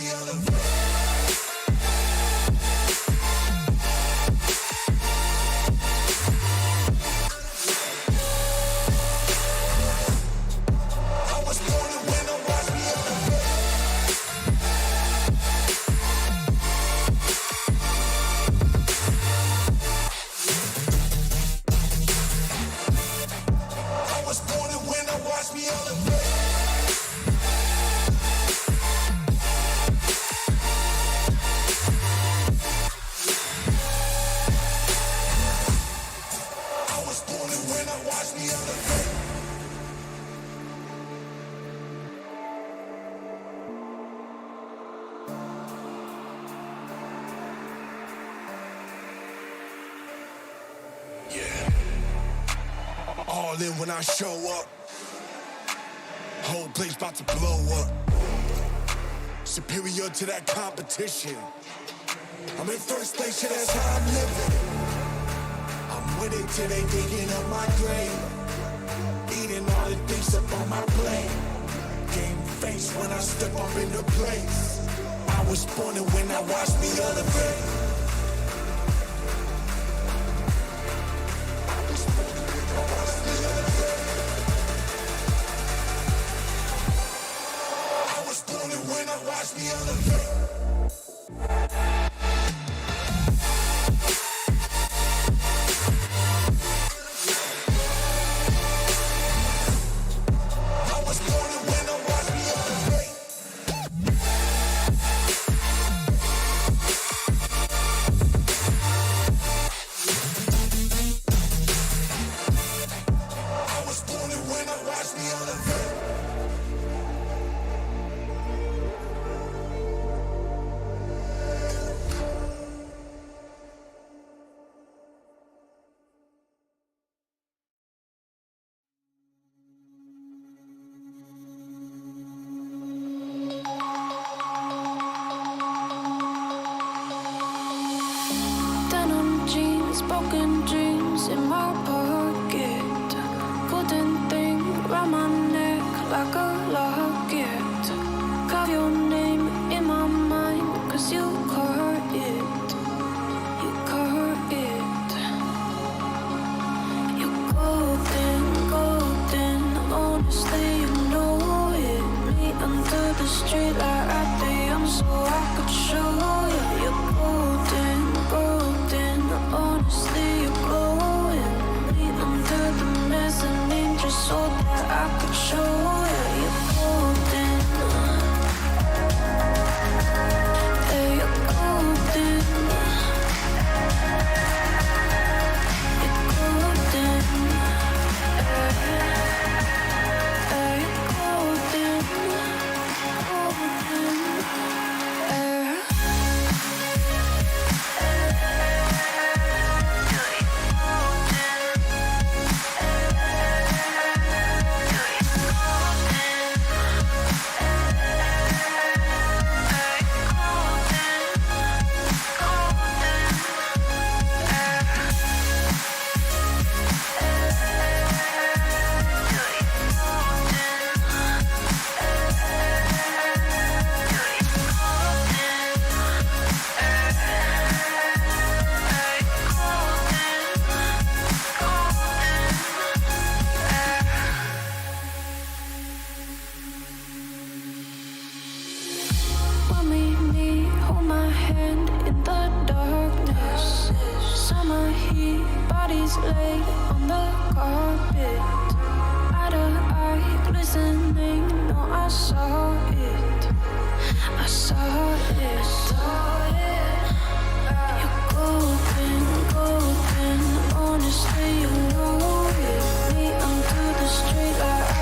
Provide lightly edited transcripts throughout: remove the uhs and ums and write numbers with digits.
me elevate. All in when I show up. Whole place about to blow up. Superior to that competition. I'm in first place, yeah, that's how I'm living. I'm with it till they digging up my grave. Eating all the things up on my plate. Game face when I step up in the place. I was born and when I watched me elevate. Watch me elevate. I was born to win, watch me elevate. I was born to win, watch me elevate. Broken dreams in my pocket. Wooden thing round my neck like a locket. Carve your name in my mind, cause you caught it. You caught it. You're golden, golden. Honestly, you know it. Me under the street like I am, so I could show you. You're golden, golden. Honestly, you're glowing. Me under the mezzanine, just so that I could show you. You're golden. Hey, you're golden. You're golden. Hey, you're golden. Golden. Lay on the carpet, eye to eye, glistening. No, I saw it. I saw it. You're golden, golden. Honestly, you know it. Me under the street like I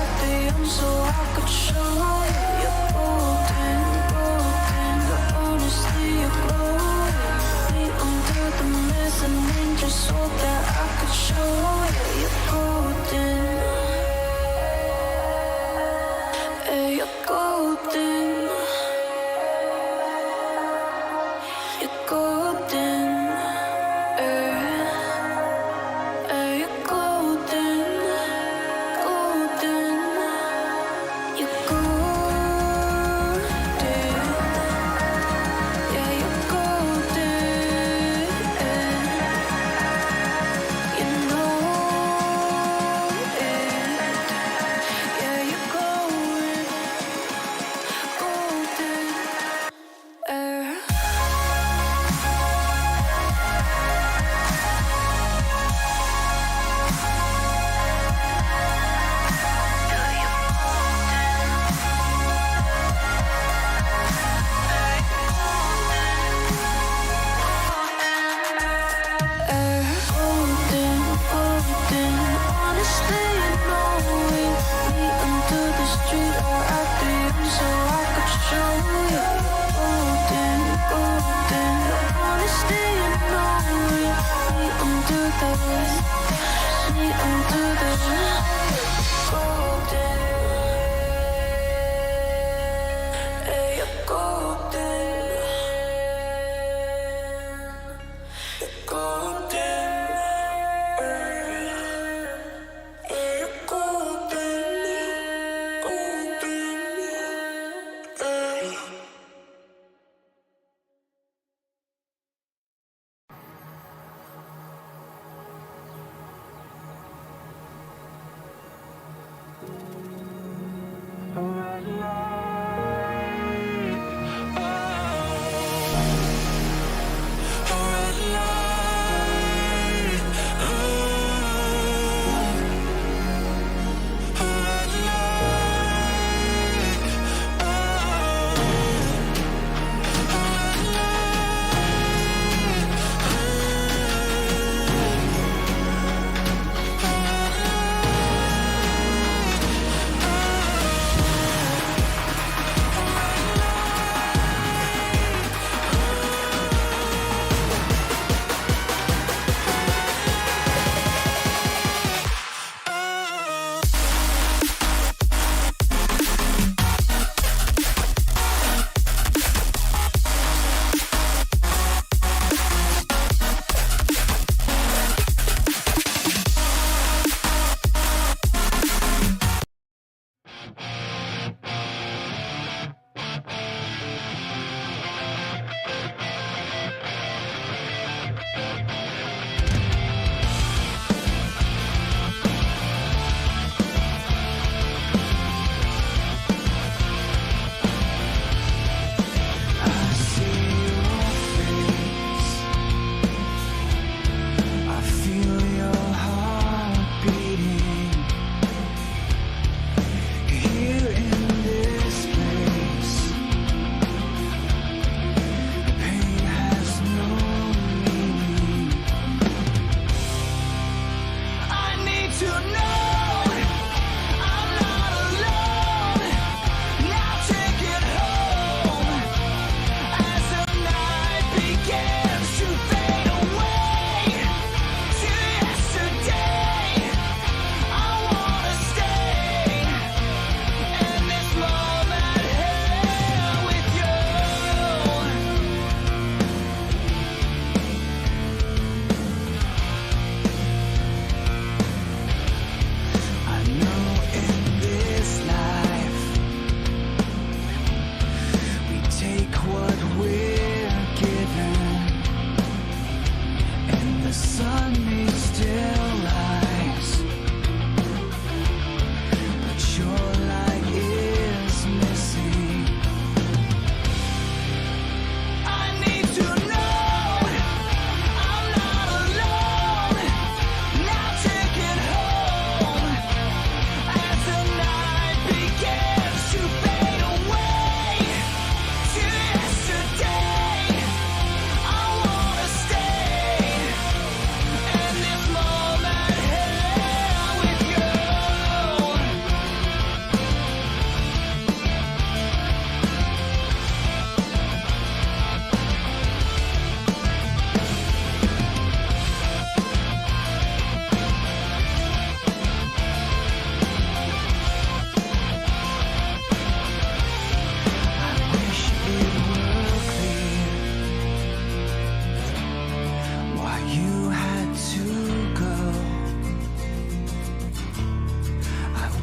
am, so I could show you. You're golden, golden. Honestly, you're glowing. Me under the mezzanine, just so that I could show you. You're golden. Hey, you're golden.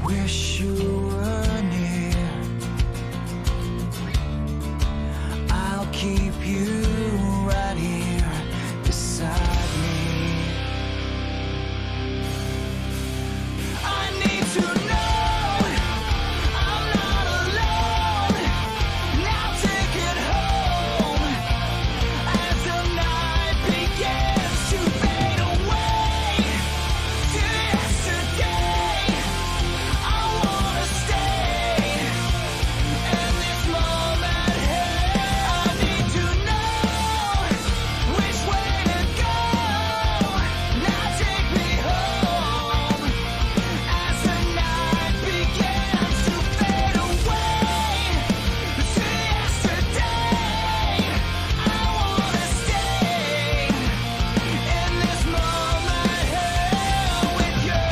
wish you were near. I'll keep you right here beside me. I need to know I'm not alone. Now take it home as the night begins to fade away to yesterday. I wanna stay in this moment here. I need to know which way to go. Now take me home as the night begins to fade away to yesterday. I wanna stay in this moment here with you.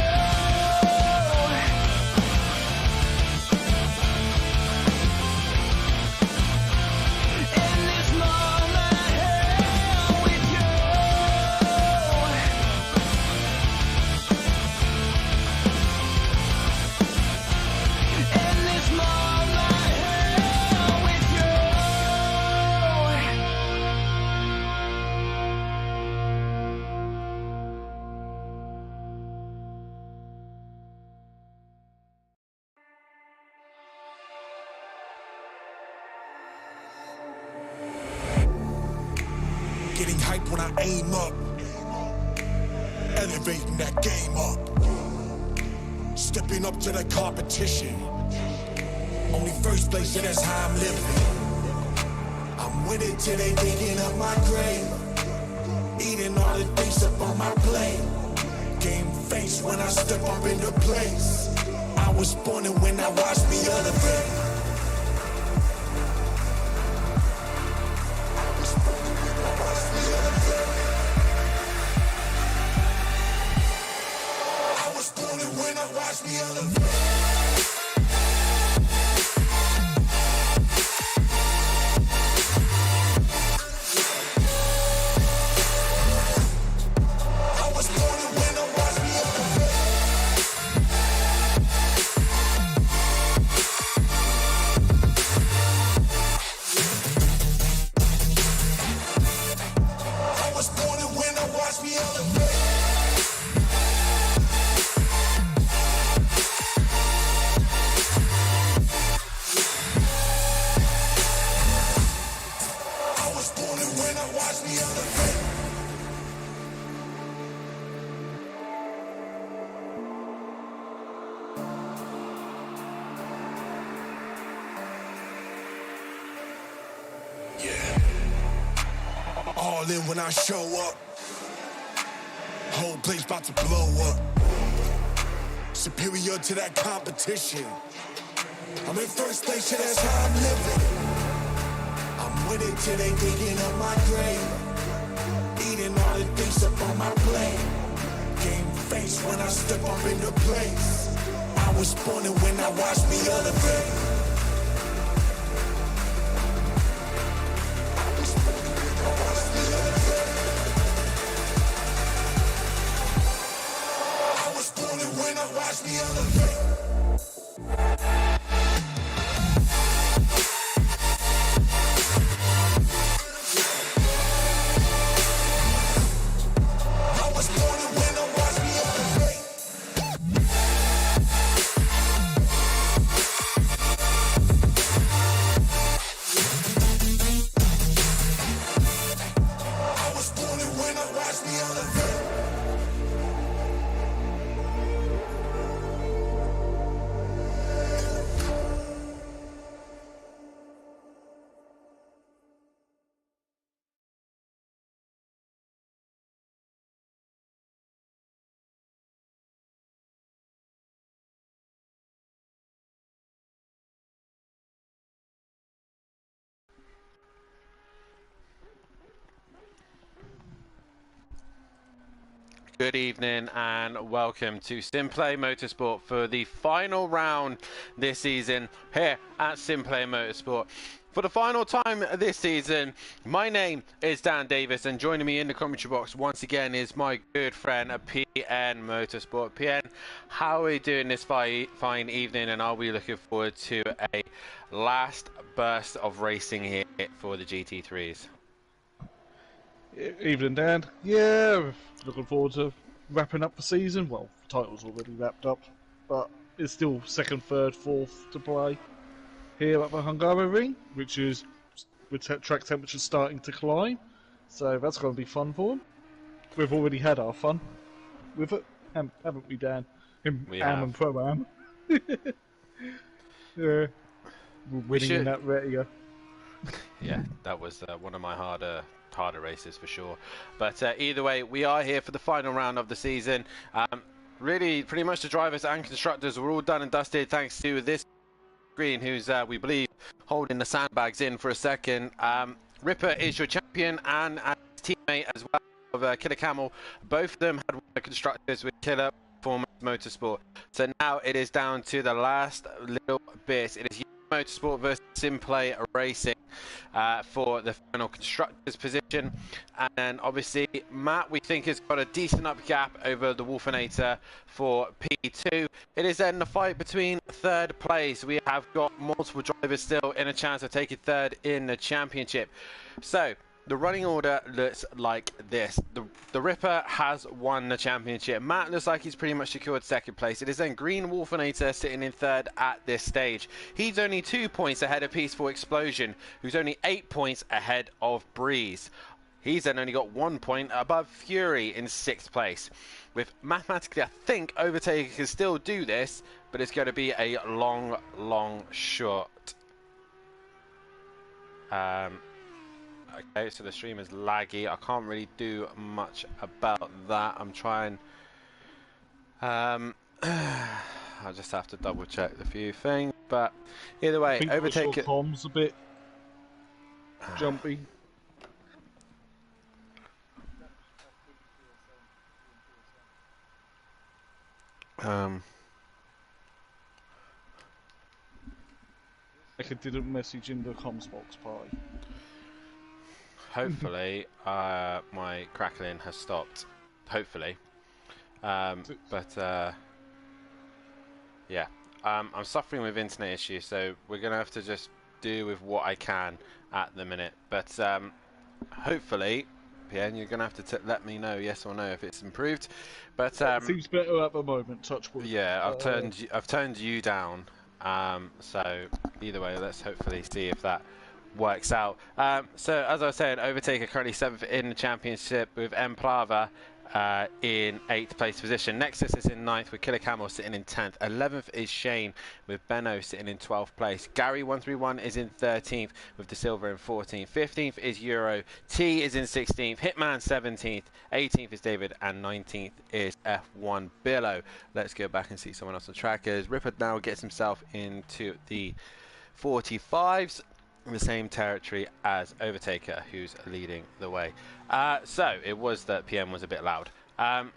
In this moment here with you. In this moment here with you. Getting hype when I aim up, elevating that game up, stepping up to the competition. Only first place, and that's how I'm living. I'm with it till they digging up my grave, eating all the things up on my plate. Game face when I step up into place. I was born and when I watched me elevate. I was born and when I watched me elevate. I was born and when I watched me elevate. I was born and when I watched me elevate. I was born and when I watched me elevate. Yeah. All in when I show up. Whole place about to blow up. Superior to that competition. I'm in first place, yeah, that's how I'm living. I'm with it till they digging up my grave, eating all the things up on my plate. Game face when I step up into place. I was born and when I watched me elevate. I was born and when I watched me elevate. I was born and when I watched me elevate. I was born and when I watched me elevate. I was born and when I watched me elevate. Good evening and welcome to SimPlay Motorsport for the final round this season here at SimPlay Motorsport. For the final time this season, my name is Dan Davis, and joining me in the commentary box once again is my good friend PNMotorsport. PN, how are we doing this fine evening, and are we looking forward to a last burst of racing here for the GT3s? Evening, Dan. Yeah, looking forward to wrapping up the season. Well, the title's already wrapped up, but it's still second, third, fourth to play here at the Hungaroring, which is with track temperatures starting to climb. So that's going to be fun for them. We've already had our fun with it, haven't we, Dan? We have. And Pro-Am. Yeah, we're winning in that radio. Yeah, that was one of my harder races for sure. But either way, we are here for the final round of the season. Really, pretty much the drivers and constructors were all done and dusted thanks to this green, who's we believe holding the sandbags in for a second. Ripper is your champion, and his teammate as well of Killer Camel. Both of them had won the constructors with Killer Performance Motorsport. So now it is down to the last little bit. It is Motorsport versus SimPlay Racing for the final constructors position, and then obviously Matt, we think, has got a decent up gap over the Wolfinator for P2. It is then the fight between third place. We have got multiple drivers still in a chance of taking third in the championship. So the running order looks like this. The Ripper has won the championship. Matt looks like he's pretty much secured second place. It is then Green Wolfinator sitting in third at this stage. He's only 2 points ahead of Peaceful Explosion, who's only 8 points ahead of Breeze. He's then only got 1 point above Fury in sixth place. With mathematically, I think Overtaker can still do this, but it's going to be a long shot. Okay, so the stream is laggy. I can't really do much about that. I'm trying. I'll just have to double check a few things, but either way, Overtaker. Tom's a bit jumpy. I didn't message in the comms box party. Hopefully, my crackling has stopped. Hopefully. Yeah. I'm suffering with internet issues, so we're going to have to just do with what I can at the minute. But hopefully, PN, you're going to have to let me know yes or no if it's improved. But it seems better at the moment, touch wood. Yeah, I've turned you down. So either way, let's hopefully see if that works out. So as I was saying, Overtaker currently 7th in the championship with Emplava in 8th place position. Nexus is in 9th with Killer Camel sitting in 10th. 11th is Shane with Benno sitting in 12th place. Gary131 is in 13th with De Silva in 14th. 15th is Euro. T is in 16th. Hitman 17th. 18th is David, and 19th is F1 Billow. Let's go back and see someone else on track as Ripper now gets himself into the 45s. In the same territory as Overtaker, who's leading the way. So it was that PM was a bit loud.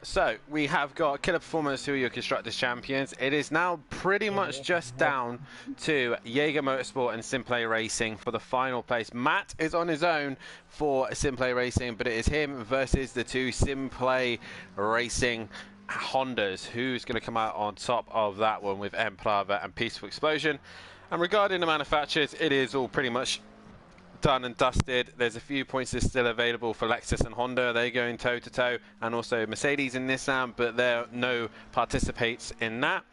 So we have got Killer Performance, who are your constructors champions. It is now pretty much just down to Jaeger Motorsport and SimPlay Racing for the final place. Matt is on his own for SimPlay Racing, but it is him versus the two SimPlay Racing Hondas. Who's going to come out on top of that one with Emplava and Peaceful Explosion? And regarding the manufacturers, it is all pretty much done and dusted. There's a few points that's still available for Lexus and Honda. They're going toe-to-toe, and also Mercedes and Nissan, but there no participates in that.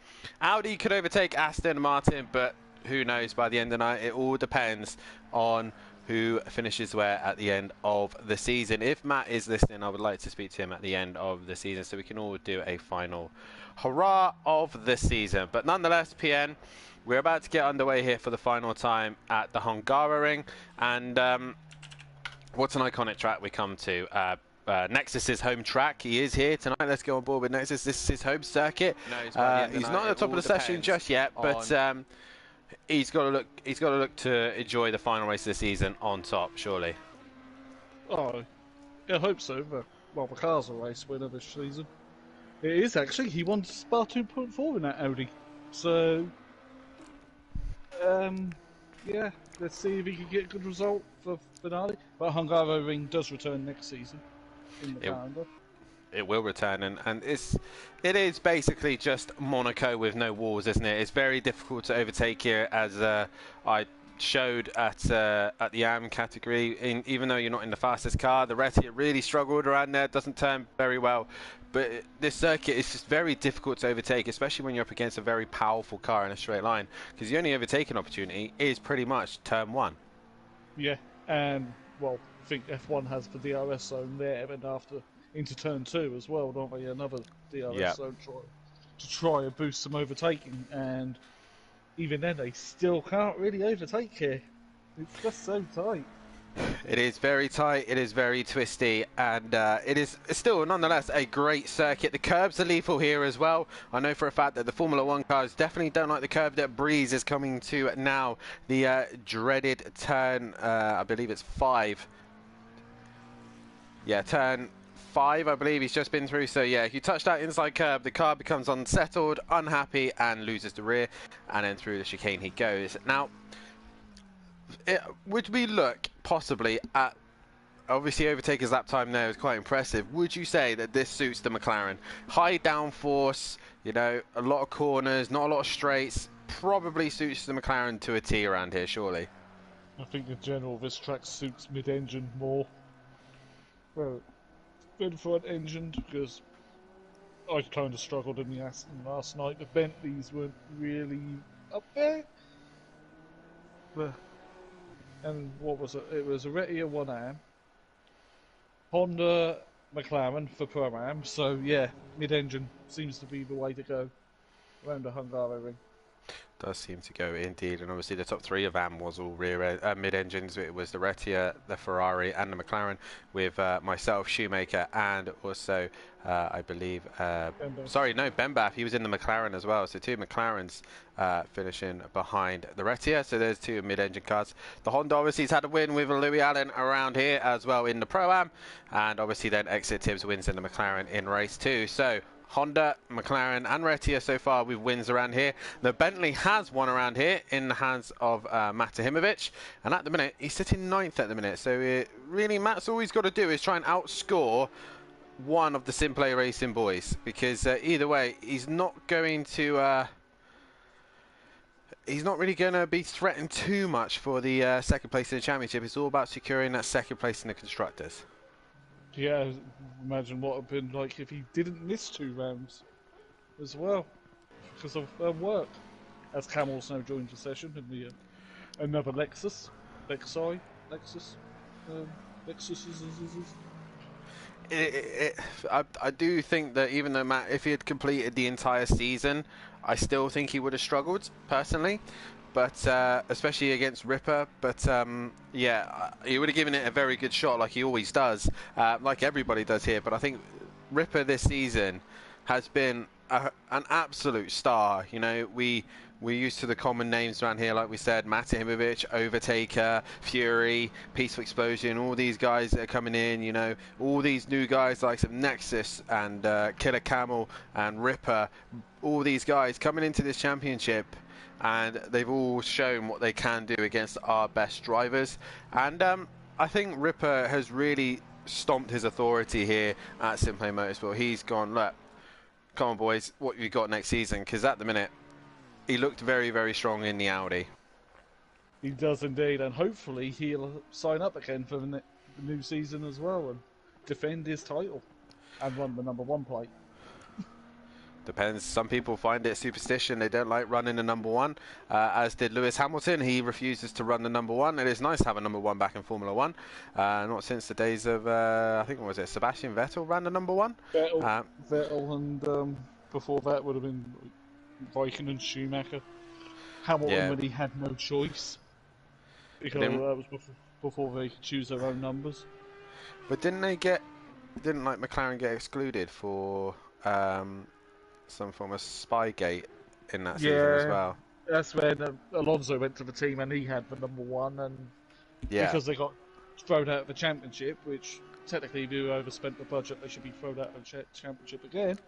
Audi could overtake Aston Martin, but who knows by the end of the night. It all depends on who finishes where at the end of the season. If Matt is listening, I would like to speak to him at the end of the season so we can all do a final hurrah of the season. But nonetheless, PN, we're about to get underway here for the final time at the Hungaroring, and what's an iconic track we come to? Nexus's home track. He is here tonight. Let's go on board with Nexus. This is his home circuit. He's not at the top of the session just yet, but he's got to look to enjoy the final race of the season on top, surely. Oh, yeah, I hope so. But, well, the car's a race winner this season. It is actually. He won Spa 2.4 in that Audi. So, yeah, let's see if he can get a good result for finale. But Hungaroring does return next season in the calendar. It will return, and it is basically just Monaco with no walls, isn't it? It's very difficult to overtake here, as I showed at the AM category. Even though you're not in the fastest car, the Retia really struggled around there. Doesn't turn very well, but this circuit is just very difficult to overtake, especially when you're up against a very powerful car in a straight line, because the only overtaking opportunity is pretty much turn 1. Yeah, and well, I think F1 has the DRS zone there, and after into turn 2 as well, don't they? Another DRS zone to try and boost some overtaking, and even then they still can't really overtake here. It's just so tight. It is very tight, it is very twisty, and it's still nonetheless a great circuit. The curbs are lethal here as well. I know for a fact that the Formula 1 cars definitely don't like the curb that Breeze is coming to now. The dreaded turn, I believe it's 5. Yeah, turn 5, I believe he's just been through. So yeah, if you touch that inside curb, the car becomes unsettled, unhappy, and loses the rear, and then through the chicane he goes. Now, would we look possibly at, obviously overtaker's lap time there is quite impressive. Would you say that this suits the McLaren? High downforce, you know, a lot of corners, not a lot of straights, probably suits the McLaren to a T around here, surely. I think in general this track suits mid-engine more. Well, good front engine, because I kind of struggled in the Aston last night. The Bentleys weren't really up there. But, and what was it? It was a Retia 1AM, Honda, McLaren for Pro-Am. So yeah, mid-engine seems to be the way to go around the Hungaroring. Does seem to go indeed, and obviously the top 3 of AM was all rear mid-engines. It was the Retia, the Ferrari, and the McLaren, with myself, Shoemaker, and also I believe Benbath. He was in the McLaren as well. So 2 McLarens finishing behind the Retia. So there's 2 mid-engine cars. The Honda obviously has had a win with Louis Allen around here as well in the Pro-Am, and obviously then Exit Tibbs wins in the McLaren in race 2. So Honda, McLaren and Retia so far with wins around here. The Bentley has won around here in the hands of Matt Tahimovic, and at the minute he's sitting 9th at the minute. So really Matt's all he's got to do is try and outscore one of the SimPlay Racing boys, because either way he's not going to he's not really going to be threatened too much for the second place in the championship. It's all about securing that second place in the constructors. Yeah, imagine what it would have been like if he didn't miss 2 rounds as well because of work. As Camel's now joined the session in the another Lexus. I do think that even though Matt, if he had completed the entire season, I still think he would have struggled personally. But especially against Ripper, but yeah, he would have given it a very good shot, like he always does, like everybody does here. But I think Ripper this season has been an absolute star. You know, we're used to the common names around here, like we said, Matt Tahimovic, Overtaker, Fury, Peaceful Explosion, all these guys that are coming in. You know, all these new guys like some Nexus and Killer Camel and Ripper, all these guys coming into this championship. And they've all shown what they can do against our best drivers. And I think Ripper has really stomped his authority here at SimPlay Motorsport. He's gone, look, come on boys, what have you got next season? Because at the minute, he looked very, very strong in the Audi. He does indeed, and hopefully he'll sign up again for the new season as well and defend his title and run the #1 plate. Depends. Some people find it superstition. They don't like running the #1, as did Lewis Hamilton. He refuses to run the #1. It is nice to have a #1 back in Formula 1. Not since the days of, I think, what was it, Sebastian Vettel ran the #1? Vettel and before that would have been Raikkonen and Schumacher. Hamilton when he had no choice. Because that was before they could choose their own numbers. But didn't like McLaren get excluded for some form of Spygate in that season as well? That's when Alonso went to the team and he had the #1, and because they got thrown out of the championship, which technically if you overspent the budget they should be thrown out of the championship again.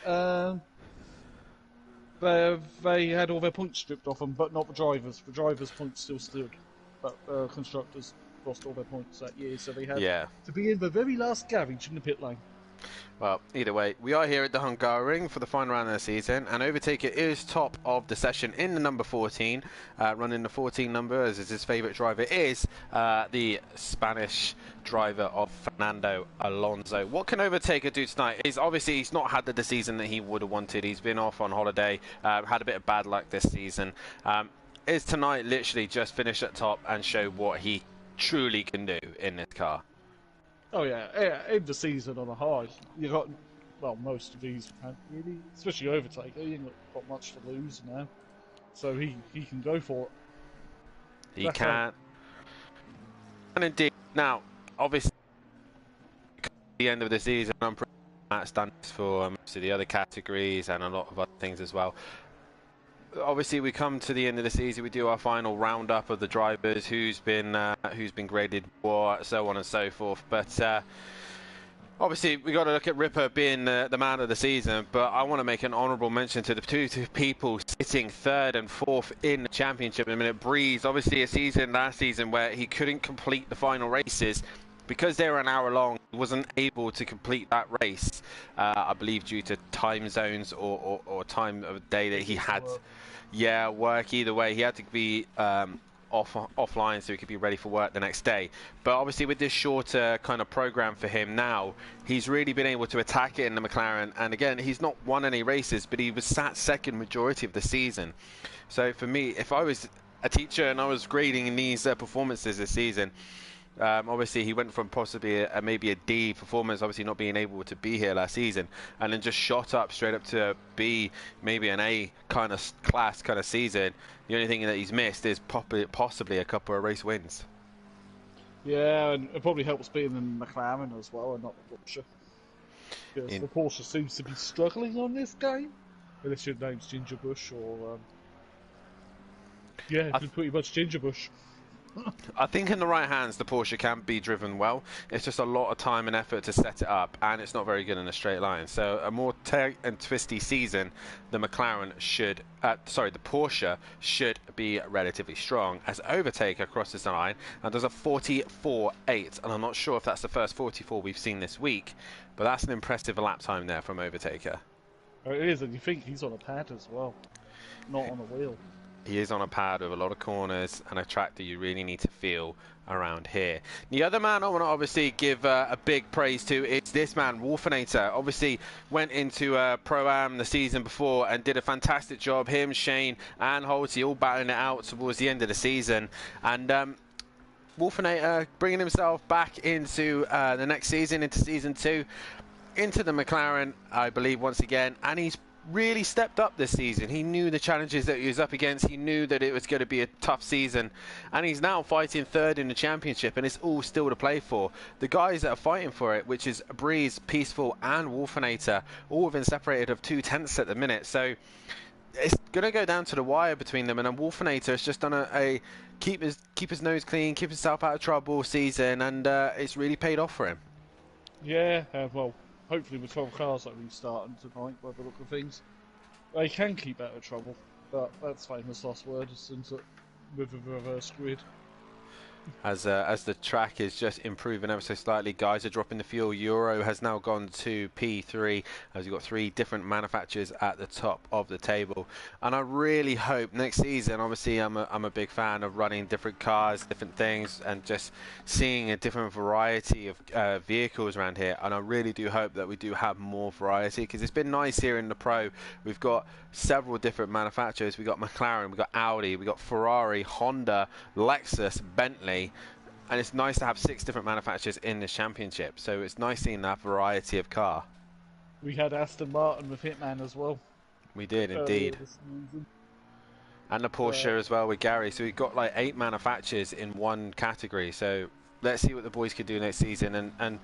They had all their points stripped off them, but not the drivers. The drivers' points still stood, but constructors lost all their points that year, so they had to be in the very last garage in the pit lane. Well, either way, we are here at the Hungaroring for the final round of the season, and Overtaker is top of the session in the number 14, running the 14 number as his favourite driver is the Spanish driver of Fernando Alonso. What can Overtaker do tonight? Is obviously he's not had the season that he would have wanted. He's been off on holiday, had a bit of bad luck this season. Is tonight literally just finish at top and show what he truly can do in this car? Oh yeah, end the season on a high. You got, well, most of these really, especially Overtaker. He ain't got much to lose now, so he can go for it. He can. And indeed, now obviously, at the end of the season, I'm pretty much done for most of the other categories and a lot of other things as well. Obviously, we come to the end of the season. We do our final roundup of the drivers, who's been graded what, so on and so forth. But obviously, we got to look at Ripper being the man of the season. But I want to make an honourable mention to the two people sitting third and fourth in the championship in a minute. Breeze, obviously, a season last season where he couldn't complete the final races. Because they were an hour long, he wasn't able to complete that race, I believe due to time zones or time of day that he had. Yeah, work either way. He had to be offline so he could be ready for work the next day. But obviously with this shorter kind of program for him now, he's really been able to attack it in the McLaren. And again, he's not won any races, but he was sat second majority of the season. So for me, if I was a teacher and I was grading these performances this season, obviously he went from possibly maybe a D performance, obviously not being able to be here last season, and then just shot up straight up to a B, maybe an A kind of class kind of season. The only thing that he's missed is possibly a couple of race wins. Yeah, and it probably helps being in McLaren as well and not the Porsche. Because the Porsche seems to be struggling on this game. Unless your name's Gingerbush or yeah, pretty much Gingerbush. I think in the right hands the Porsche can be driven well. It's just a lot of time and effort to set it up, and it's not very good in a straight line. So a more tight and twisty season, the Porsche should be relatively strong as Overtaker crosses the line and does a 44.8, and I'm not sure if that's the first 44 we've seen this week, but that's an impressive lap time there from Overtaker. Oh, it is, and you think he's on a pad as well, not on a wheel. He is on a pad with a lot of corners and a track that you really need to feel around here. The other man I want to obviously give a big praise to is this man, Wolfinator. Obviously went into Pro-Am the season before and did a fantastic job. Him, Shane and Holty all battling it out towards the end of the season. And Wolfinator bringing himself back into the next season, into season 2, into the McLaren, I believe, once again. And he's really stepped up this season. He knew the challenges that he was up against. He knew that it was going to be a tough season, and he's now fighting third in the championship, and it's all still to play for. The guys that are fighting for it, which is Breeze, Peaceful and Wolfinator, all within separated of 2/10 at the minute, so it's going to go down to the wire between them. And then Wolfinator has just done a keep his nose clean, keep himself out of trouble season, and it's really paid off for him. Yeah, well, hopefully with 12 cars that we're starting tonight, by the look of things, they can keep out of trouble. But that's famous last word, isn't it? With the reverse grid. As the track is just improving ever so slightly, guys are dropping the fuel. Euro has now gone to P3 as you've got 3 different manufacturers at the top of the table, and I really hope next season, obviously I'm a big fan of running different cars, different things, and just seeing a different variety of vehicles around here. And I really do hope that we do have more variety, because it's been nice here in the Pro. We've got several different manufacturers. We've got McLaren, we've got Audi, we've got Ferrari, Honda, Lexus, Bentley, and it's nice to have 6 different manufacturers in this championship. So it's nice seeing that variety of car. We had Aston Martin with Hitman as well. We did indeed. And the Porsche as well with Gary. So we've got like 8 manufacturers in one category. So let's see what the boys can do next season, and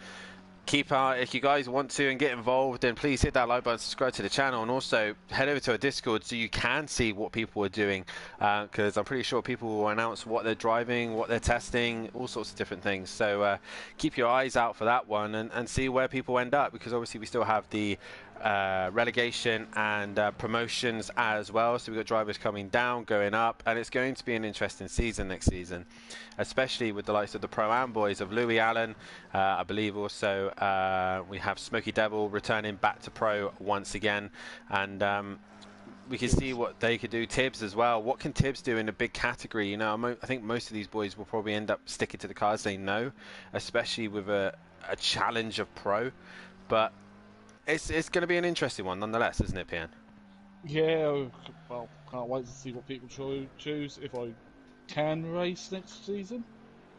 keep out. If you guys want to and get involved, then please hit that like button, subscribe to the channel, and also head over to our Discord so you can see what people are doing, because I'm pretty sure people will announce what they're driving, what they're testing, all sorts of different things. So keep your eyes out for that one, and see where people end up, because obviously we still have the relegation and promotions as well. So we've got drivers coming down, going up, and it's going to be an interesting season next season, especially with the likes of the Pro-Am boys of Louis Allen. I believe also we have Smoky Devil returning back to Pro once again, and we can see what they could do. Tibbs as well. What can Tibbs do in a big category? You know, I think most of these boys will probably end up sticking to the cars they know, especially with a challenge of Pro. But it's going to be an interesting one nonetheless, isn't it, PN? Yeah, well, can't wait to see what people choose if I can race next season,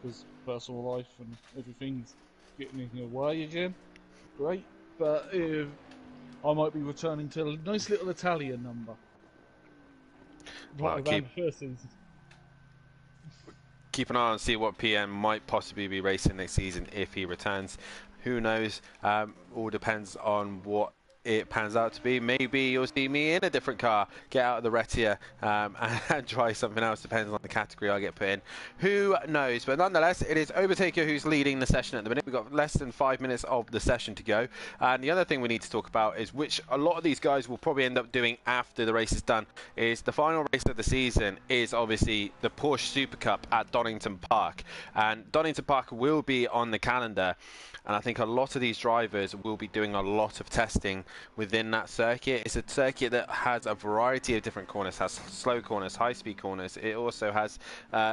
because personal life and everything's getting in the way again. Great, but if I might be returning to a nice little Italian number. Well, the first season. Keep an eye on see what PM might possibly be racing next season if he returns. Who knows? All depends on what it pans out to be. Maybe you'll see me in a different car, get out of the Retia and try something else. Depends on the category I get put in. Who knows? But nonetheless, it is Overtaker who's leading the session at the minute. We've got less than 5 minutes of the session to go. And the other thing we need to talk about is, which a lot of these guys will probably end up doing after the race is done, is the final race of the season is obviously the Porsche Super Cup at Donington Park. And Donington Park will be on the calendar. And I think a lot of these drivers will be doing a lot of testing within that circuit. It's a circuit that has a variety of different corners, has slow corners, high speed corners. It also has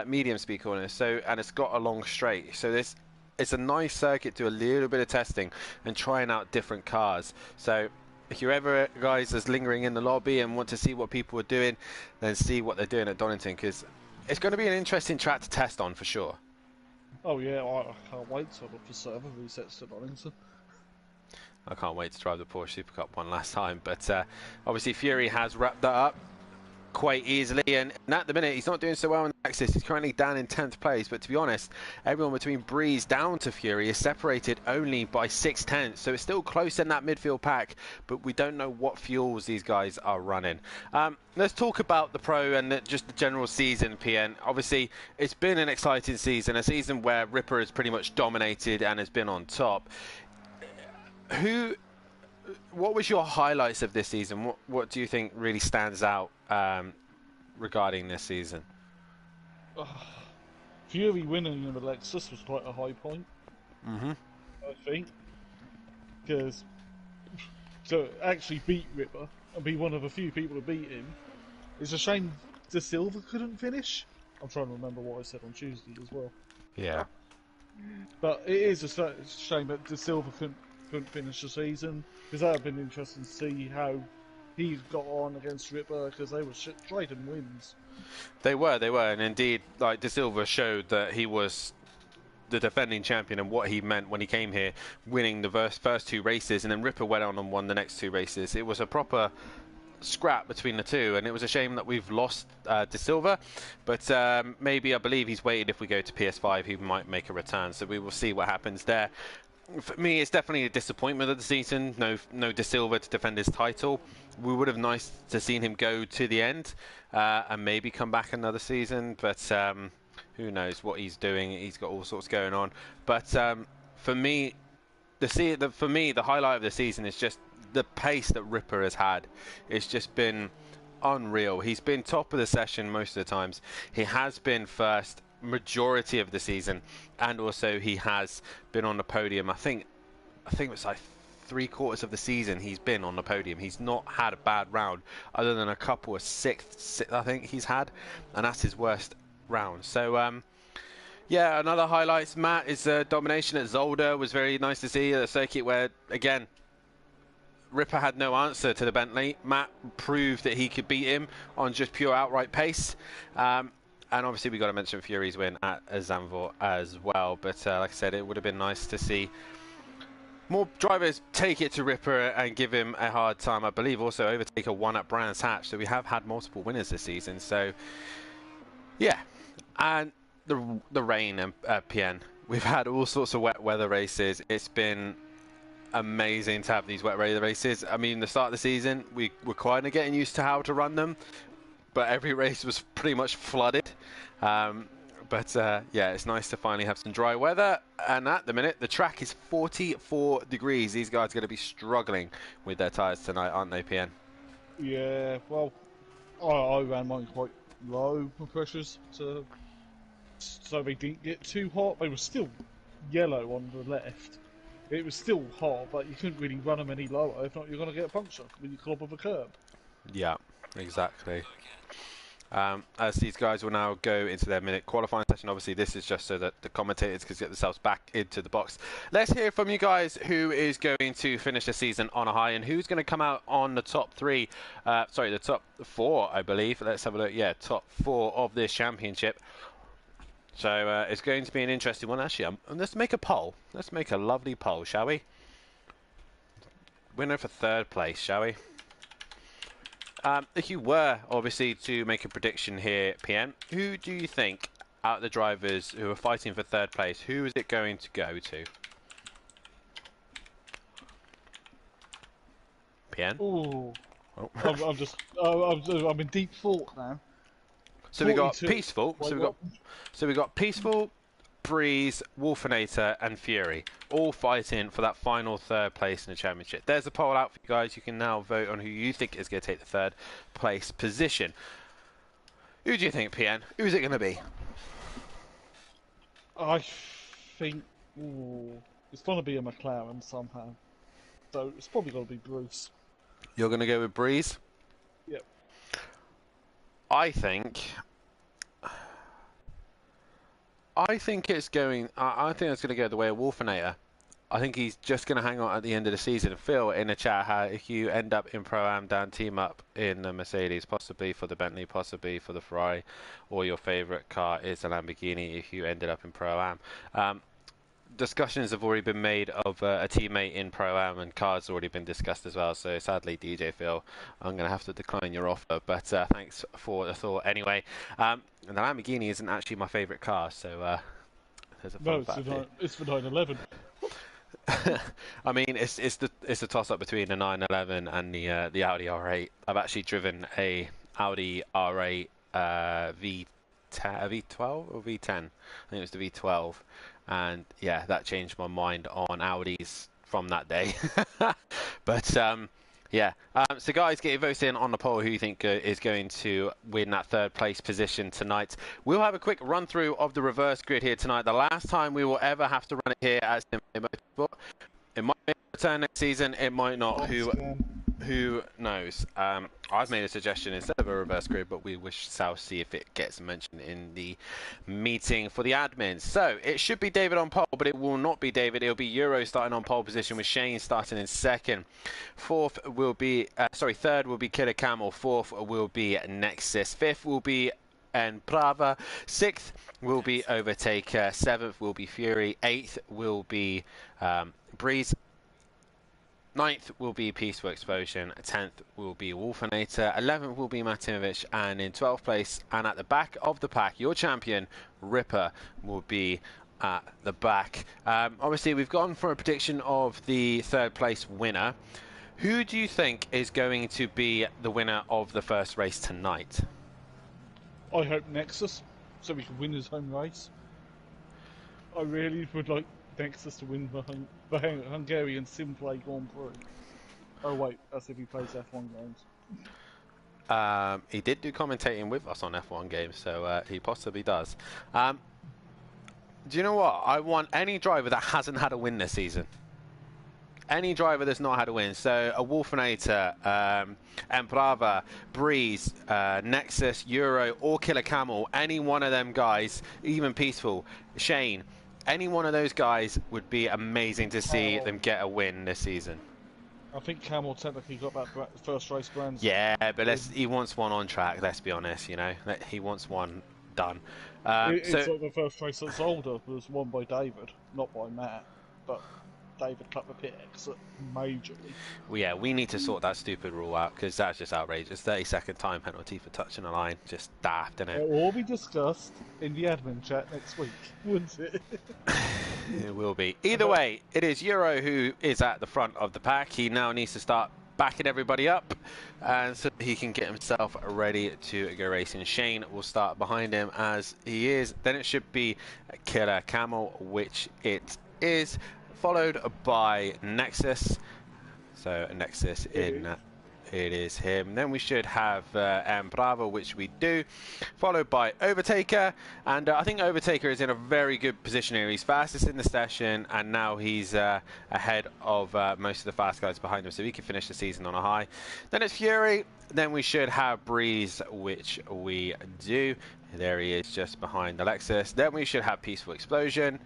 medium speed corners. So, and it's got a long straight. So it's a nice circuit to do a little bit of testing and trying out different cars. So if you're ever guys that's lingering in the lobby and want to see what people are doing, then see what they're doing at Donington, because it's going to be an interesting track to test on for sure. Oh yeah, I can't wait to look for server resets to Donington. I can't wait to drive the Porsche Super Cup one last time, but obviously Fury has wrapped that up quite easily, and at the minute he's not doing so well in the Axis. He's currently down in 10th place, but to be honest, everyone between Breeze down to Fury is separated only by 6/10, so it's still close in that midfield pack, but we don't know what fuels these guys are running. Let's talk about the Pro and just the general season, PN. Obviously, it's been an exciting season, a season where Ripper has pretty much dominated and has been on top. What was your highlights of this season? What do you think really stands out regarding this season? Fury winning in the Lexus was quite a high point. I think, because to actually beat Ripper and be one of a few people to beat him, it's a shame De Silva couldn't finish. I'm trying to remember what I said on Tuesday as well. Yeah. But it is a shame that De Silva couldn't finish the season, because that would have been interesting to see how he got on against Ripper, because they were trading wins. They were, and indeed, like De Silva showed that he was the defending champion and what he meant when he came here, winning the first two races, and then Ripper went on and won the next two races. It was a proper scrap between the two, and it was a shame that we've lost De Silva, but maybe, I believe he's waited, if we go to PS5 he might make a return, so we will see what happens there. For me, it's definitely a disappointment of the season. No De Silva to defend his title. We would have nice to seen him go to the end and maybe come back another season, but who knows what he's doing. He's got all sorts going on. But for me, the highlight of the season is just the pace that Ripper has had. It's just been unreal. He's been top of the session most of the times. He has been first majority of the season, and also he has been on the podium. I think it's like 3/4 of the season he's been on the podium. He's not had a bad round, other than a couple of sixths I think he's had, and that's his worst round. So yeah, another highlights, Matt, is domination at Zolder. Was very nice to see a circuit where, again, Ripper had no answer to the Bentley. Matt proved that he could beat him on just pure outright pace. And obviously we got to mention Fury's win at Zandvoort as well. But like I said, it would have been nice to see more drivers take it to Ripper and give him a hard time. I believe also Overtaker won at Brands Hatch, so we have had multiple winners this season. So yeah, and the rain and PN. We've had all sorts of wet weather races. It's been amazing to have these wet weather races. I mean, the start of the season, we were kind of getting used to how to run them, but every race was pretty much flooded. But yeah, it's nice to finally have some dry weather. And at the minute, the track is 44 degrees. These guys are going to be struggling with their tyres tonight, aren't they, PN? Yeah, well, I ran mine quite low on pressures so they didn't get too hot. They were still yellow on the left. It was still hot, but you couldn't really run them any lower. If not, you're going to get a puncture when you club of a curb. Yeah, exactly. As these guys will now go into their minute qualifying session, obviously this is just so that the commentators can get themselves back into the box. Let's hear from you guys who is going to finish the season on a high and who's going to come out on the top three, sorry, the top four, I believe. Let's have a look. Yeah, top four of this championship. So it's going to be an interesting one. Actually, let's make a poll. Let's make a lovely poll, shall we? Winner for third place, shall we? If you were, obviously, to make a prediction here, PN, who do you think, out of the drivers who are fighting for third place, who is it going to go to? PN? Ooh. Oh. I'm in deep thought now. So we got 42. Peaceful. So we got Peaceful, Breeze, Wolfinator, and Fury, all fighting for that final third place in the championship. There's a poll out for you guys. You can now vote on who you think is going to take the third place position. Who do you think, PN? Who's it going to be? I think it's going to be a McLaren somehow. So it's probably going to be Bruce. You're going to go with Breeze? Yep. I think it's going. I think it's going to go the way of Wolfinator. I think he's just going to hang on at the end of the season. Phil in the chat, how if you end up in Pro-Am, down team up in the Mercedes, possibly for the Bentley, possibly for the Ferrari, or your favourite car is a Lamborghini if you ended up in Pro-Am. Discussions have already been made of a teammate in Pro-Am, and cars already been discussed as well. So sadly, DJ Phil, I'm going to have to decline your offer. But thanks for the thought anyway. And the Lamborghini isn't actually my favourite car, so there's a fun fact here. It's the 911. I mean, it's the toss up between the 911 and the Audi R8. I've actually driven a Audi R8 V12 or V10. I think it was the V12. And yeah, that changed my mind on Audis from that day. But yeah, so guys, get your votes in on the poll who you think is going to win that third place position tonight. We'll have a quick run through of the reverse grid here tonight. The last time we will ever have to run it here at SimPlay Motorsport. It might return next season, it might not. Who knows? I've made a suggestion instead of a reverse grid, but we shall see if it gets mentioned in the meeting for the admins. So it should be David on pole, but it will not be David. It'll be Euro starting on pole position with Shane starting in second. Third will be Killer Camel. Fourth will be Nexus. Fifth will be Prava. Sixth will be Overtaker. Seventh will be Fury. Eighth will be Breeze. 9th will be Peaceful Explosion, 10th will be Wolfinator, 11th will be Matimovic, and in 12th place, and at the back of the pack, your champion, Ripper, will be at the back. Obviously, we've gone for a prediction of the third place winner. Who do you think is going to be the winner of the first race tonight? I hope Nexus, so we can win his home race. I really would like Nexus to win the Hungarian SimPlay Grand Prix. Oh wait, that's if he plays F1 games. He did do commentating with us on F1 games, so he possibly does. Do you know what? I want any driver that hasn't had a win this season. Any driver that's not had a win. So a Wolfinator, Emprava, Breeze, Nexus, Euro, or Killer Camel. Any one of them guys, even Peaceful, Shane. Any one of those guys would be amazing to see them get a win this season. I think Camel technically got that first race bronze. Yeah, but he wants one on track, let's be honest, you know. He wants one done. It's like the first race that's older was won by David, not by Matt. But David cut the pit exit majorly. Well, yeah, we need to sort that stupid rule out because that's just outrageous. 30-second time penalty for touching a line, just daft, isn't it? It will all be discussed in the admin chat next week, wouldn't it? It will be. Either way, it is Euro who is at the front of the pack. He now needs to start backing everybody up, and so he can get himself ready to go racing. Shane will start behind him as he is. Then it should be Killer Camel, which it is, followed by Nexus. So Nexus in. It is him. Then we should have M Bravo, which we do, followed by Overtaker. And I think Overtaker is in a very good position here. He's fastest in the session, and now he's ahead of most of the fast guys behind him, so he can finish the season on a high. Then it's Fury. Then we should have Breeze, which we do. There he is, just behind the Lexus. Then we should have Peaceful Explosion,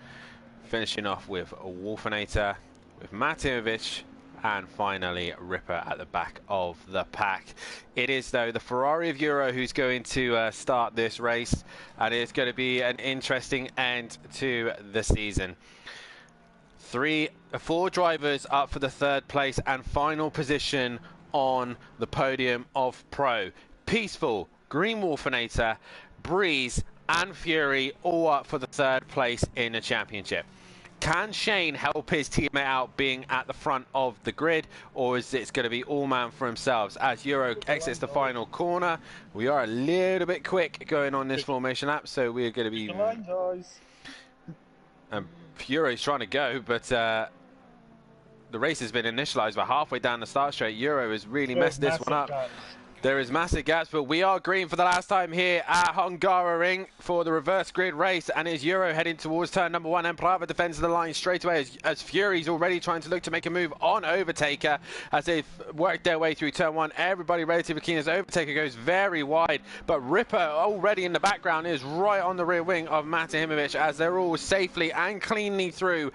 finishing off with Wolfinator, with Matimovic, and finally Ripper at the back of the pack. It is, though, the Ferrari of Euro who's going to start this race, and it's going to be an interesting end to the season. 4 drivers up for the 3rd place and final position on the podium of Pro. Peaceful, Green Wolfinator, Breeze and Fury all up for the 3rd place in the championship. Can Shane help his teammate out being at the front of the grid, or is it going to be all man for themselves? As Euro exits the final corner, we are a little bit quick going on this formation lap, so we're going to be... Euro's trying to go, but the race has been initialized. We're halfway down the start straight. Euro has really messed this one up. There is massive gaps, but we are green for the last time here at Hungaroring for the reverse grid race, and is Euro heading towards turn number 1, and Prava defends the line straight away as Fury's already trying to look to make a move on Overtaker as they've worked their way through turn 1. Everybody relatively keen as Overtaker goes very wide, but Ripper already in the background is right on the rear wing of Matimovic as they're all safely and cleanly through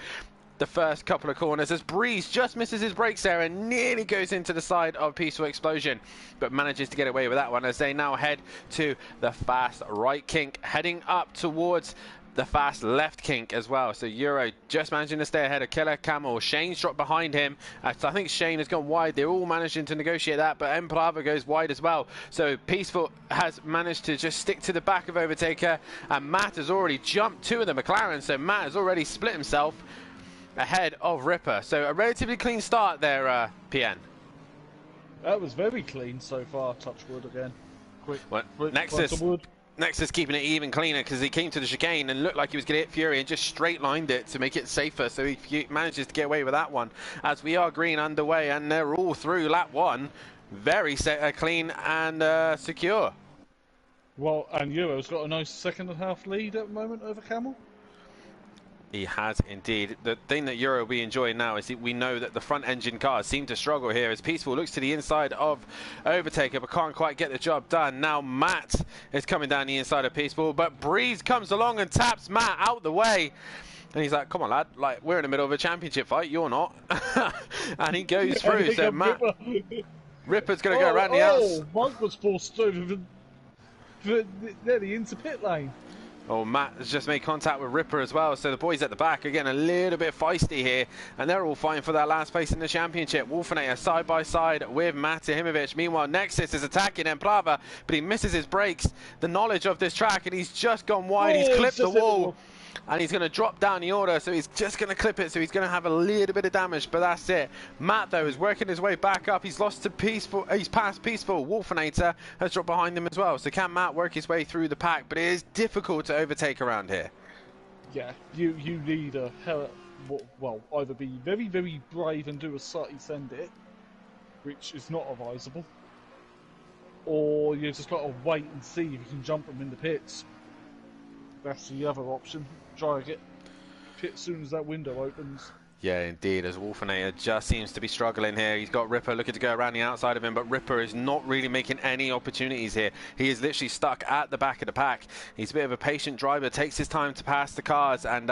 the first couple of corners as Breeze just misses his brakes there and nearly goes into the side of Peaceful Explosion, but manages to get away with that one as they now head to the fast right kink, heading up towards the fast left kink as well. So Euro just managing to stay ahead of Killer Camel. Shane's dropped behind him. So I think Shane has gone wide. They're all managing to negotiate that, but M Bravo goes wide as well. So Peaceful has managed to just stick to the back of Overtaker, and Matt has already jumped 2 of the McLaren, so Matt has already split himself ahead of Ripper. So a relatively clean start there, PN. That was very clean so far. Touch wood again. Quick. Nexus keeping it even cleaner because he came to the chicane and looked like he was going to hit Fury and just straight lined it to make it safer. So he manages to get away with that one as we are green underway, and they're all through lap 1. Very clean and secure. Well, and Euro's got a nice 2.5 lead at the moment over Camel. He has indeed. The thing that Euro will be enjoying now is that we know that the front engine cars seem to struggle here as Peaceful looks to the inside of Overtaker but can't quite get the job done. Now Matt is coming down the inside of Peaceful, but Breeze comes along and taps Matt out the way. And he's like, come on, lad, like, we're in the middle of a championship fight, you're not. And he goes through, so Matt... Ripper's going to go around the outside. Monk was forced over nearly into pit lane. Oh, Matt has just made contact with Ripper as well, so the boys at the back are getting a little bit feisty here, and they're all fighting for that last place in the championship. Wolfinator side by side with Matimovic. Meanwhile, Nexus is attacking Emprava, but he misses his brakes. The knowledge of this track, and he's just gone wide. He's clipped the wall, and he's going to drop down the order, so he's just going to clip it, so he's going to have a little bit of damage, but that's it. Matt, though, is working his way back up. He's lost to Peaceful. He's passed Peaceful. Wolfinator has dropped behind him as well, so can Matt work his way through the pack, but it is difficult to overtake around here. Yeah, you need a either be very, very brave and do a slightly send it, which is not advisable, or you just got to wait and see if you can jump them in the pits. That's the other option. Try to get pit as soon as that window opens. Yeah, indeed, as Wolfinator just seems to be struggling here. He's got Ripper looking to go around the outside of him, but Ripper is not really making any opportunities here. He is literally stuck at the back of the pack. He's a bit of a patient driver, takes his time to pass the cars, and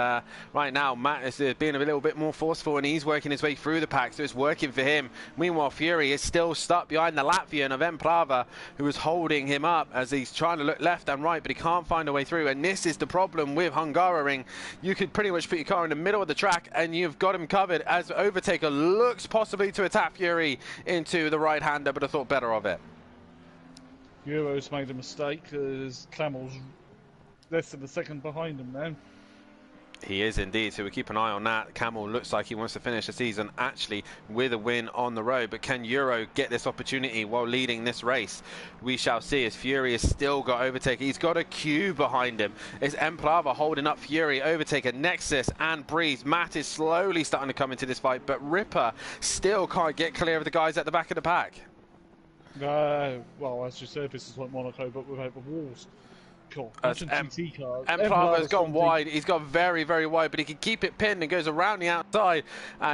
right now Matt is being a little bit more forceful, and he's working his way through the pack, so it's working for him. Meanwhile, Fury is still stuck behind the Latvian of Emprava, who is holding him up as he's trying to look left and right, but he can't find a way through, and this is the problem with Hungaroring. You could pretty much put your car in the middle of the track, and you've got him covered as Overtaker looks possibly to attack Fury into the right-hander, but I thought better of it. Euro's made a mistake as Camel's less than a second behind him now. He is indeed, so we keep an eye on that. Camel looks like he wants to finish the season actually with a win on the road, but can Euro get this opportunity while leading this race? We shall see, as Fury has still got Overtaker. He's got a queue behind him. It's Emplava holding up Fury, Overtaker, Nexus and Breeze. Matt is slowly starting to come into this fight, but Ripper still can't get clear of the guys at the back of the pack. Well, as you said, this is like Monaco, but without the walls. Cool. GT cars. Emplava's gone wide. He's gone very, very wide, but he can keep it pinned and goes around the outside.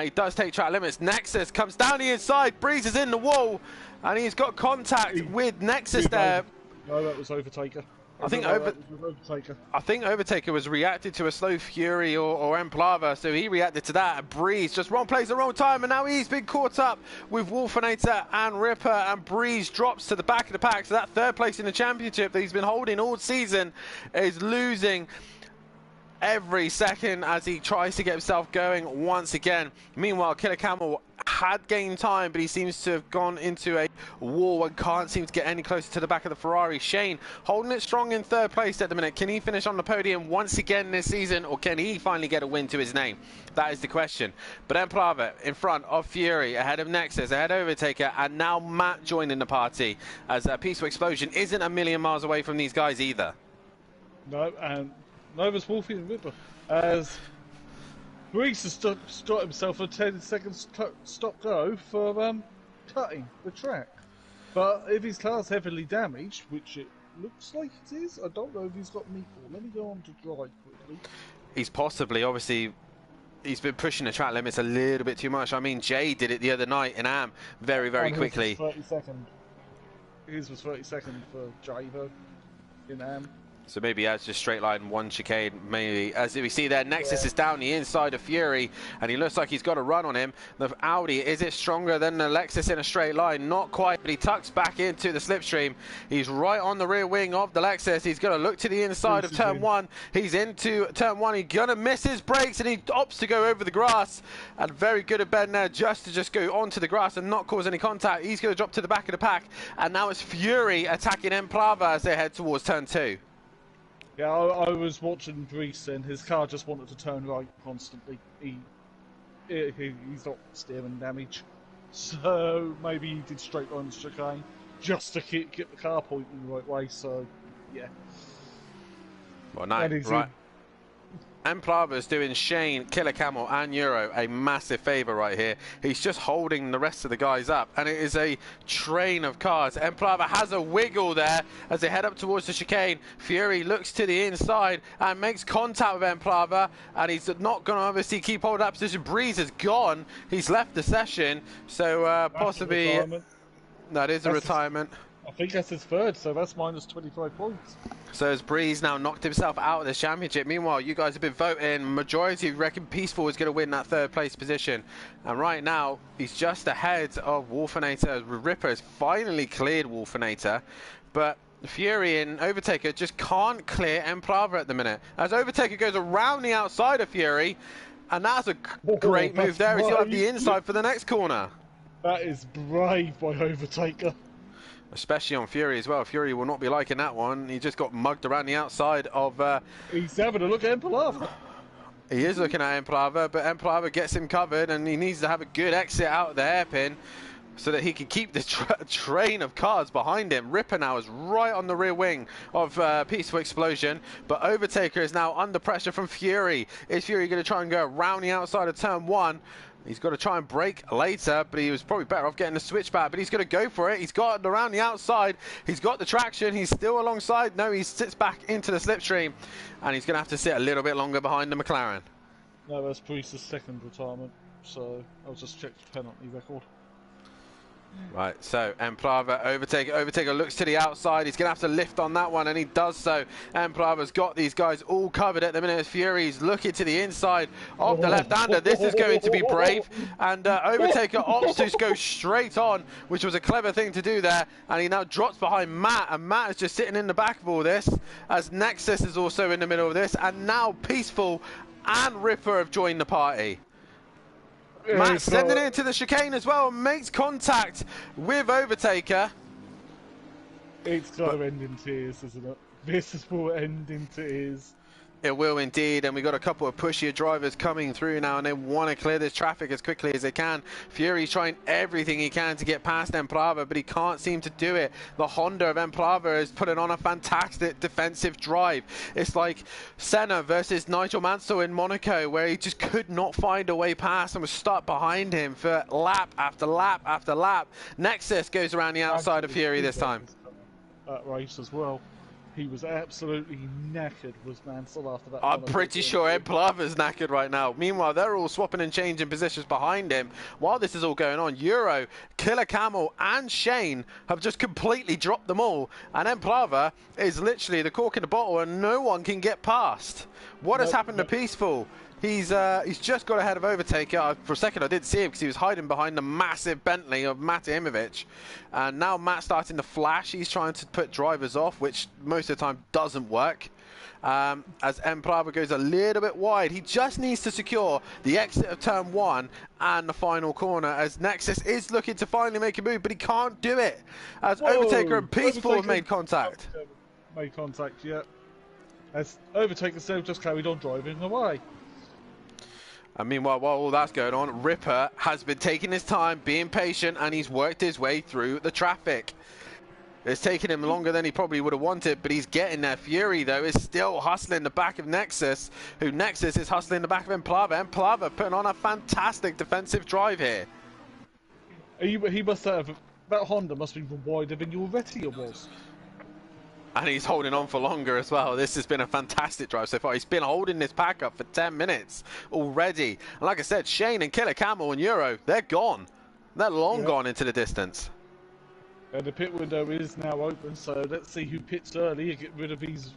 He does take track limits. Nexus comes down the inside. Breeze is in the wall, and he's got contact with Nexus there. No, that was Overtaker. I think Overtaker was reacted to a slow Fury or Emplava, so he reacted to that. Breeze just wrong place, the wrong time, and now he's been caught up with Wolfinator and Ripper, and Breeze drops to the back of the pack. So that third place in the championship that he's been holding all season is losing every second as he tries to get himself going once again. Meanwhile, Killer Camel had gained time, but he seems to have gone into a wall and can't seem to get any closer to the back of the Ferrari. Shane holding it strong in third place at the minute. Can he finish on the podium once again this season, or can he finally get a win to his name? That is the question. But Emplava in front of Fury, ahead of Nexus, ahead of Overtaker, and now Matt joining the party, as Peaceful Explosion isn't a million miles away from these guys either. No, and Nova's Wolfie and Ripper, as Breeze has got himself a 10-second stop go for cutting the track. But if his car's heavily damaged, which it looks like it is, I don't know if he's got meat for. Let me go on to drive quickly. He's possibly, obviously, he's been pushing the track limits a little bit too much. I mean, Jay did it the other night in Am very, very quickly. His was 30-second for Jay, though, in Am. So maybe as just straight line one chicane, maybe. As we see there, Nexus is down the inside of Fury, and he looks like he's got a run on him. The Audi, is it stronger than the Lexus in a straight line? Not quite, but he tucks back into the slipstream. He's right on the rear wing of the Lexus. He's going to look to the inside of turn one. He's into turn one. He's going to miss his brakes, and he opts to go over the grass. And very good at Ben there, just to go onto the grass and not cause any contact. He's going to drop to the back of the pack, and now it's Fury attacking Emplava as they head towards turn two. Yeah, I was watching Breeze, and his car just wanted to turn right constantly. He's not steering damage, so maybe he did straight line chicane just to get the car pointing the right way. So, yeah. Well, no, right. Emplava's doing Shane, Killer Camel and Euro a massive favour right here. He's just holding the rest of the guys up, and it is a train of cars. Emplava has a wiggle there as they head up towards the chicane. Fury looks to the inside and makes contact with Emplava, and he's not going to obviously keep hold of that position. Breeze is gone. He's left the session, so possibly... That is a retirement. I think that's his third, so that's minus 25 points. So as Breeze now knocked himself out of this championship. Meanwhile, you guys have been voting. Majority reckon Peaceful is going to win that third place position. And right now, he's just ahead of Wolfinator. Ripper has finally cleared Wolfinator. But Fury and Overtaker just can't clear Emplava at the minute. As Overtaker goes around the outside of Fury. And that's a great move there. He's got the inside for the next corner. That is brave by Overtaker. Especially on Fury as well. Fury will not be liking that one. He just got mugged around the outside of... He's having a look at Emplava. He is looking at Emplava, but Emplava gets him covered, and he needs to have a good exit out of the hairpin so that he can keep the train of cars behind him. Ripper now is right on the rear wing of Peaceful Explosion, but Overtaker is now under pressure from Fury. Is Fury going to try and go around the outside of turn one? He's got to try and brake later, but he was probably better off getting the switchback, but he's going to go for it. He's got it around the outside. He's got the traction. He's still alongside. No, he sits back into the slipstream, and he's going to have to sit a little bit longer behind the McLaren. No, that's Breeze's second retirement, so I'll just check the penalty record. Right, so Emplava, Overtaker looks to the outside. He's going to have to lift on that one, and he does so. Emplava's got these guys all covered at the minute as Fury's looking to the inside of the left-hander. This is going to be brave, and Overtaker opts to go straight on, which was a clever thing to do there, and he now drops behind Matt, and Matt is just sitting in the back of all this, as Nexus is also in the middle of this, and now Peaceful and Ripper have joined the party. Matt sending it into the chicane as well, makes contact with Overtaker. It's got to end in tears, isn't it? This will end in tears. It will indeed, and we've got a couple of pushier drivers coming through now, and they want to clear this traffic as quickly as they can. Fury's trying everything he can to get past Emplava, but he can't seem to do it. The Honda of Emplava is putting on a fantastic defensive drive. It's like Senna versus Nigel Mansell in Monaco, where he just could not find a way past and was stuck behind him for lap after lap after lap. Nexus goes around the outside of Fury this time. That race as well. He was absolutely knackered, was Mansell, after that. I'm pretty sure Emplava's knackered right now. Meanwhile, they're all swapping and changing positions behind him. While this is all going on, Euro, Killer Camel, and Shane have just completely dropped them all. And Emplava is literally the cork in the bottle, and no one can get past. What has happened to Peaceful? He's just got ahead of Overtaker. For a second, I didn't see him because he was hiding behind the massive Bentley of Matt Imovic. And now Matt's starting to flash. He's trying to put drivers off, which most of the time doesn't work. As Emplava goes a little bit wide, he just needs to secure the exit of turn 1 and the final corner, as Nexus is looking to finally make a move, but he can't do it. As Overtaker and Peaceful have made contact. Made contact, yeah. As Overtaker still just carried on driving away. And meanwhile, while all that's going on, Ripper has been taking his time, being patient, and he's worked his way through the traffic. It's taken him longer than he probably would have wanted, but he's getting there. Fury, though, is still hustling the back of Nexus, who Nexus is hustling the back of Emplava. Emplava putting on a fantastic defensive drive here. He must have... That Honda must be even wider than your Vettia was. And he's holding on for longer as well. This has been a fantastic drive so far. He's been holding this pack up for 10 minutes already. And like I said, Shane and Killer Camel and Euro, they're gone. They're long gone into the distance. And the pit window is now open, so let's see who pits early and get rid of these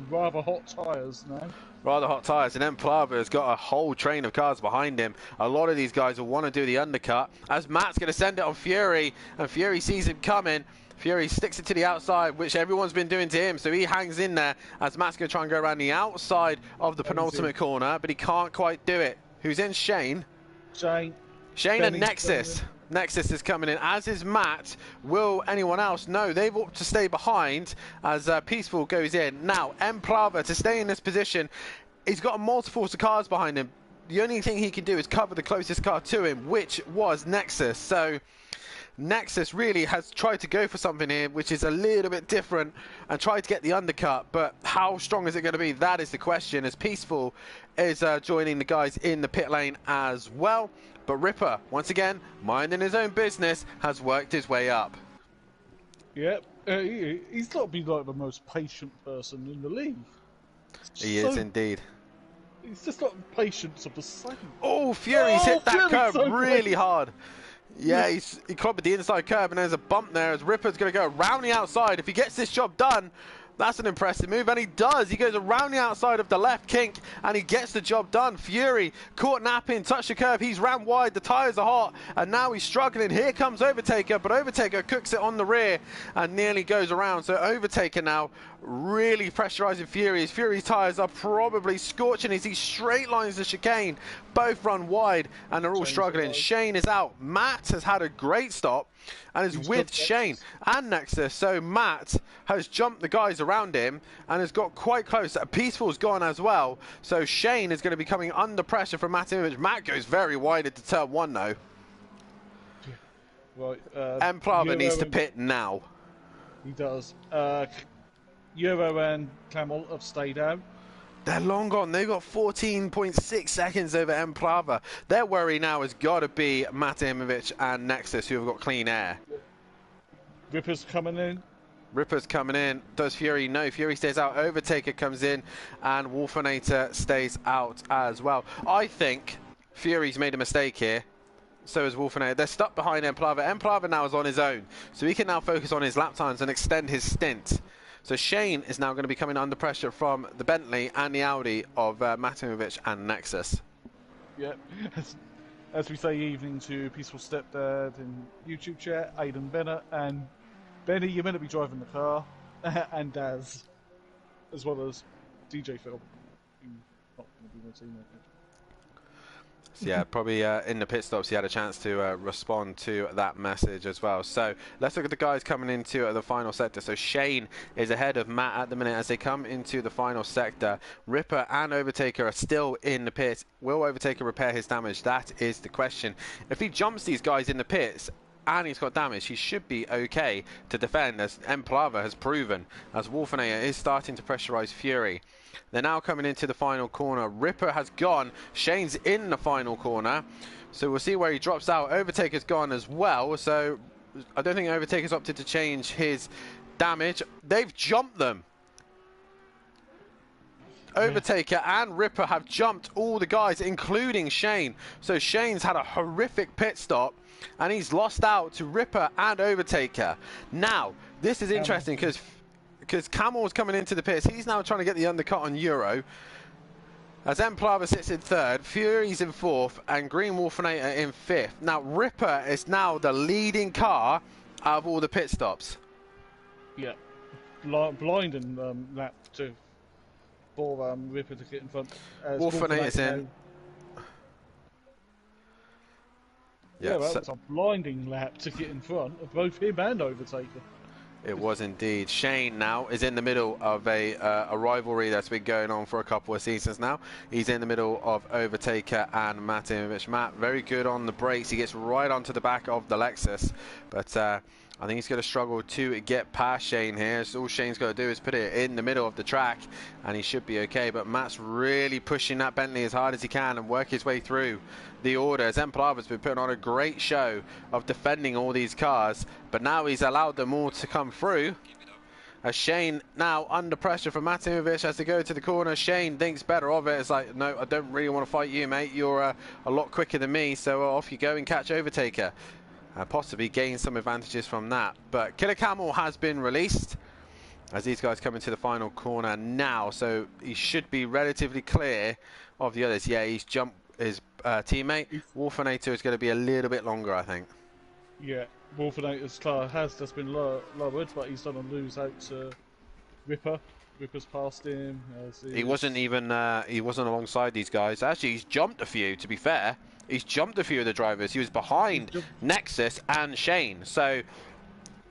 rather hot tyres now. Rather hot tyres, and Emplava has got a whole train of cars behind him. A lot of these guys will want to do the undercut, as Matt's going to send it on Fury, and Fury sees him coming. Fury sticks it to the outside, which everyone's been doing to him, so he hangs in there as Matt's going to try and go around the outside of the penultimate corner, but he can't quite do it. Who's in? Shane? Shane and Nexus. Nexus is coming in, as is Matt. Will anyone else? No, they've opted to stay behind as Peaceful goes in. Now, Emplava, to stay in this position, he's got a multiple of cars behind him. The only thing he can do is cover the closest car to him, which was Nexus. So Nexus really has tried to go for something here, which is a little bit different, and tried to get the undercut, but how strong is it going to be? That is the question, as Peaceful is joining the guys in the pit lane as well. But Ripper, once again, minding his own business, has worked his way up. Yep, he's got to be like the most patient person in the league. He is indeed. He's just got the patience of the same. Oh, Fury's hit that curve so really hard. Yeah, he clobbered the inside curb, and there's a bump there as Ripper's going to go around the outside. If he gets this job done, that's an impressive move, and he does. He goes around the outside of the left kink, and he gets the job done. Fury caught napping, touched the curb. He's ran wide. The tyres are hot, and now he's struggling. Here comes Overtaker, but Overtaker cooks it on the rear and nearly goes around. So Overtaker now really pressurising Fury. Fury's tyres are probably scorching as he straight lines the chicane. Both run wide, and they're all struggling. Shane is out. Matt has had a great stop and is with Shane and Nexus. So Matt has jumped the guys around him and has got quite close. Peaceful's gone as well. So Shane is going to be coming under pressure from Matt Image. Matt goes very wide into turn 1 though. Right, Emplava needs to pit now. He does. Euro and Camel have stayed out. They're long gone. They've got 14.6 seconds over Emplava. Their worry now has got to be Matt Imovic and Nexus, who have got clean air. Ripper's coming in. Ripper's coming in. Does Fury? No. Fury stays out. Overtaker comes in, and Wolfinator stays out as well. I think Fury's made a mistake here. So is Wolfinator. They're stuck behind Emplava. Emplava now is on his own, so he can now focus on his lap times and extend his stint. So Shane is now going to be coming under pressure from the Bentley and the Audi of Matimovic and Nexus. Yep. As we say evening to Peaceful Stepdad in YouTube chat, Aidan Bennett, and Benny, you're meant to be driving the car, and Daz, as well as DJ Phil. Not going to be my teammate. So yeah, probably in the pit stops he had a chance to respond to that message as well. So let's look at the guys coming into the final sector. So Shane is ahead of Matt at the minute as they come into the final sector. Ripper and Overtaker are still in the pits. Will Overtaker repair his damage? That is the question. If he jumps these guys in the pits and he's got damage, he should be okay to defend, as Emplava has proven, as Wolfenator is starting to pressurize Fury. They're now coming into the final corner. Ripper has gone. Shane's in the final corner. So we'll see where he drops out. Overtaker's gone as well. So I don't think Overtaker's opted to change his damage. They've jumped them. Overtaker and Ripper have jumped all the guys, including Shane. So Shane's had a horrific pit stop, and he's lost out to Ripper and Overtaker. Now, this is interesting because Camel's coming into the pits. He's now trying to get the undercut on Euro. As Emplava sits in third, Fury's in fourth, and Green Wolfenator in fifth. Now, Ripper is now the leading car out of all the pit stops. Yeah, blinding lap too for Ripper to get in front. Wolfenator's in. Yeah, well, it's a blinding lap to get in front of both him and Overtaker. It was indeed. Shane now is in the middle of a rivalry that's been going on for a couple of seasons now. He's in the middle of Overtaker and Matimovic. Matt, very good on the brakes. He gets right onto the back of the Lexus, but I think he's going to struggle to get past Shane here. So all Shane's got to do is put it in the middle of the track, and he should be okay. But Matt's really pushing that Bentley as hard as he can and work his way through the order. Emplava's been putting on a great show of defending all these cars, but now he's allowed them all to come through. As Shane now under pressure from Matimovic has to go to the corner. Shane thinks better of it. It's like, no, I don't really want to fight you, mate. You're a lot quicker than me, so off you go and catch Overtaker. Possibly gain some advantages from that. But Killer Camel has been released as these guys come into the final corner now, so he should be relatively clear of the others. Yeah, he's jumped his teammate. Wolfenator is going to be a little bit longer, I think. Yeah, Wolfenator's car has just been lowered, but he's done a lose out to Ripper. Ripper's passed him. He wasn't even he wasn't alongside these guys. Actually, he's jumped a few, to be fair. He's jumped a few of the drivers. He was behind Nexus and Shane. So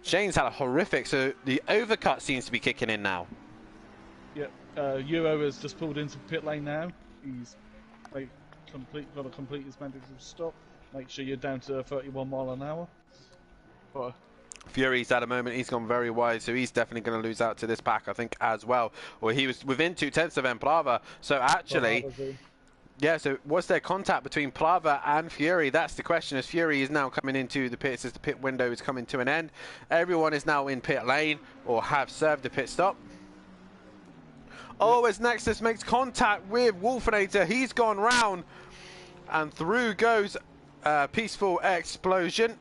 Shane's had a horrific. So the overcut seems to be kicking in now. Yep. Euro has just pulled into pit lane now. He's got to complete his mandatory stop. Make sure you're down to 31 mile an hour. But Fury's at a moment, he's gone very wide, so he's definitely going to lose out to this pack, I think, as well. Or he was within 2/10 of Emplava. So actually, yeah, so was there contact between Plava and Fury? That's the question, as Fury is now coming into the pits as the pit window is coming to an end. Everyone is now in pit lane or have served the pit stop. Oh, as Nexus makes contact with Wolfenator, he's gone round and through goes Peaceful Explosion,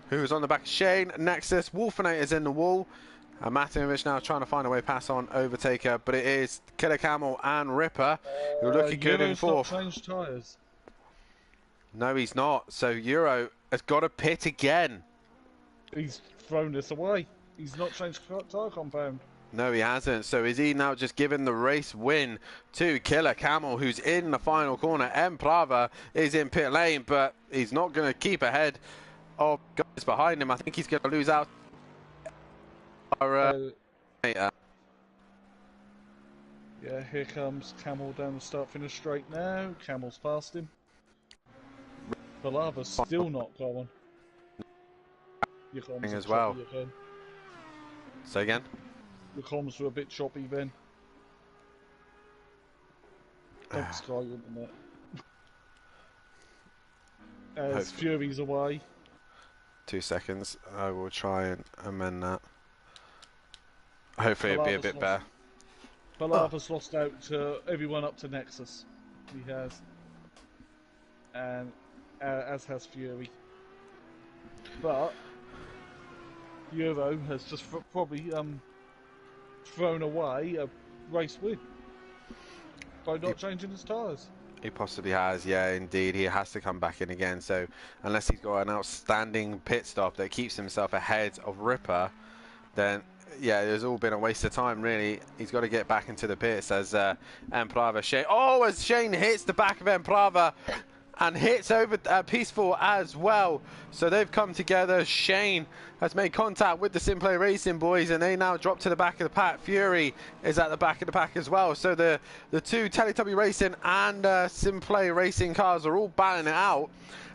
who's on the back of Shane. Nexus, Wolfenator's in the wall. And Matimovic now trying to find a way pass on Overtaker, but it is Killer Camel and Ripper who are looking good in fourth. Changed tyres. No, he's not. So Euro has got to pit again. He's thrown this away. He's not changed tyre compound. No, he hasn't. So is he now just giving the race win to Killer Camel, who's in the final corner? Emplava is in pit lane, but he's not going to keep ahead of guys behind him. I think he's going to lose out. Yeah, here comes Camel down the start-finish straight now. Camel's past him. Balava's still not going. Your comms As well. Say again? The comms were a bit choppy then. Don't Sky Internet. As Fury's away. 2 seconds. I will try and amend that. Hopefully it'll be a bit better. Balava's lost out to everyone up to Nexus. He has. And as has Fury. But Euro has just probably thrown away a race win by not changing his tyres. He possibly has, yeah, indeed. He has to come back in again. So unless he's got an outstanding pit stop that keeps himself ahead of Ripper, then yeah, there's all been a waste of time, really. He's got to get back into the pits as Emplava. Shane, oh, as Shane hits the back of Emplava, and hits over Peaceful as well. So they've come together. Shane has made contact with the SimPlay Racing boys, and they now drop to the back of the pack. Fury is at the back of the pack as well. So the two Teletubby Racing and SimPlay Racing cars are all battling it out.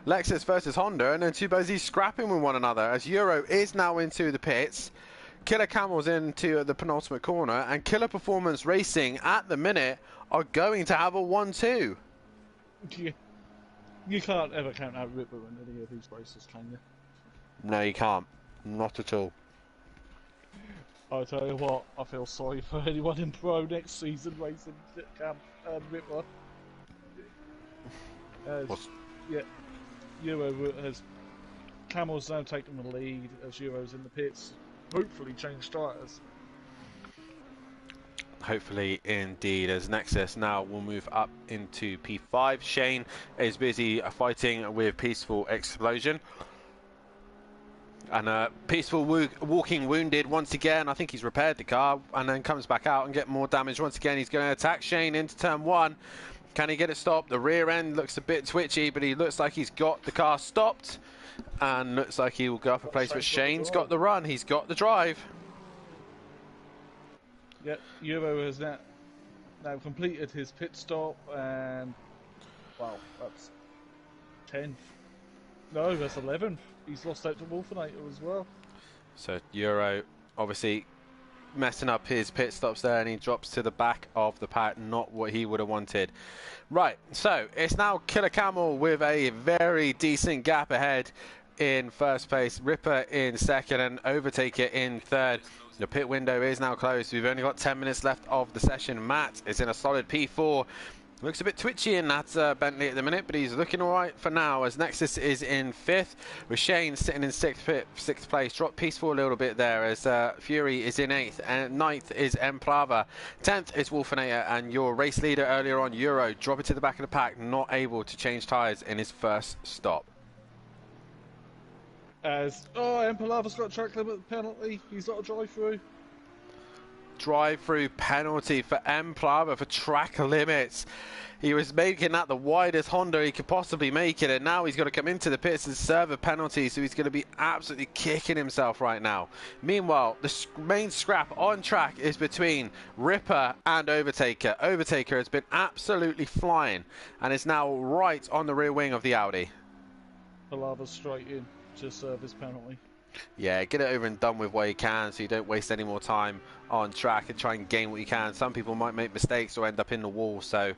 Lexus versus Honda, and then two busy scrapping with one another as Euro is now into the pits. Killer Camel's into the penultimate corner, and Killer Performance Racing at the minute are going to have a 1-2. You can't ever count out Ripper in any of these races, can you? No, you can't. Not at all. I'll tell you what, I feel sorry for anyone in Pro next season racing Ripper. Yeah, Euro has... Camel's now taken the lead as Euro's in the pits. Hopefully change tyres. Hopefully indeed, as Nexus now will move up into P5. Shane is busy fighting with Peaceful Explosion. And Peaceful walking wounded once again. I think he's repaired the car and then comes back out and get more damage once again. He's going to attack Shane into turn 1. Can he get it stopped? The rear end looks a bit twitchy, but he looks like he's got the car stopped. And looks like he will go up a place, but Shane's got the run. He's got the drive. Yep, Euro has now completed his pit stop, and wow, that's 10th. No, that's 11th. He's lost out to Wolfinator as well. So Euro obviously messing up his pit stops there, and he drops to the back of the pack. Not what he would have wanted. Right, so it's now Killer Camel with a very decent gap ahead in first place, Ripper in second, and Overtaker in third. The pit window is now closed. We've only got 10 minutes left of the session. Matt is in a solid P4. Looks a bit twitchy in that Bentley at the minute, but he's looking all right for now, as Nexus is in 5th, with Shane sitting in 6th place. Drop Peaceful a little bit there, as Fury is in 8th, and 9th is Emplava. 10th is Wolfinator, and your race leader earlier on, Euro, dropping to the back of the pack, not able to change tyres in his first stop. Empalava's got a track limit penalty. He's got a drive-through. Drive-through penalty for Emplava for track limits. He was making that the widest Honda he could possibly make it, and now he's got to come into the pits and serve a penalty, so he's going to be absolutely kicking himself right now. Meanwhile, the main scrap on track is between Ripper and Overtaker. Overtaker has been absolutely flying and is now right on the rear wing of the Audi. Empalava's straight in to serve his penalty. Yeah, get it over and done with while you can, so you don't waste any more time on track, and try and gain what you can. Some people might make mistakes or end up in the wall, so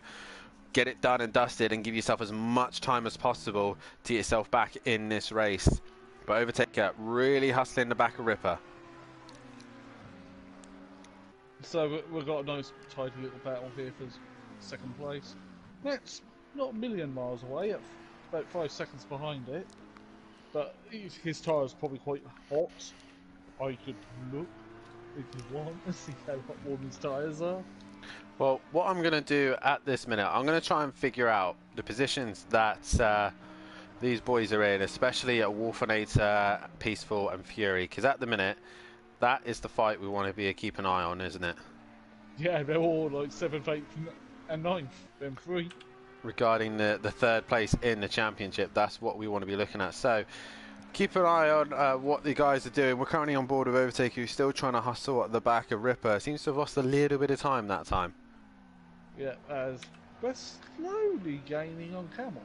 get it done and dusted and give yourself as much time as possible to get yourself back in this race. But Overtaker really hustling the back of Ripper. So we've got a nice tidy little battle here for second place. That's not a million miles away, about 5 seconds behind it. But his tyre's probably quite hot. I could look if you want to see how hot warm his tyres are. Well, what I'm going to do at this minute, I'm going to try and figure out the positions that these boys are in, especially at Wolfinator, Peaceful and Fury, because at the minute, that is the fight we want to be keep an eye on, isn't it? Yeah, they're all like 7th, 8th and 9th, them 3. Regarding the third place in the championship, that's what we want to be looking at. So keep an eye on what the guys are doing. We're currently on board with Overtaker, who's still trying to hustle at the back of Ripper. Seems to have lost a little bit of time that time. Yeah, as we're slowly gaining on Camel.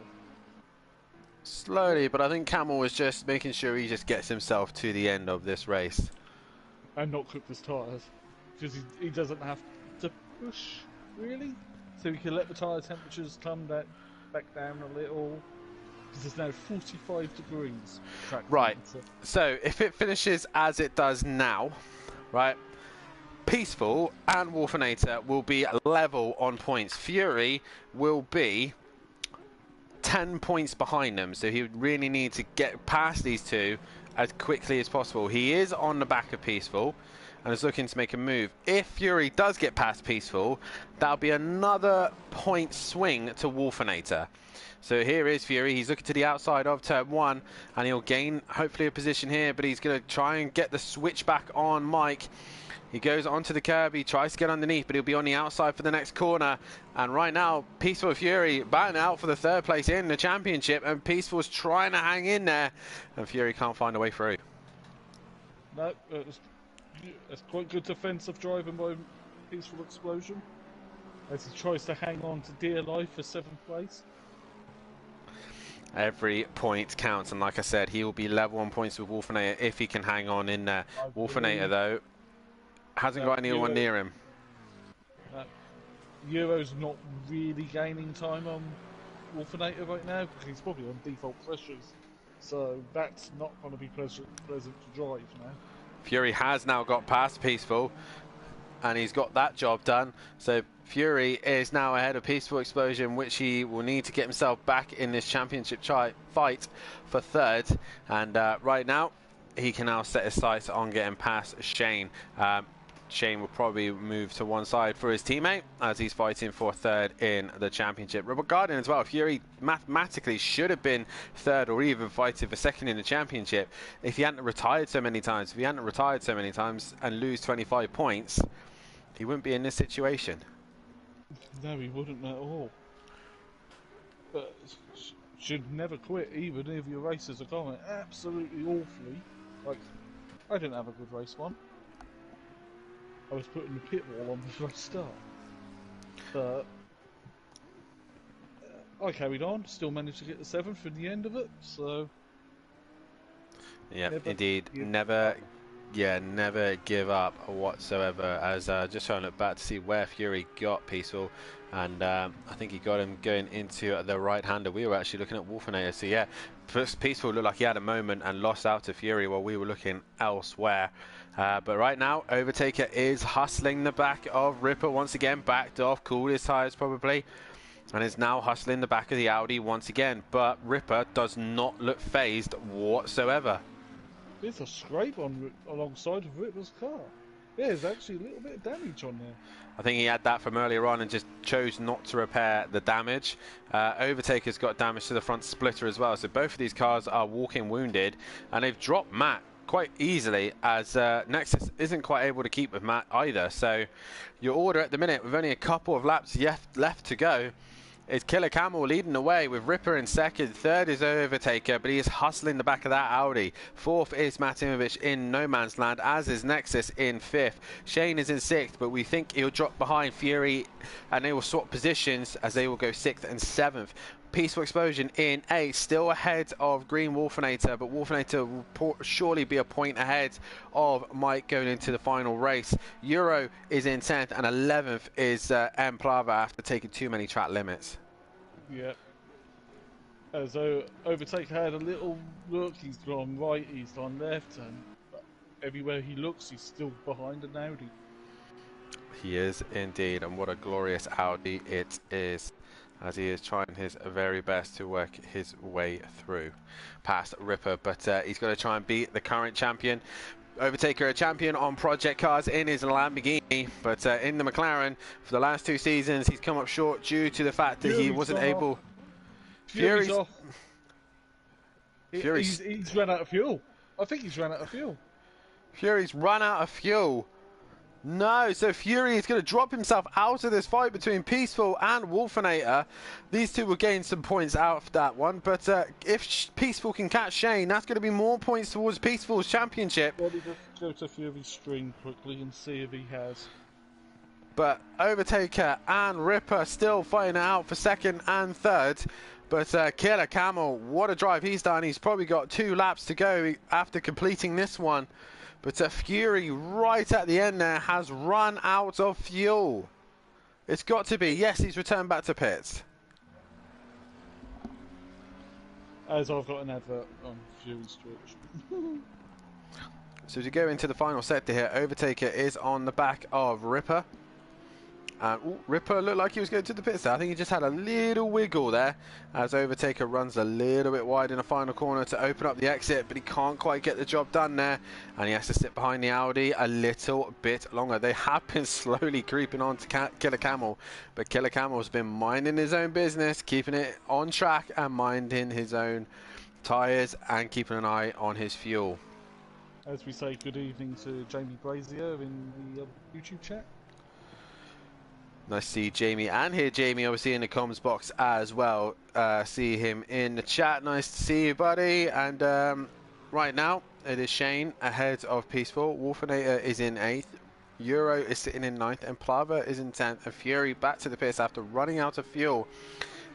Slowly, but I think Camel was just making sure he just gets himself to the end of this race. And not cook his tyres. Because he doesn't have to push, really. So we can let the tyre temperatures come back down a little. Because it's now 45 degrees. Right, so if it finishes as it does now, right, Peaceful and Wolfinator will be level on points. Fury will be 10 points behind them, so he would really need to get past these two as quickly as possible. He is on the back of Peaceful and is looking to make a move. If Fury does get past Peaceful, that'll be another point swing to Wolfinator. So here is Fury. He's looking to the outside of turn 1, and he'll gain hopefully a position here, but he's going to try and get the switch back on Mike. He goes onto the curb, he tries to get underneath, but he'll be on the outside for the next corner. And right now, Peaceful Fury batting out for the third place in the championship, and Peaceful's trying to hang in there, and Fury can't find a way through. No, it's quite good defensive driving by Peaceful Explosion, as he tries to hang on to dear life for 7th place. Every point counts, and like I said, he will be level on points with Wolfinator if he can hang on in there. Wolfinator, though, hasn't got anyone near him. Euro's not really gaining time on Wolfinator right now, because he's probably on default pressures, so that's not going to be pleasant to drive now. Fury has now got past Peaceful, and he's got that job done. So Fury is now ahead of Peaceful Explosion, which he will need to get himself back in this championship fight for third. And right now, he can now set his sights on getting past Shane. Shane will probably move to one side for his teammate as he's fighting for third in the championship. Regarding as well, Fury mathematically should have been third or even fighting for second in the championship if he hadn't retired so many times. If he hadn't retired so many times and lose 25 points, he wouldn't be in this situation. No, he wouldn't at all. But should never quit, even if your races are going absolutely awfully. Like, I didn't have a good race one. I was putting the pit wall on before I start. But I carried on, still managed to get the 7th in the end of it, so... Yeah, indeed. Never give up whatsoever. As just trying to look back to see where Fury got Peaceful, and I think he got him going into the right-hander. We were actually looking at Wolfinator, so yeah, first Peaceful looked like he had a moment and lost out to Fury while we were looking elsewhere. But right now, Overtaker is hustling the back of Ripper once again, backed off, cooled his tyres probably, and is now hustling the back of the Audi once again. But Ripper does not look phased whatsoever. There's a scrape alongside of Ripper's car. Yeah, there's actually a little bit of damage on there. I think he had that from earlier on and just chose not to repair the damage. Overtaker's got damage to the front splitter as well, so both of these cars are walking wounded, and they've dropped Matt quite easily, as Nexus isn't quite able to keep with Matt either. So your order at the minute, with only a couple of laps left to go, is Killer Camel leading the way with Ripper in second. Third is Overtaker, but he is hustling the back of that Audi. Fourth is Matimovic in no man's land, as is Nexus in fifth. Shane is in sixth, but we think he'll drop behind Fury, and they will swap positions as they will go sixth and seventh. Peaceful Explosion in eighth, still ahead of Green Wolfinator, but Wolfinator will surely be a point ahead of Mike going into the final race. Euro is in 10th, and 11th is M Plava after taking too many track limits. Yeah. As Overtaker had a little look, he's gone right, he's gone left, and everywhere he looks, he's still behind an Audi. He is indeed, and what a glorious Audi it is, as he is trying his very best to work his way through past Ripper, but he's going to try and beat the current champion. Overtaker, a champion on project cars in his Lamborghini, but in the McLaren for the last 2 seasons he's come up short due to the fact that he wasn't able. Fury's off. He's run out of fuel. I think he's run out of fuel. Fury's run out of fuel. No, so Fury is going to drop himself out of this fight between Peaceful and Wolfinator. These two will gain some points out of that one, but if Peaceful can catch Shane, that's going to be more points towards Peaceful's championship. Well, just go to Fury's stream quickly and see if he has. But Overtaker and Ripper still fighting it out for second and third. But Killer Camel, what a drive he's done. He's probably got 2 laps to go after completing this one. But Fury, right at the end there, has run out of fuel. It's got to be. Yes, he's returned back to pits. As I've got an advert on Fury's Twitch. So to go into the final sector here, Overtaker is on the back of Ripper. Ripper looked like he was going to the pits there. I think he just had a little wiggle there as Overtaker runs a little bit wide in the final corner to open up the exit, but he can't quite get the job done there, and he has to sit behind the Audi a little bit longer. They have been slowly creeping on to Killer Camel, but Killer Camel's been minding his own business, keeping it on track and minding his own tyres and keeping an eye on his fuel. As we say, good evening to Jamie Brazier in the YouTube chat. Nice to see Jamie and hear Jamie obviously in the comms box as well. See him in the chat. Nice to see you, buddy. And right now it is Shane ahead of Peaceful. Wolfinator is in 8th. Euro is sitting in 9th. And Plava is in 10th. And Fury back to the pits after running out of fuel.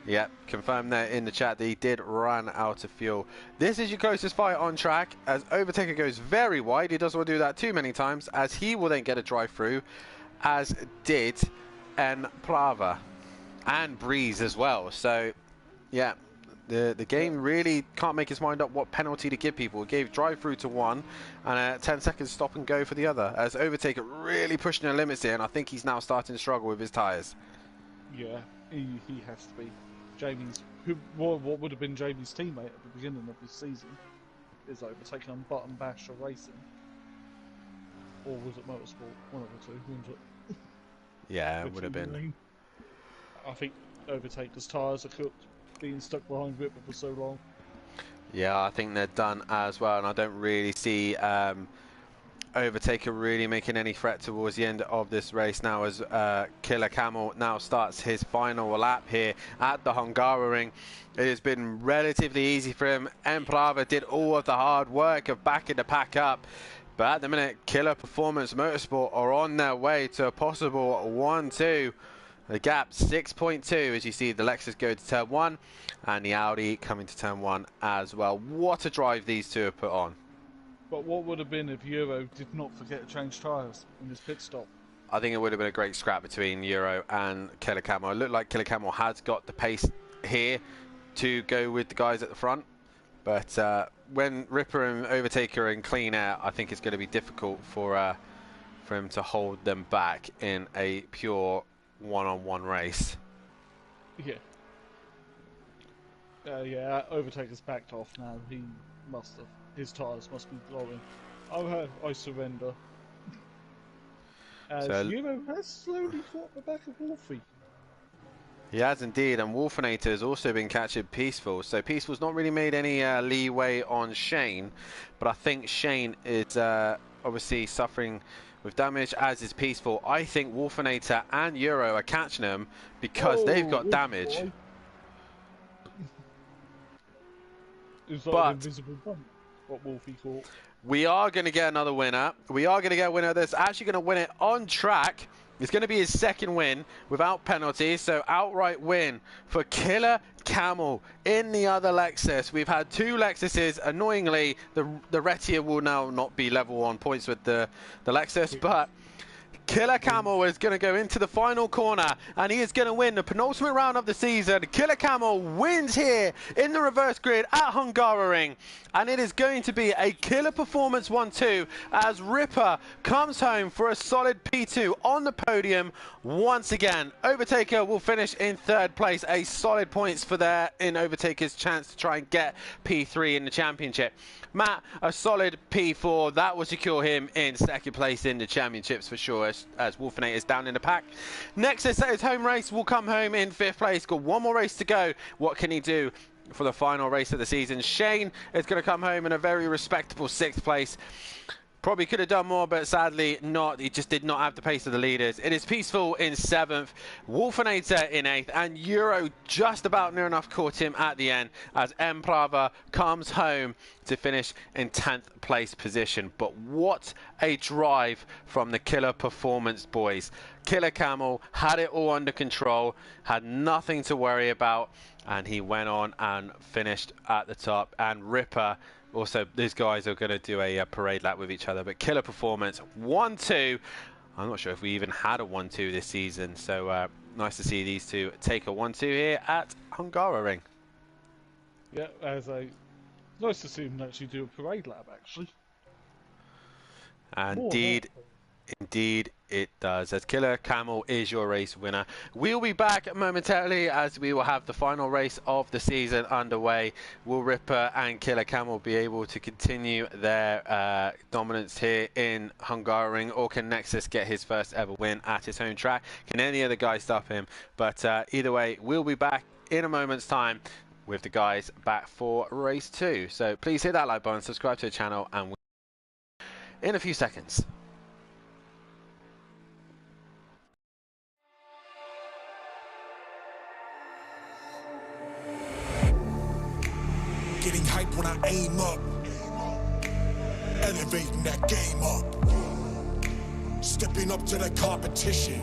Yep, confirmed there in the chat that he did run out of fuel. This is your closest fight on track as Overtaker goes very wide. He doesn't want to do that too many times as he will then get a drive through, as did Plava and Breeze as well. So yeah, the game really can't make its mind up what penalty to give people. It gave drive through to one and a 10 seconds stop and go for the other, as Overtaker really pushing the limits here, and I think he's now starting to struggle with his tyres. Yeah, he has to be. Jamie's, what would have been Jamie's teammate at the beginning of this season, is overtaken on Button Bash or Racing. Or was it Motorsport? One of the two, wasn't it? Yeah, it would have been. I think Overtaker's tyres are cooked, being stuck behind Ripper for so long. Yeah, I think they're done as well, and I don't really see Overtaker really making any threat towards the end of this race now, as Killer Camel now starts his final lap here at the Hungaroring. It has been relatively easy for him. Emplava did all of the hard work of backing the pack up, but at the minute Killer Performance Motorsport are on their way to a possible 1-2. The gap 6.2 as you see the Lexus go to turn 1 and the Audi coming to turn 1 as well. What a drive these two have put on. But what would have been if Euro did not forget to change tyres in his pit stop? I think it would have been a great scrap between Euro and Killer Camel. It looked like Killer Camel has got the pace here to go with the guys at the front. But when Ripper and Overtaker are in clean air, I think it's going to be difficult for him to hold them back in a pure one-on-one race. Yeah. Yeah, Overtaker's backed off now. He must have. His tyres must be blowing. I surrender. As So, Euro has slowly fought the back of Wolfie. He has indeed, and Wolfinator has also been catching Peaceful. So Peaceful's not really made any leeway on Shane, but I think Shane is obviously suffering with damage, as is Peaceful. I think Wolfinator and Euro are catching him because they've got damage. It's like But an invisible bump. What Wolfie caught. we are going to get another winner. We are going to get a winner that's actually going to win it on track. It's going to be his second win without penalty, so outright win for Killer Camel in the other Lexus. We've had two Lexuses. Annoyingly, the Retia will now not be level on points with the Lexus, but Killer Camel is going to go into the final corner and he is going to win the penultimate round of the season. Killer Camel wins here in the reverse grid at Hungaroring, and it is going to be a Killer Performance 1-2 as Ripper comes home for a solid P2 on the podium once again. Overtaker will finish in third place, a solid points for there in Overtaker's chance to try and get P3 in the championship. Matt, a solid P4, that will secure him in second place in the championships for sure, as Wolfinator is down in the pack. Nexus at his home race will come home in fifth place. Got one more race to go. What can he do for the final race of the season? Shane is going to come home in a very respectable sixth place. Probably could have done more, but sadly not. He just did not have the pace of the leaders. It is Peaceful in 7th, Wolfinator in 8th, and Euro just about near enough caught him at the end as Emplava comes home to finish in 10th place position. But what a drive from the Killer Performance boys. Killer Camel had it all under control, had nothing to worry about, and he went on and finished at the top. And Ripper, also, these guys are going to do a parade lap with each other. But Killer Performance 1-2. I'm not sure if we even had a 1-2 this season. So nice to see these two take a 1-2 here at Hungaroring. Yeah, nice to see him actually do a parade lap, actually. Indeed it does, as Killer Camel is your race winner. We'll be back momentarily as we will have the final race of the season underway. Will Ripper and Killer Camel be able to continue their dominance here in Hungaroring, or can Nexus get his first ever win at his home track? Can any other guy stop him? But either way, we'll be back in a moment's time with the guys back for race 2. So please hit that like button, subscribe to the channel, and in a few seconds. Getting hype when I aim up, elevating that game up, stepping up to the competition.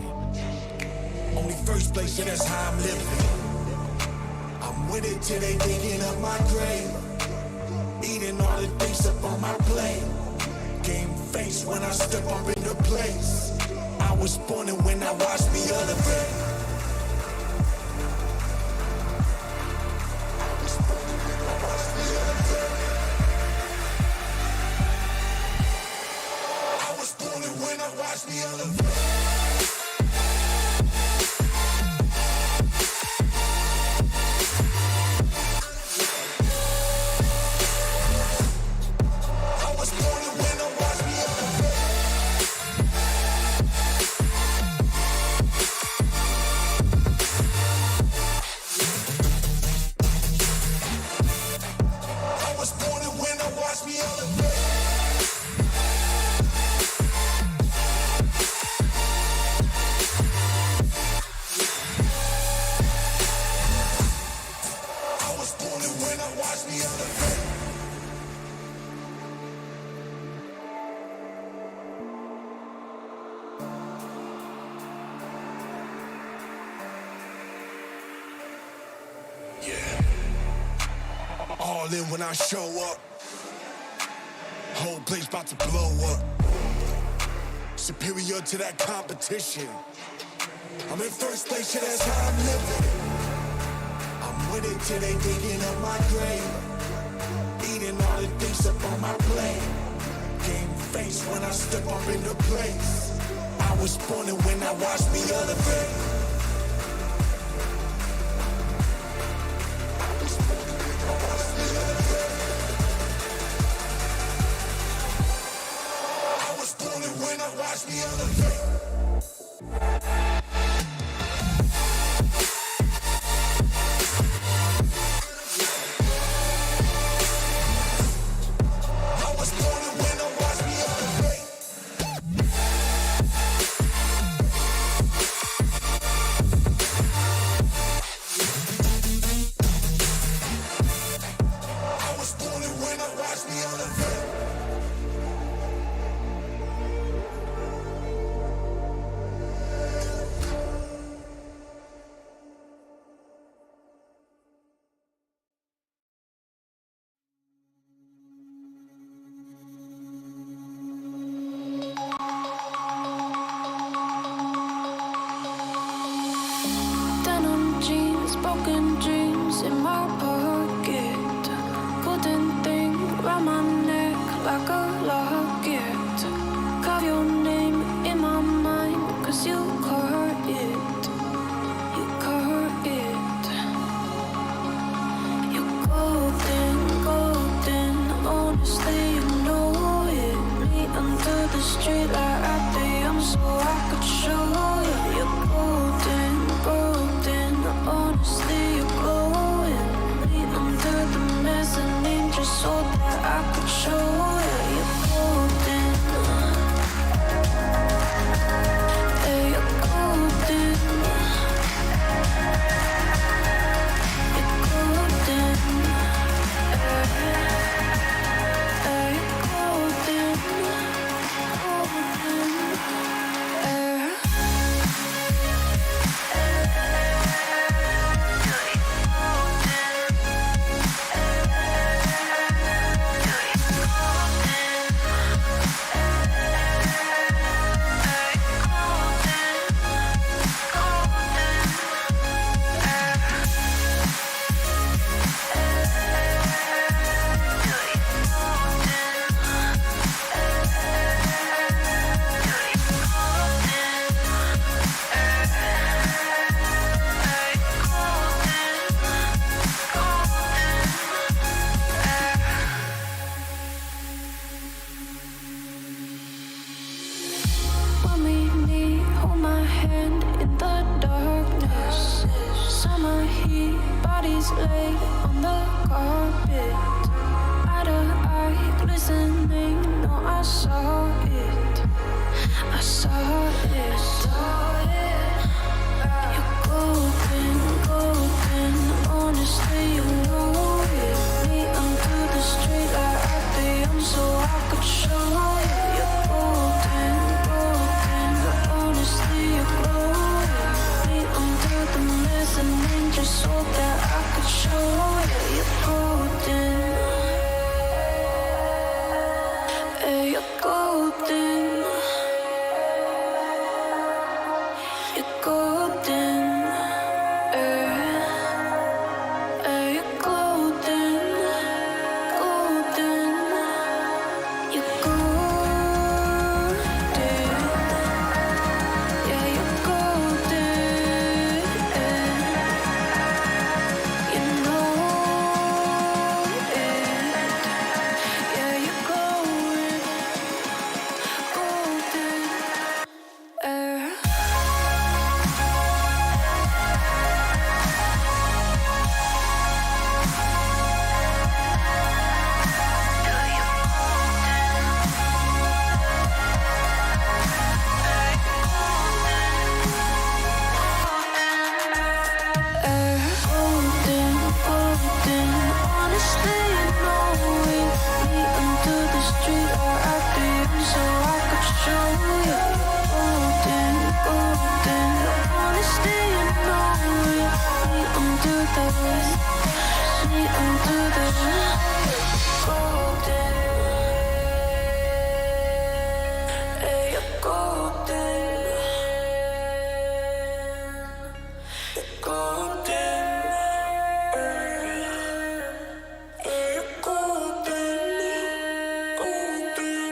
Only first place, and that's how I'm living. I'm with it till they digging up my grave, eating all the things up on my plate. Game face when I step up in the place. I was born and when I watched me elevate. Watch me elevate. I was born to win, watch me elevate. I was born to win, watch me elevate. All in when I show up, whole place about to blow up. Superior to that competition. I'm in first place, yeah, that's how I'm living. I'm with it till they digging up my grave, eating all the things up on my plate. Game face when I step up in the place. I was born and when I watched me elevate. Watch me elevate. I was born to win, watch me elevate. I was born to win, watch me elevate. Broken dreams in my pocket. Golden thing round my neck like a locket. Carve your name in my mind, 'cause you caught it. You caught it. You're golden, golden. Honestly, you know it. Me under the street light at the so I could show you. You're golden, golden. Honestly, you're glowing. Me under the mezzanine just so that I could show you. You're golden. Yeah, you're golden. You're golden. Yeah, you're golden. Golden. Bodies laid on the carpet, eye to eye. like glistening. No, I saw it. I saw it. You're golden, golden. Honestly, you know it. Me under the street light at the end, so I could show you. You're golden, golden. Honestly, you're glowing. Me under the mezzanine, just so that I could show you. You're golden. You're golden. You're golden. You're golden. Golden. You're golden. Yeah, you're golden. You know it. Yeah, you're glowing. Golden. Golden, golden. Honestly, you know it. Me under the street or at the end, so I could show you. Golden, golden. Honestly, you know it. Me under the golden. You're golden. Golden. You're golden. Golden.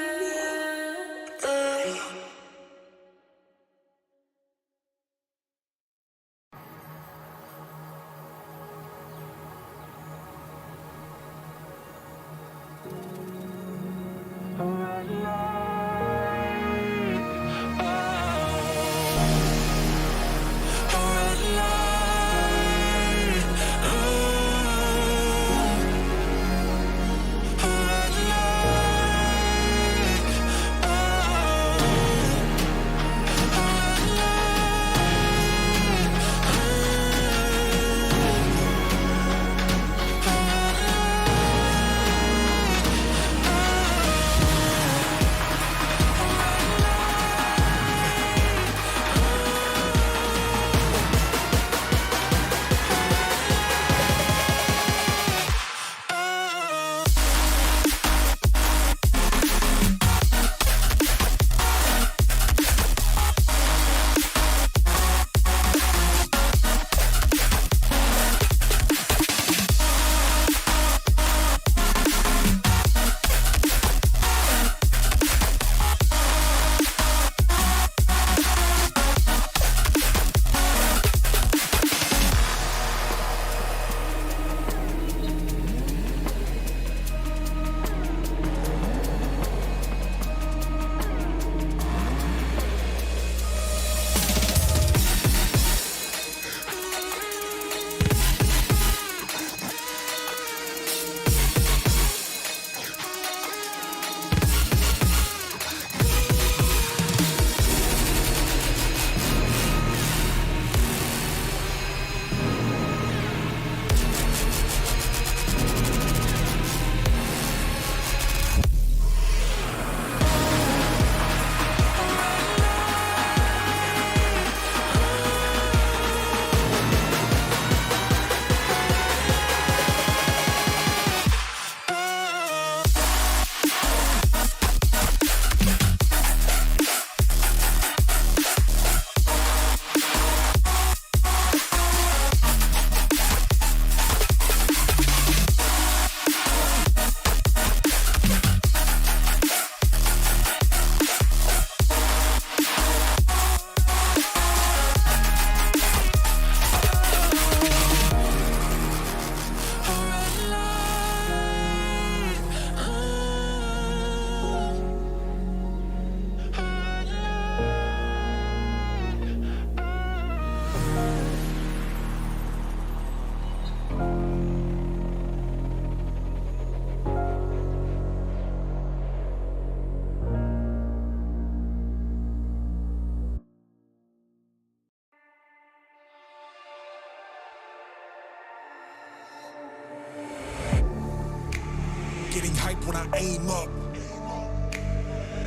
getting hype when I aim up.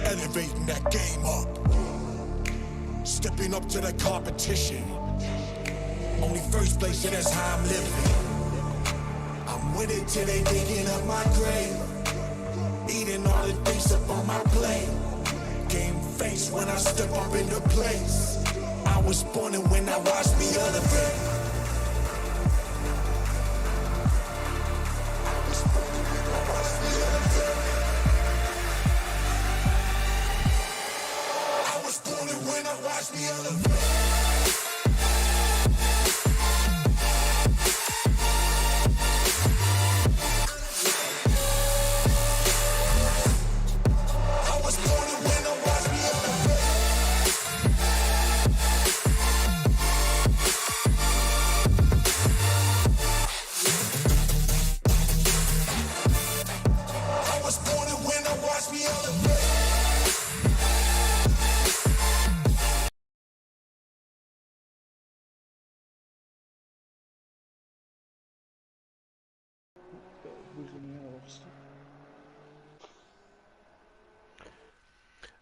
Elevating that game up. Stepping up to the competition. Only first place, yeah, that's how I'm living. I'm with it till they digging up my grave. Eating all the things up on my plate. Game face when I step up into place. I was born and when I watched me elevate. I was born and when I watched me elevate.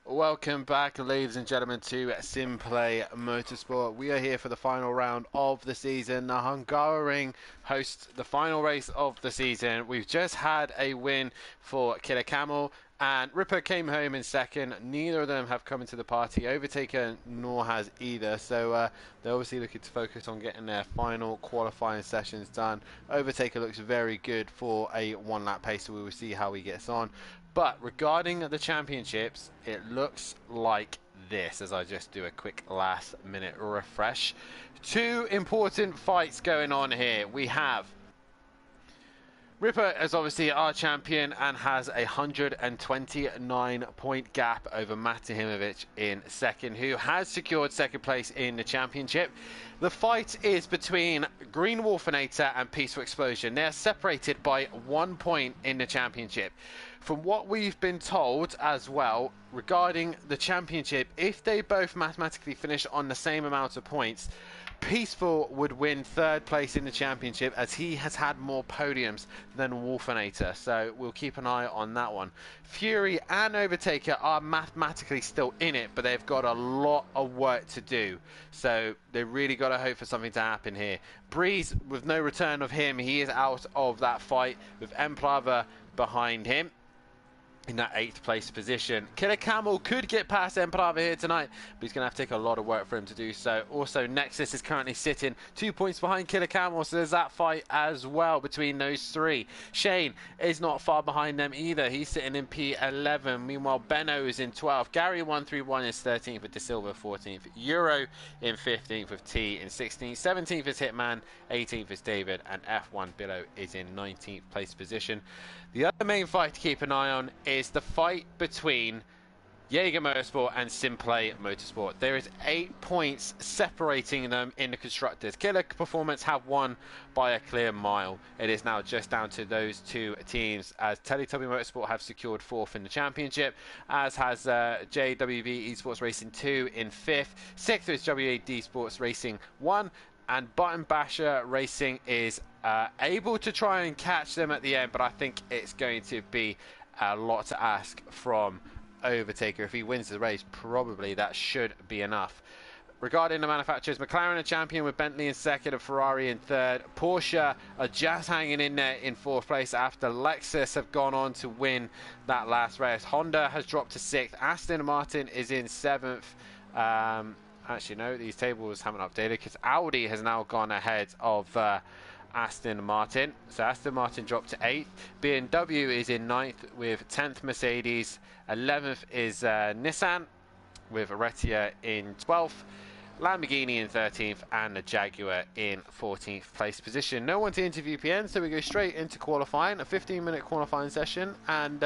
Welcome back, ladies and gentlemen, to SimPlay Motorsport. We are here for the final round of the season. The Hungaroring hosts the final race of the season. We've just had a win for Killer Camel, and Ripper came home in second. Neither of them have come into the party. Overtaker nor has either. So they're obviously looking to focus on getting their final qualifying sessions done. Overtaker looks very good for a one-lap pace, so we will see how he gets on. But regarding the championships, it looks like this, as I just do a quick last minute refresh. Two important fights going on here. We have Ripper is obviously our champion and has a 129 point gap over Matahimovic in second, who has secured second place in the championship. The fight is between Green Wolfinator and Peaceful Explosion. They are separated by 1 point in the championship. From what we've been told as well regarding the championship, if they both mathematically finish on the same amount of points, Peaceful would win third place in the championship, as he has had more podiums than Wolfinator. So we'll keep an eye on that one. Fury and Overtaker are mathematically still in it, but they've got a lot of work to do. So they've really got to hope for something to happen here. Breeze, with no return of him, he is out of that fight, with Emplava behind him in that 8th place position. Killer Camel could get past Emplava here tonight, but he's going to have to take a lot of work for him to do so. Also, Nexus is currently sitting 2 points behind Killer Camel, so there's that fight as well between those three. Shane is not far behind them either. He's sitting in P11. Meanwhile, Benno is in 12th. Gary131 is 13th with De Silva 14th. Euro in 15th with T in 16th. 17th is Hitman. 18th is David. And F1 Billow is in 19th place position. The other main fight to keep an eye on is the fight between Jaeger Motorsport and SimPlay Motorsport. There is 8 points separating them in the Constructors. Killer Performance have won by a clear mile. It is now just down to those two teams, as Teletubby Motorsport have secured 4th in the championship, as has JWV Esports Racing 2 in 5th. 6th is WAD Sports Racing 1. And Button Basher Racing is able to try and catch them at the end, but I think it's going to be a lot to ask from Overtaker. If he wins the race, probably that should be enough. Regarding the manufacturers, McLaren are champion with Bentley in second and Ferrari in third. Porsche are just hanging in there in 4th place after Lexus have gone on to win that last race. Honda has dropped to 6th. Aston Martin is in 7th. Actually, no, these tables haven't updated because Audi has now gone ahead of Aston Martin. So Aston Martin dropped to 8th. BMW is in 9th with 10th Mercedes. 11th is Nissan with Retia in 12th. Lamborghini in 13th and the Jaguar in 14th place position. No one to interview PN, so we go straight into qualifying, a 15-minute qualifying session, and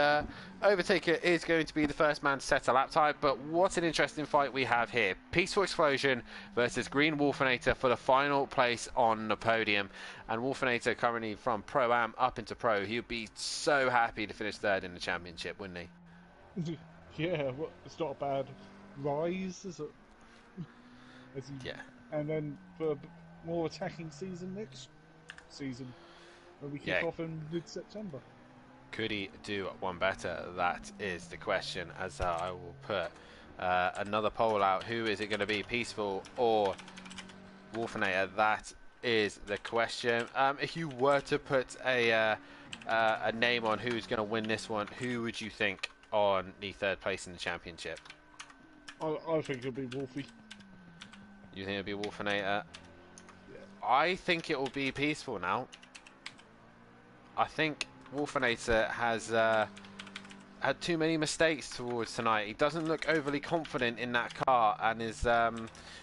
Overtaker is going to be the first man to set a lap time. But what an interesting fight we have here. Peaceful Explosion versus Green Wolfinator for the final place on the podium. And Wolfinator currently from Pro-Am up into Pro. He would be so happy to finish third in the championship, wouldn't he? Yeah, well, it's not a bad rise, is it? Yeah. And then for a more attacking season next season, when we kick off in mid-September. Could he do one better? That is the question. As I will put another poll out. Who is it going to be, Peaceful or Wolfinator? That is the question. If you were to put a name on who's going to win this one, who would you think on the third place in the championship? I think it'll be Wolfie. You think it'll be Wolfinator? Yeah. I think it will be Peaceful now. I think Wolfinator has had too many mistakes towards tonight. He doesn't look overly confident in that car and is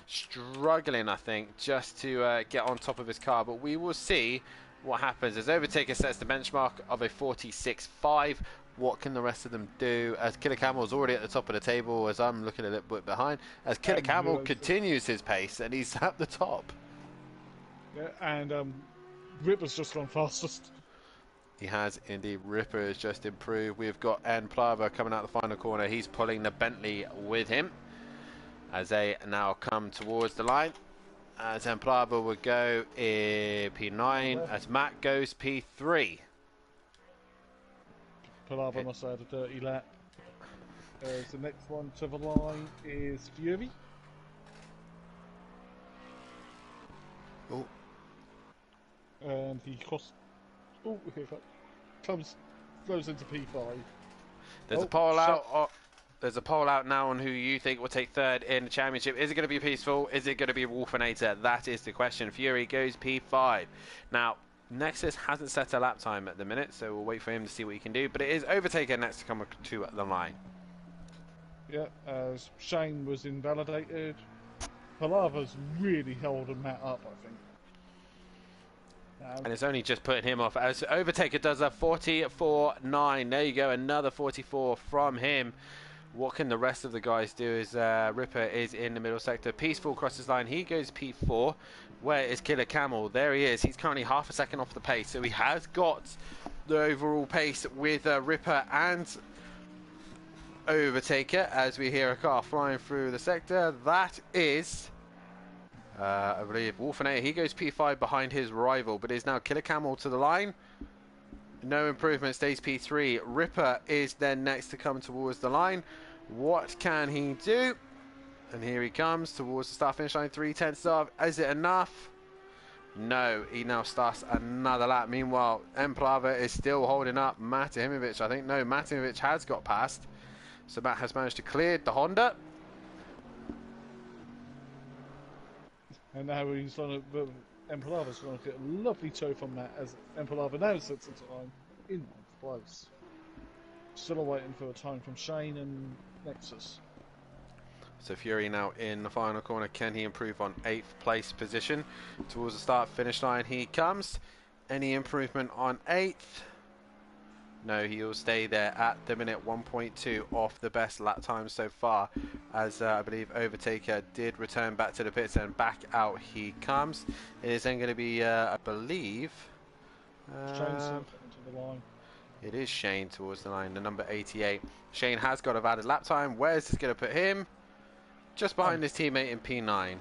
struggling, I think, just to get on top of his car. But we will see what happens as Overtaker sets the benchmark of a 46.5. What can the rest of them do? As Killer Camel's already at the top of the table, as I'm looking a little bit behind, as Killer Camel continues his pace and he's at the top. Yeah, and Ripper's just gone fastest. He has indeed. Ripper has just improved. We've got N Plava coming out the final corner. He's pulling the Bentley with him as they now come towards the line. As N Plava will go in P9, as Matt goes P3. Palava must have had a dirty lap. The next one to the line is Fury. Oh, And he cost. Oh, here comes. Goes into P5. there's a poll out. There's a poll out now on who you think will take third in the championship. Is it going to be Peaceful? Is it going to be Wolfinator? That is the question. Fury goes P5. Now, Nexus hasn't set a lap time at the minute, so we'll wait for him to see what he can do. But it is Overtaker next to come to the line. Yeah, as Shane was invalidated. Palava's really holding Matt up, I think. And it's only just putting him off. As Overtaker does a 44.9. There you go, another 44 from him. What can the rest of the guys do? Is Ripper is in the middle sector. Peaceful crosses line. He goes P4. Where is Killer Camel? There he is. He's currently half a second off the pace. So he has got the overall pace with Ripper and Overtaker. As we hear a car flying through the sector. That is, I believe, Wolfinator. He goes P5 behind his rival. But is now Killer Camel to the line. No improvement, stays P3. Ripper is then next to come towards the line. What can he do? And here he comes towards the start finish line. 3/10 off. Is it enough? No, he now starts another lap. Meanwhile, M Plava is still holding up Matimovic. I think no, Matimovic has got past. So Matt has managed to clear the Honda. And now he's on a. Empalava's going to get a lovely toe from that as Empalava now sits at time in 9th place. Still waiting for a time from Shane and Nexus. So Fury now in the final corner. Can he improve on 8th place position? Towards the start finish line he comes. Any improvement on 8th? No, he'll stay there at the minute. 1.2 off the best lap time so far, as I believe Overtaker did return back to the pits and back out he comes. It is then going to be, I believe, Shane's into the line. it is Shane towards the line, the number 88. Shane has got a valid lap time. Where is this going to put him? Just behind his teammate in P9.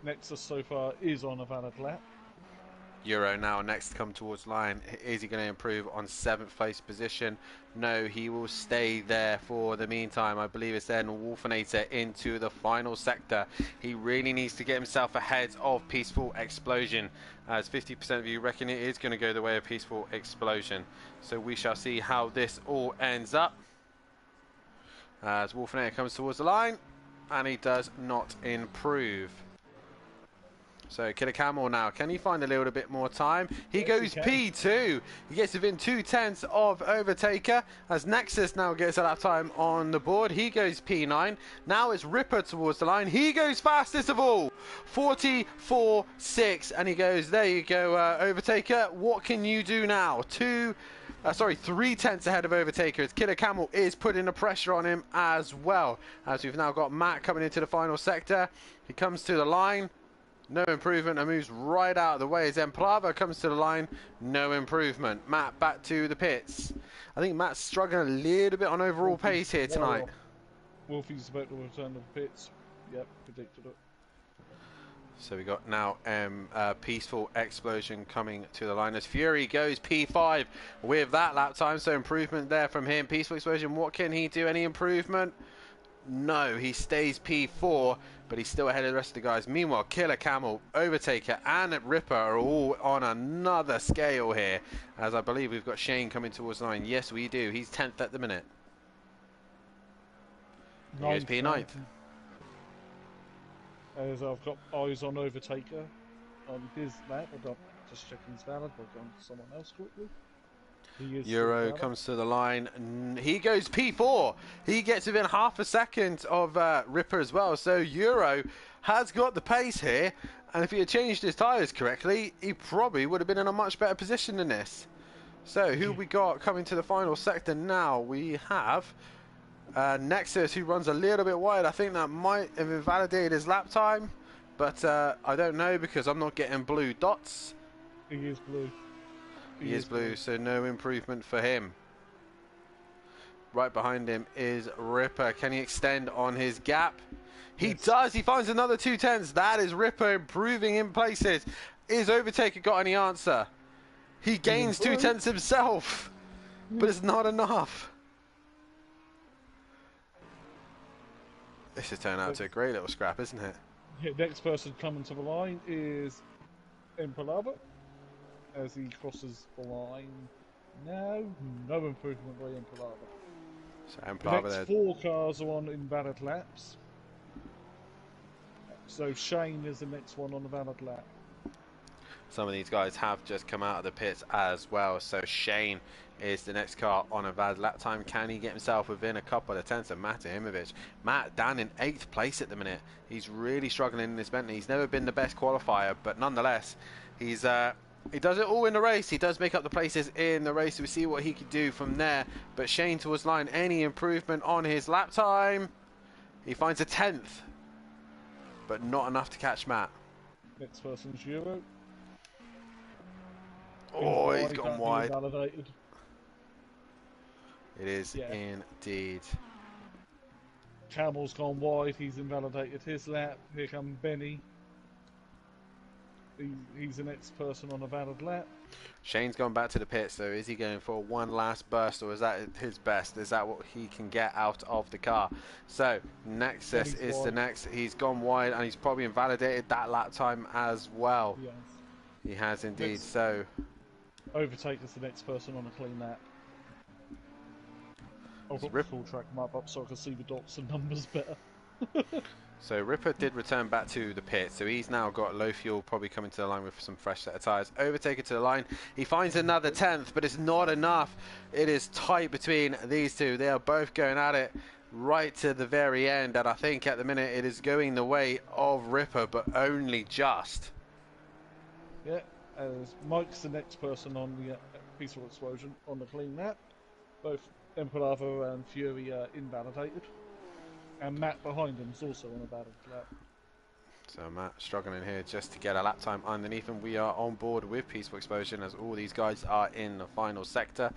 Nexus so far is on a valid lap. Euro now next to come towards line. Is he going to improve on 7th place position? No, he will stay there for the meantime. I believe it's then Wolfinator into the final sector. He really needs to get himself ahead of Peaceful Explosion, as 50% of you reckon it is going to go the way of Peaceful Explosion. So we shall see how this all ends up. As Wolfinator comes towards the line, and he does not improve. So Killer Camel now, can he find a little bit more time? He goes P2. He gets within 2/10 of Overtaker, as Nexus now gets a lap time on the board. He goes P9. Now it's Ripper towards the line. He goes fastest of all, 44.6, and he goes, there you go, Overtaker. What can you do now? 3/10 ahead of Overtaker, as Killer Camel is putting the pressure on him as well. As we've now got Matt coming into the final sector. He comes to the line. No improvement, and moves right out of the way as Emplava comes to the line. No improvement. Matt back to the pits. I think Matt's struggling a little bit on overall pace here tonight. Wolfie's about to return to the pits. Yep, predicted it. So we got now Peaceful Explosion coming to the line as Fury goes P5 with that lap time. So improvement there from him. Peaceful Explosion, what can he do? Any improvement? No, he stays P4, but he's still ahead of the rest of the guys. Meanwhile, Killer Camel, Overtaker, and Ripper are all on another scale here. As I believe we've got Shane coming towards the line. Yes, we do. He's 10th at the minute. Here's P9th. As I've got eyes on Overtaker on his lap. I'm just checking his valid. I'll go on to someone else quickly. Euro comes to the line. He goes P4. He gets within half a second of Ripper as well. So Euro has got the pace here. And if he had changed his tyres correctly, he probably would have been in a much better position than this. So who we got coming to the final sector now? We have Nexus, who runs a little bit wide. I think that might have invalidated his lap time. But I don't know because I'm not getting blue dots. He is blue. He is blue, so no improvement for him. Right behind him is Ripper. Can he extend on his gap? He does. He finds another 210s. That is Ripper improving in places. Is Overtaker got any answer? He gains 210s himself, but it's not enough. This has turned out to a great little scrap, isn't it? Yeah, next person coming to the line is Impalava. As he crosses the line now, no improvement by Impalava. So The Impalava next there. 4 cars are on invalid laps. So Shane is the next one on the valid lap. Some of these guys have just come out of the pits as well. So Shane is the next car on a valid lap time. Can he get himself within a couple of tenths of Matt Imovic? Matt down in 8th place at the minute. He's really struggling in this Bentley. He's never been the best qualifier, but nonetheless, he's he does it all in the race. He does make up the places in the race. We see what he could do from there. But Shane towards line. Any improvement on his lap time? He finds a 10th, but not enough to catch Matt. Next person's Euro. Oh, he's gone wide. Invalidated. It is indeed. Camel's gone wide. He's invalidated his lap. Here comes Benny. He's the next person on a valid lap. Shane's gone back to the pit, so is he going for one last burst, or is that his best? Is that what he can get out of the car? So Nexus is wide. the next. He's gone wide, and he's probably invalidated that lap time as well. Yes. He has indeed. Next. So Overtaker's the next person on a clean lap. I'll put the full track map up so I can see the dots and numbers better. So Ripper did return back to the pit, so he's now got low fuel, probably coming to the line with some fresh set of tyres. Overtaker to the line, he finds another 10th, but it's not enough. It is tight between these two. They are both going at it right to the very end, and I think at the minute it is going the way of Ripper, but only just. Yeah, as Mike's the next person on the Peaceful Explosion on the clean lap. Both Impalava and Fury are invalidated. And Matt behind him is also on a valid lap. So Matt struggling here just to get a lap time underneath him. We are on board with Peaceful Explosion as all these guys are in the final sector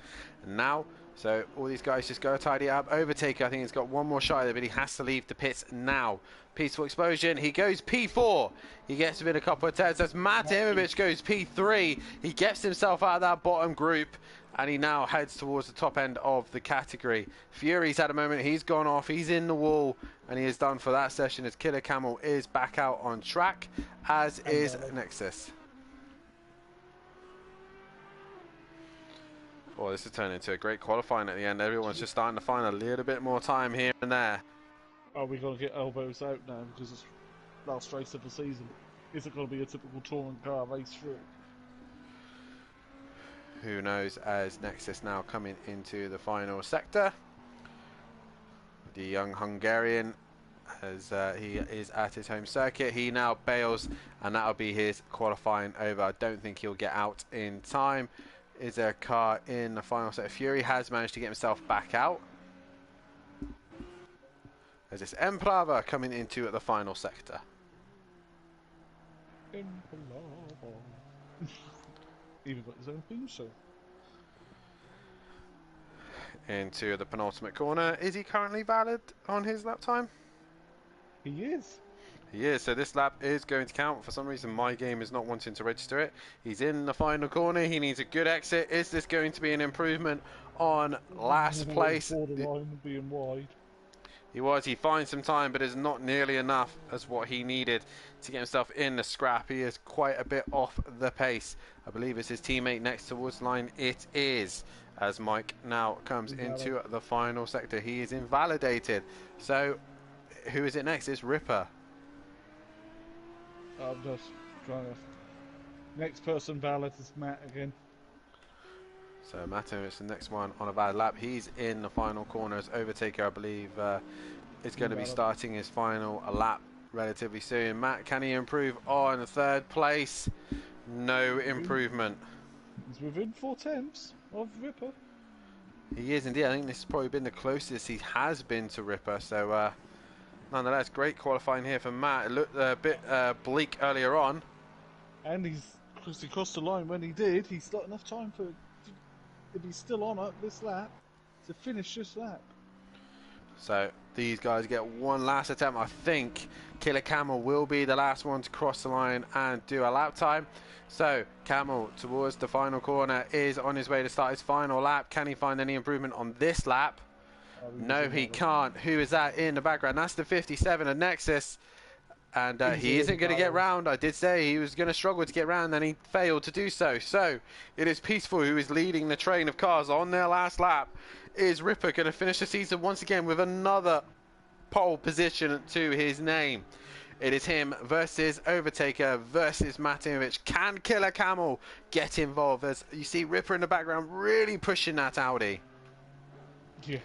now. So all these guys just go tidy up. Overtaker, I think he's got one more shot there, but he has to leave the pits now. Peaceful Explosion, he goes P4. He gets within a couple of turns. That's Matt Imovic goes P3. He gets himself out of that bottom group, and he now heads towards the top end of the category. Fury's had a moment. He's gone off. He's in the wall, and he is done for that session as Killer Camel is back out on track, as is Nexus. Oh, this has turned into a great qualifying at the end. Everyone's just starting to find a little bit more time here and there. Oh, we got to get elbows out now because it's last race of the season. Is it going to be a typical touring car race through? Who knows, as Nexus now coming into the final sector. The young Hungarian, as he is at his home circuit, he now bails, and that'll be his qualifying over. I don't think he'll get out in time. Is there a car in the final sector? Fury has managed to get himself back out. As it's Implava coming into the final sector. Even got his own theme show. Into the penultimate corner. Is he currently valid on his lap time? He is. He is, so this lap is going to count. For some reason, my game is not wanting to register it. He's in the final corner. He needs a good exit. Is this going to be an improvement on last place? Borderline being wide. He finds some time, but is not nearly enough as what he needed to get himself in the scrap. He is quite a bit off the pace. I believe it's his teammate next towards the line. It is, as Mike now comes into the final sector. He is invalidated. So, who is it next? It's Ripper. I'm just trying to... Next person valid is Matt again. So Matto is the next one on a bad lap. He's in the final corner as Overtaker, I believe, is going to be starting his final lap relatively soon. Matt, can he improve on third place? No improvement. He's within 4 tenths of Ripper. He is indeed. I think this has probably been the closest he has been to Ripper. So nonetheless, great qualifying here for Matt. It looked a bit bleak earlier on. And he crossed the line when he did. He's got enough time for... If he's still on this lap, to finish this lap. So these guys get one last attempt. I think Killer Camel will be the last one to cross the line and do a lap time. So Camel towards the final corner is on his way to start his final lap. Can he find any improvement on this lap? No, he can't. Who is that in the background? That's the 57 of Nexus. And he isn't going to get round. I did say he was going to struggle to get round, and he failed to do so. So it is Peaceful who is leading the train of cars on their last lap. Is Ripper going to finish the season once again with another pole position to his name? It is him versus Overtaker versus Matinovic. Can Killer Camel get involved? As you see Ripper in the background really pushing that Audi. Yeah.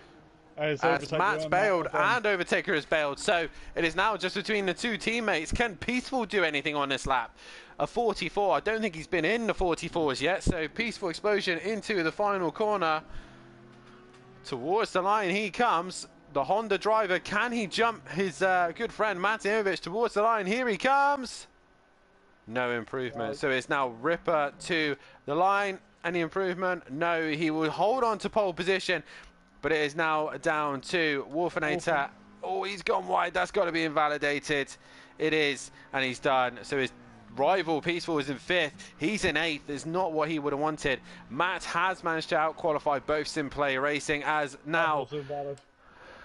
As Matt's bailed and Overtaker has bailed, so it is now just between the two teammates. Can Peaceful do anything on this lap? A 44, I don't think he's been in the 44s yet, so Peaceful explosion into the final corner. Towards the line he comes, the Honda driver. Can he jump his good friend Matinovic towards the line? Here he comes. No improvement, so it's now Ripper to the line. Any improvement? No, he will hold on to pole position. But it is now down to Wolfenator. Oh, he's gone wide. That's got to be invalidated. It is, and he's done. So his rival Peaceful is in 5th. He's in 8th. It's not what he would have wanted. Matt has managed to out-qualify both SimPlay Racing, as now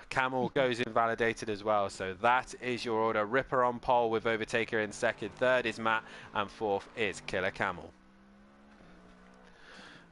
Camel goes invalidated as well. So that is your order. Ripper on pole with Overtaker in 2nd. 3rd is Matt, and 4th is Killer Camel.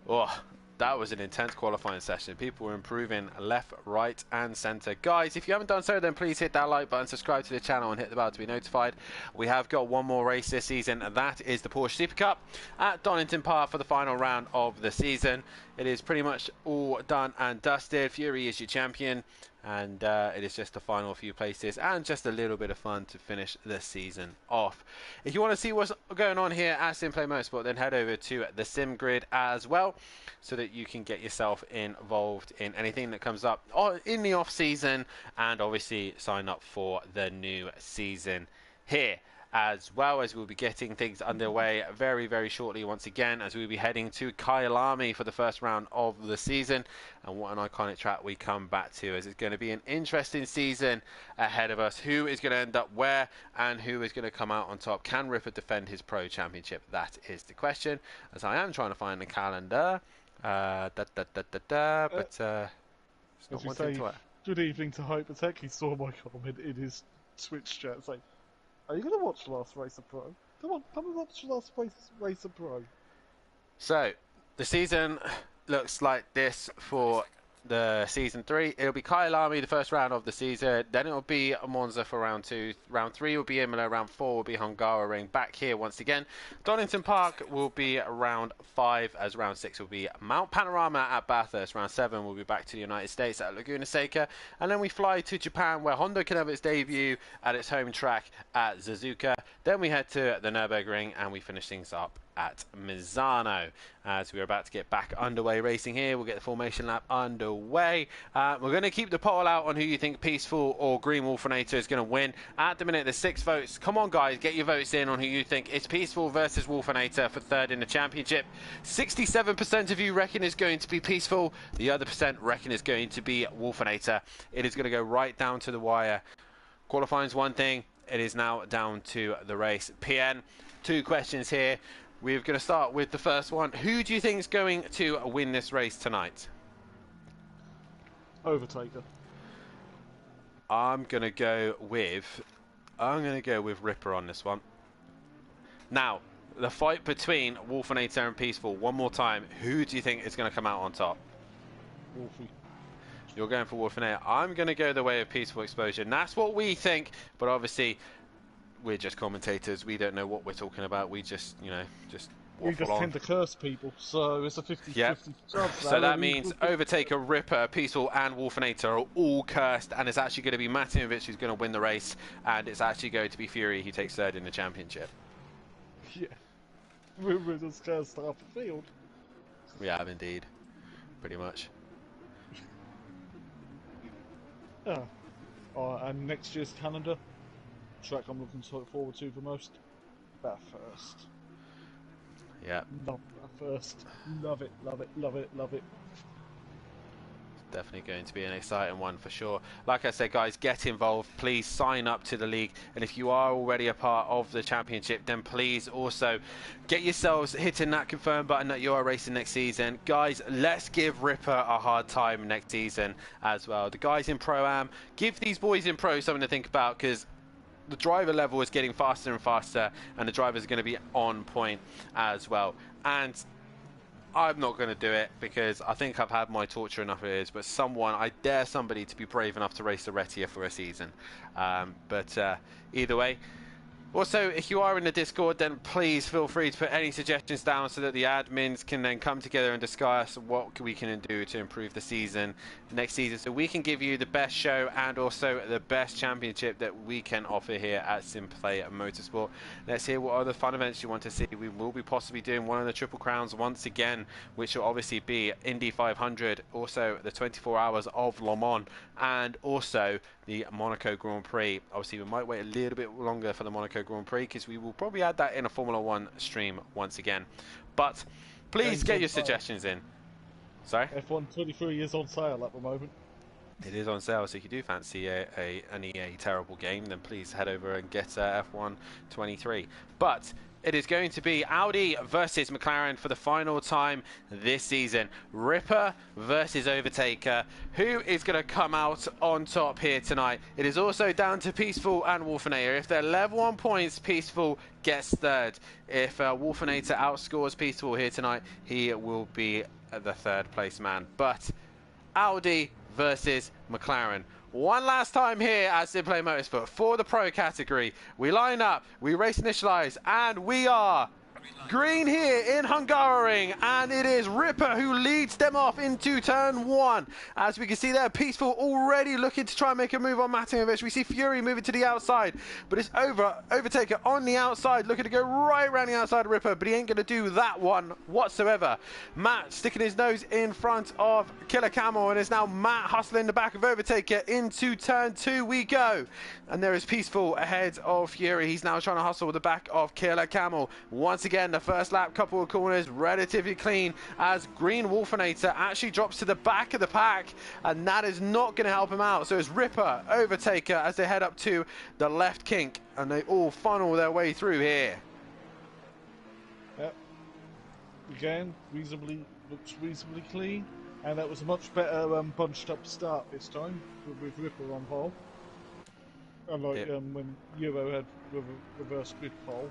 Oh, that was an intense qualifying session. People were improving left, right, and centre. Guys, if you haven't done so, then please hit that like button, subscribe to the channel, and hit the bell to be notified. We have got one more race this season, and that is the Porsche Super Cup at Donington Park for the final round of the season. It is pretty much all done and dusted. Fury is your champion, and it is just the final few places and just a little bit of fun to finish the season off. If you want to see what's going on here at SimPlay Motorsport, then head over to the Sim Grid as well, so that you can get yourself involved in anything that comes up in the off season, and obviously sign up for the new season here, as well as we'll be getting things underway very, very shortly once again, as we'll be heading to Kyalami for the first round of the season. And what an iconic track we come back to, as it's going to be an interesting season ahead of us. Who is going to end up where, and who is going to come out on top? Can Ripper defend his pro championship? That is the question, as I am trying to find the calendar. But it's not wanting to work. Good evening to Hypertech. He saw my comment in his Twitch chat. It's like, are you going to watch Last Racer Pro? Come on, come and watch Last Racer Pro. So, the season looks like this for the season 3. It'll be Kyalami the first round of the season, then it'll be Monza for round 2, round 3 will be Imola, round 4 will be Hungaroring back here once again. Donington Park will be round 5, as round 6 will be Mount Panorama at Bathurst, round 7 will be back to the United States at Laguna Seca, and then we fly to Japan, where Honda can have its debut at its home track at Suzuka. Then we head to the Nürburgring, and we finish things up at Misano, as we're about to get back underway racing here. We'll get the formation lap underway. We're going to keep the poll out on who you think Peaceful or Green Wolfenator is going to win. At the minute, there's 6 votes. Come on, guys, get your votes in on who you think. It's Peaceful versus Wolfenator for 3rd in the championship. 67% of you reckon it's going to be Peaceful. The other percent reckon it's going to be Wolfenator. It is going to go right down to the wire. Qualifying's one thing. it is now down to the race. PN, 2 questions here. We're going to start with the first one. Who do you think is going to win this race tonight? Overtaker. I'm going to go with Ripper on this one. Now, the fight between Wolfinator and Peaceful, one more time. Who do you think is going to come out on top? Wolfie. You're going for Wolfinator. I'm going to go the way of Peaceful Explosion. That's what we think, but obviously we're just commentators. We don't know what we're talking about. We just, you know, just We just tend to curse people, so it's a 50-50 chance. So that means Overtaker, Ripper, Peaceful and Wolfinator are all cursed, and it's actually going to be Matimovic who's going to win the race, and it's actually going to be Fury who takes 3rd in the championship. Yeah. We're just cursed half the field. We have indeed. Pretty much. And next year's calendar, track I'm looking forward to the most, Bathurst. Yeah. Love Bathurst. Love it, love it, love it, love it. Definitely going to be an exciting one for sure. Like I said, guys, get involved. Please sign up to the league. And if you are already a part of the championship, then please also get yourselves hitting that confirm button that you are racing next season. Guys, let's give Ripper a hard time next season as well. The guys in Pro-Am, give these boys in Pro something to think about, because the driver level is getting faster and faster, and the drivers are going to be on point as well. And I'm not going to do it because I think I've had my torture enough it is, but I dare somebody to be brave enough to race the Retia for a season. But either way, also, if you are in the Discord, then please feel free to put any suggestions down so that the admins can then come together and discuss what we can do to improve the season next season, so we can give you the best show and also the best championship that we can offer here at SimPlay Motorsport. Let's hear what other fun events you want to see. We will be possibly doing one of the Triple Crowns once again, which will obviously be Indy 500, also the 24 hours of Le Mans, and also the Monaco Grand Prix. Obviously, we might wait a little bit longer for the Monaco Grand Prix because we will probably add that in a Formula 1 stream once again. But please get your suggestions in. Sorry? F1 23 is on sale at the moment. It is on sale, so if you do fancy an EA terrible game, then please head over and get F1 23. But it is going to be Audi versus McLaren for the final time this season. Ripper versus Overtaker. Who is going to come out on top here tonight? It is also down to Peaceful and Wolfinator. If they're level on points, Peaceful gets 3rd. If Wolfinator outscores Peaceful here tonight, he will be the 3rd place man. But Audi versus McLaren. One last time here at SimPlay Motorsport for the Pro category. We line up, we race initialize, and we are green here in Hungaroring, and it is Ripper who leads them off into turn 1. As we can see there, Peaceful already looking to try and make a move on Matimovic. We see Fury moving to the outside, but it's Overtaker on the outside, looking to go right around the outside of Ripper, but he ain't going to do that one whatsoever. Matt sticking his nose in front of Killer Camel, and it's now Matt hustling the back of Overtaker into turn 2 we go. And there is Peaceful ahead of Fury. He's now trying to hustle the back of Killer Camel. Once again, the first lap, couple of corners, relatively clean as Green Wolfinator actually drops to the back of the pack, and that is not going to help him out. So it's Ripper, Overtaker as they head up to the left kink, and they all funnel their way through here. Yep. Again, looks reasonably clean, and that was a much better bunched up start this time with Ripper on pole. Unlike when Euro had reverse grid pole.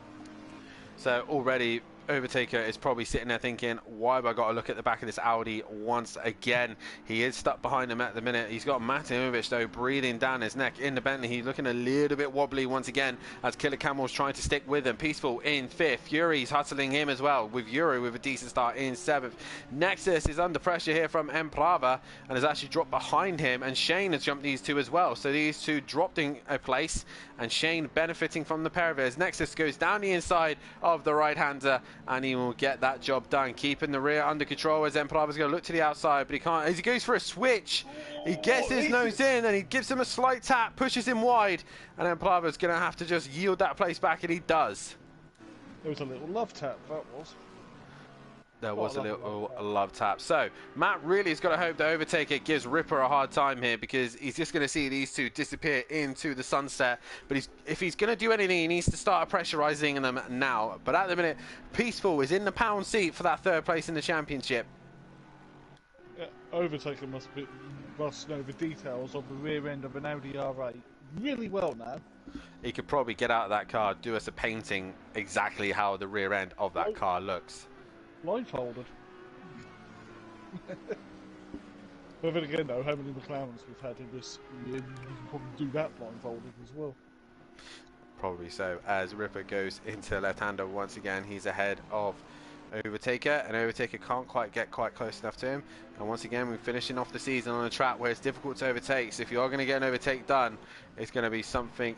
So already Overtaker is probably sitting there thinking, why have I got to look at the back of this Audi once again? He is stuck behind him at the minute. He's got Matimovic though breathing down his neck in the Bentley. He's looking a little bit wobbly once again as Killer Camel's trying to stick with him. Peaceful in 5th. Fury's hustling him as well, with Euro with a decent start in 7th. Nexus is under pressure here from Emplava and has actually dropped behind him, and Shane has jumped these two as well. So these two dropped in a place, and Shane benefiting from the pair of his. Nexus goes down the inside of the right-hander, and he will get that job done, keeping the rear under control as Emplava's going to look to the outside, but he can't. As he goes for a switch, he gets his nose in and he gives him a slight tap, pushes him wide, and Emplava's going to have to just yield that place back, and he does. It was a little love tap, that was. There was a little love love tap. So Matt really has got to hope the Overtaker gives Ripper a hard time here, because he's just going to see these two disappear into the sunset. But if he's going to do anything, he needs to start pressurising them now. But at the minute, Peaceful is in the pound seat for that third place in the championship. Yeah, Overtaker must know the details of the rear end of an Audi R8 really well now. He could probably get out of that car, do us a painting exactly how the rear end of that car looks. Blindfolded. But then again, though, how many McLarens we've had in this year, you can probably do that blindfolded as well. Probably so. As Ripper goes into left-hander once again, he's ahead of Overtaker, and Overtaker can't quite get close enough to him. And once again, we're finishing off the season on a track where it's difficult to overtake. So if you are going to get an overtake done, it's going to be something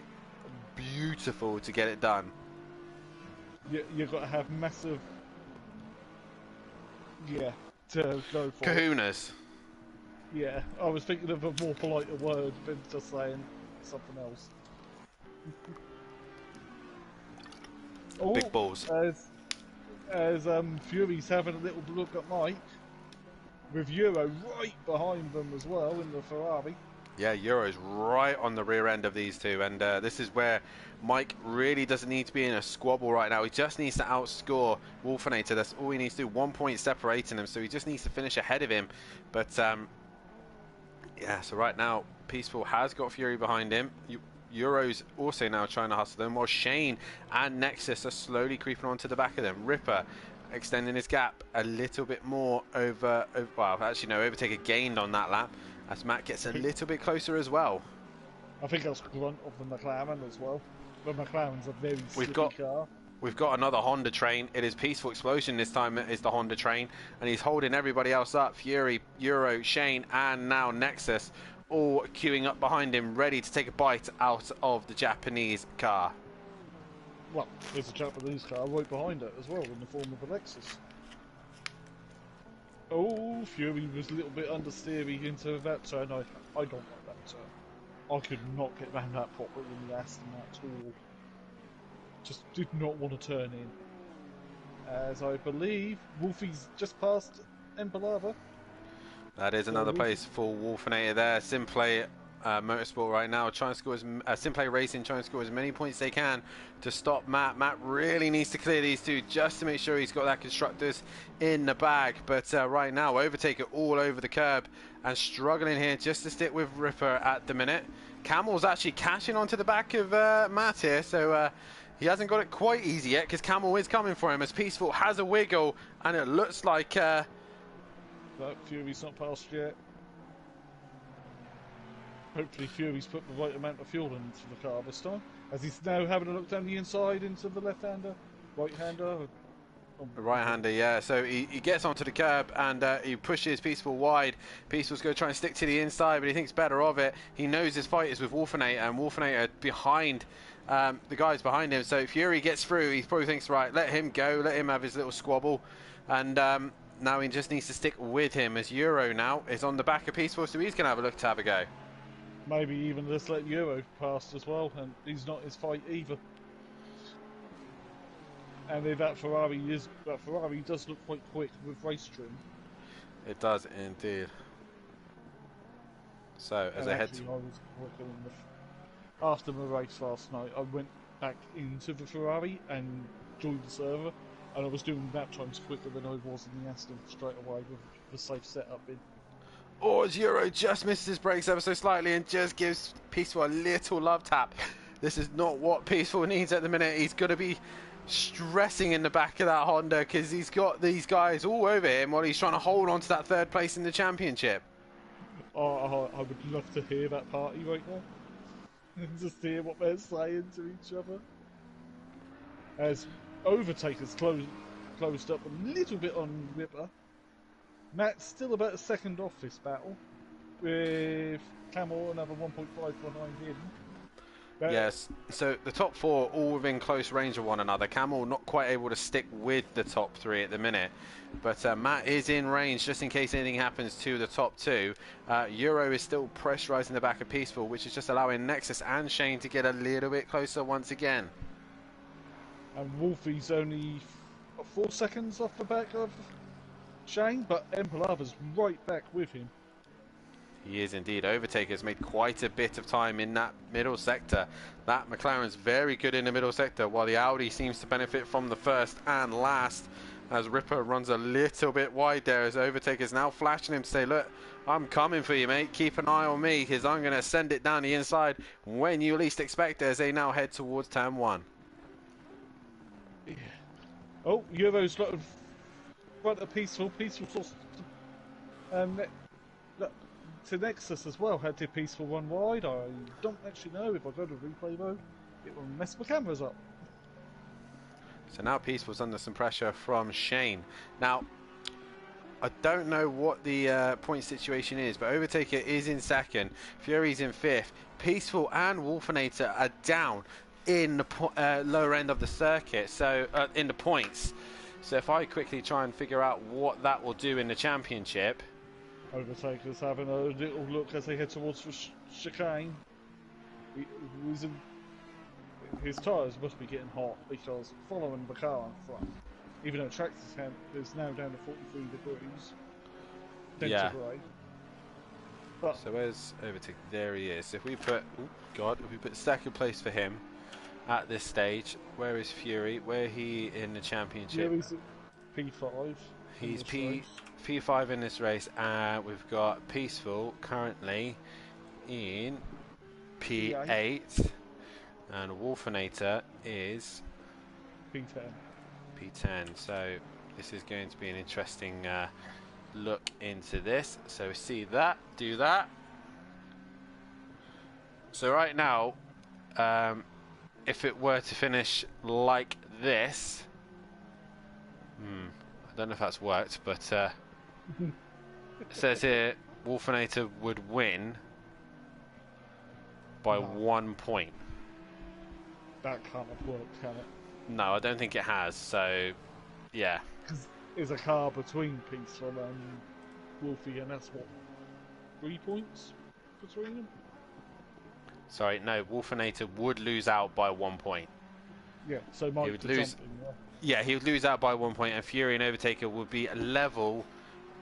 beautiful to get it done. You've got to have massive, to go for kahunas. Yeah, I was thinking of a more polite word than just saying something else. Big balls. As Fury's having a little look at Mike, with Euro right behind them as well in the Ferrari. Yeah, Euro's right on the rear end of these two, and this is where Mike really doesn't need to be in a squabble right now. He just needs to outscore Wolfinator. That's all he needs to do. 1 point separating him, so he just needs to finish ahead of him. But yeah, so right now Peaceful has got Fury behind him. Euro's also now trying to hustle them, while Shane and Nexus are slowly creeping onto the back of them. Ripper extending his gap a little bit more over well, actually no, Overtaker gained on that lap, as Matt gets a little bit closer as well. I think that's grunt of the McLaren as well. The McLaren's a very slippy car. We've got another Honda train. It is Peaceful Explosion this time. It is the Honda train, and he's holding everybody else up. Fury, Euro, Shane, and now Nexus, all queuing up behind him, ready to take a bite out of the Japanese car. Well, there's a Japanese car right behind it as well, in the form of a Lexus. Oh, Fury was a little bit understeery into that turn. I don't like that turn. I could not get round that properly in the Aston at all. Just did not want to turn in. As I believe Wolfie's just passed Empalava. That is another place for Wolfinator there. SimPlay Motorsport right now trying to score SimPlay Racing trying to score as many points they can to stop Matt. Matt really needs to clear these two just to make sure he's got that constructors in the bag. But right now, Overtaker all over the curb and struggling here just to stick with Ripper at the minute. Camel's actually catching onto the back of Matt here, so he hasn't got it quite easy yet, because Camel is coming for him as Peaceful has a wiggle, and it looks like But Fury's not passed yet. Hopefully Fury's put the right amount of fuel into the car this time, as he's now having a look down the inside into the left-hander, right-hander. Right-hander, yeah. So he gets onto the curb and he pushes Peaceful wide. Peaceful's going to try and stick to the inside, but he thinks better of it. He knows his fight is with Wolfinator, and Wolfinator behind the guys behind him. So Fury gets through. He probably thinks, right, let him go, let him have his little squabble, and now he just needs to stick with him, as Euro now is on the back of Peaceful, so he's going to have a look to have a go. Maybe even just let Euro pass as well, and he's not his fight either. And if that Ferrari does look quite quick with race trim. It does indeed. So as I head to... After the race last night, I went back into the Ferrari and joined the server, and I was doing lap times quicker than I was in the Aston straight away with the safe setup in. Oh, as Euro just misses his brakes ever so slightly and just gives Peaceful a little love tap. This is not what Peaceful needs at the minute. He's going to be stressing in the back of that Honda, because he's got these guys all over him while he's trying to hold on to that third place in the championship. Oh, I would love to hear that party right now. Just hear what they're saying to each other. As Overtaker's closed up a little bit on Ripper. Matt's still about a second off this battle, with Camel another 1.5 behind him. Yes, so the top four all within close range of one another. Camel not quite able to stick with the top three at the minute, but Matt is in range just in case anything happens to the top two. Euro is still pressurising the back of Peaceful, which is just allowing Nexus and Shane to get a little bit closer once again. And Wolfie's only 4 seconds off the back of Shane, but Empalava's right back with him. He is indeed. Overtaker's made quite a bit of time in that middle sector. That McLaren's very good in the middle sector, while the Audi seems to benefit from the first and last, as Ripper runs a little bit wide there, as Overtaker's now flashing him to say, look, I'm coming for you, mate. Keep an eye on me, because I'm going to send it down the inside when you least expect it, as they now head towards turn 1. Yeah. Oh, Euro's got in front of Peaceful. Peaceful to Nexus as well. Had to Peaceful run wide? I don't actually know. If I go to replay mode, it will mess my cameras up. So now Peaceful's under some pressure from Shane. Now, I don't know what the point situation is, but Overtaker is in second, Fury's in fifth, Peaceful and Wolfinator are down in the lower end of the circuit, so in the points. So if I quickly try and figure out what that will do in the championship. Overtaker's having a little look as they head towards the chicane. His tyres must be getting hot because following the car in front, even though track is now down to 43 degrees centigrade. But So where's Overtaker? There he is. If we put, oh God, if we put second place for him at this stage, where is Fury? Where he in the championship? Fury's at P5. He's P5 in this race, and we've got Peaceful currently in P8, and Wolfinator is P10. P10. So this is going to be an interesting look into this. So we see that, do that. So right now, if it were to finish like this, I don't know if that's worked, but it says here Wolfinator would win by 1 point. That can't have worked, can it? No, I don't think it has. So, yeah. Because there's a car between Peaceful and Wolfie, and that's what, 3 points between them? Sorry, no, Wolfinator would lose out by 1 point. Yeah, so Mike would lose. Something, yeah. Yeah, he would lose out by 1 point, and Fury and Overtaker would be level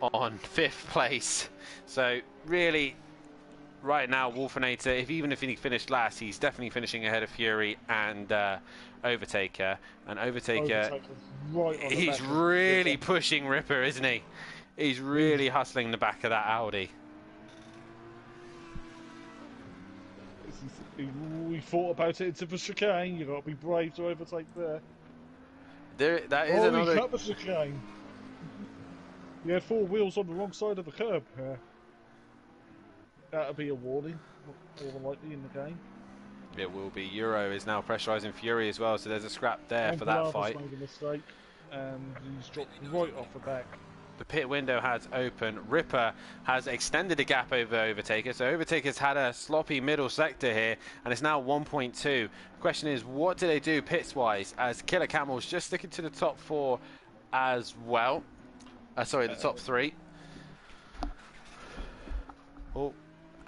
on 5th place. So really, right now, Wolfinator, even if he finished last, he's definitely finishing ahead of Fury and Overtaker. And Overtaker, right on the he's back really pushing Ripper, isn't he? He's really hustling the back of that Audi. We thought about it into the chicane. You got to be brave to overtake there. That is another. He cut the chicane. He had 4 wheels on the wrong side of the curb. That'll be a warning, more than likely in the game. It will be. Euro is now pressurising Fury as well, so there's a scrap there And for that Lava's fight. made a mistake, and he's dropped right off the back. The pit window has opened. Ripper has extended the gap over Overtaker, so Overtaker's had a sloppy middle sector here, and it's now 1.2. The question is, what do they do pits-wise, as Killer Camel's just sticking to the top 4 as well. Sorry, the top 3. Oh,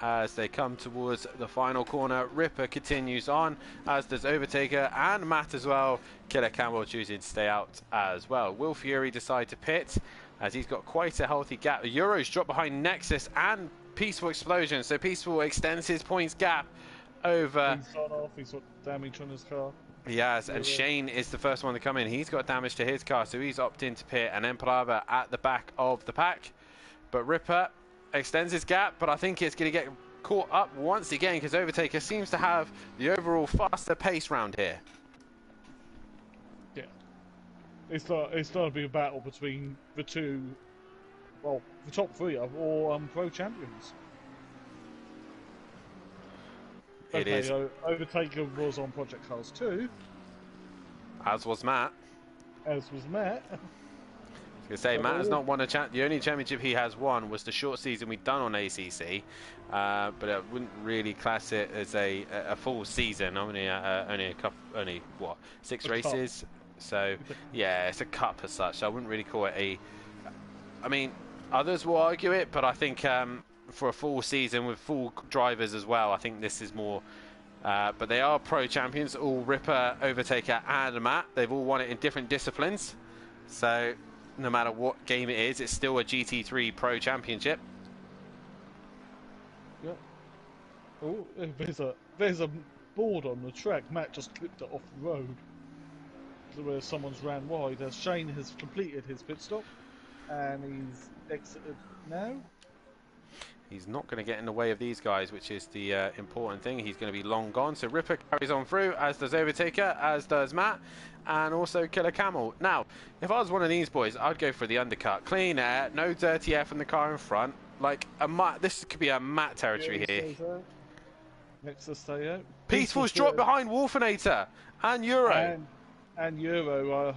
as they come towards the final corner, Ripper continues on, as does Overtaker and Matt as well. Killer Camel choosing to stay out as well. Will Fury decide to pit, as he's got quite a healthy gap? Euro's dropped behind Nexus and Peaceful Explosion, so Peaceful extends his points gap over. He's gone off, he's got damage on his car. He has, and Shane is the first one to come in. He's got damage to his car, so he's opted to pit, and then Palava at the back of the pack. But Ripper extends his gap, but I think it's going to get caught up once again, because Overtaker seems to have the overall faster pace round here. Yeah. It's going to be a battle between the two, well, the top 3 are all pro champions. It is. Overtaker was on Project Cars 2. As was Matt. As was Matt. I was going to say, Matt has not won a the only championship he has won was the short season we've done on ACC, but I wouldn't really class it as a full season. Only what, 6 races? Cup. So yeah, it's a cup as such. I wouldn't really call it a. I mean, others will argue it, but I think for a full season with full drivers as well, I think this is more. But they are pro champions, all Ripper, Overtaker, and Matt. They've all won it in different disciplines. So no matter what game it is, it's still a GT3 Pro Championship. Yep. Oh, there's a board on the track. Matt just clipped it off the road to where someone's ran wide. As Shane has completed his pit stop and he's exited now. He's not going to get in the way of these guys, which is the important thing. He's going to be long gone. So Ripper carries on through, as does Overtaker, as does Matt, and also Killer Camel. Now, if I was one of these boys, I'd go for the undercut. Clean air, no dirty air from the car in front. Like, this could be a Matt territory here. Next to stay out. Peaceful's dropped behind Wolfinator and Euro. And Euro,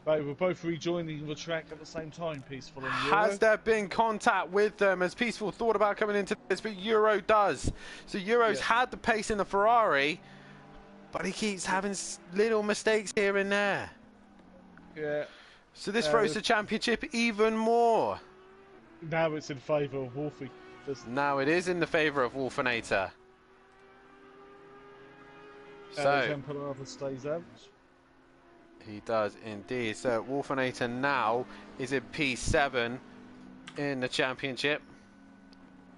they were both rejoining the track at the same time, Peaceful and Euro. Has there been contact with them as Peaceful thought about coming into this, but Euro does. So Euro's had the pace in the Ferrari, but he keeps having little mistakes here and there. Yeah. So this throws the championship even more. Now it's in favour of Wolfie. Now it is in the favour of Wolfinator. So Tempelava stays out. He does indeed. So Wolfinator now is in P7 in the championship.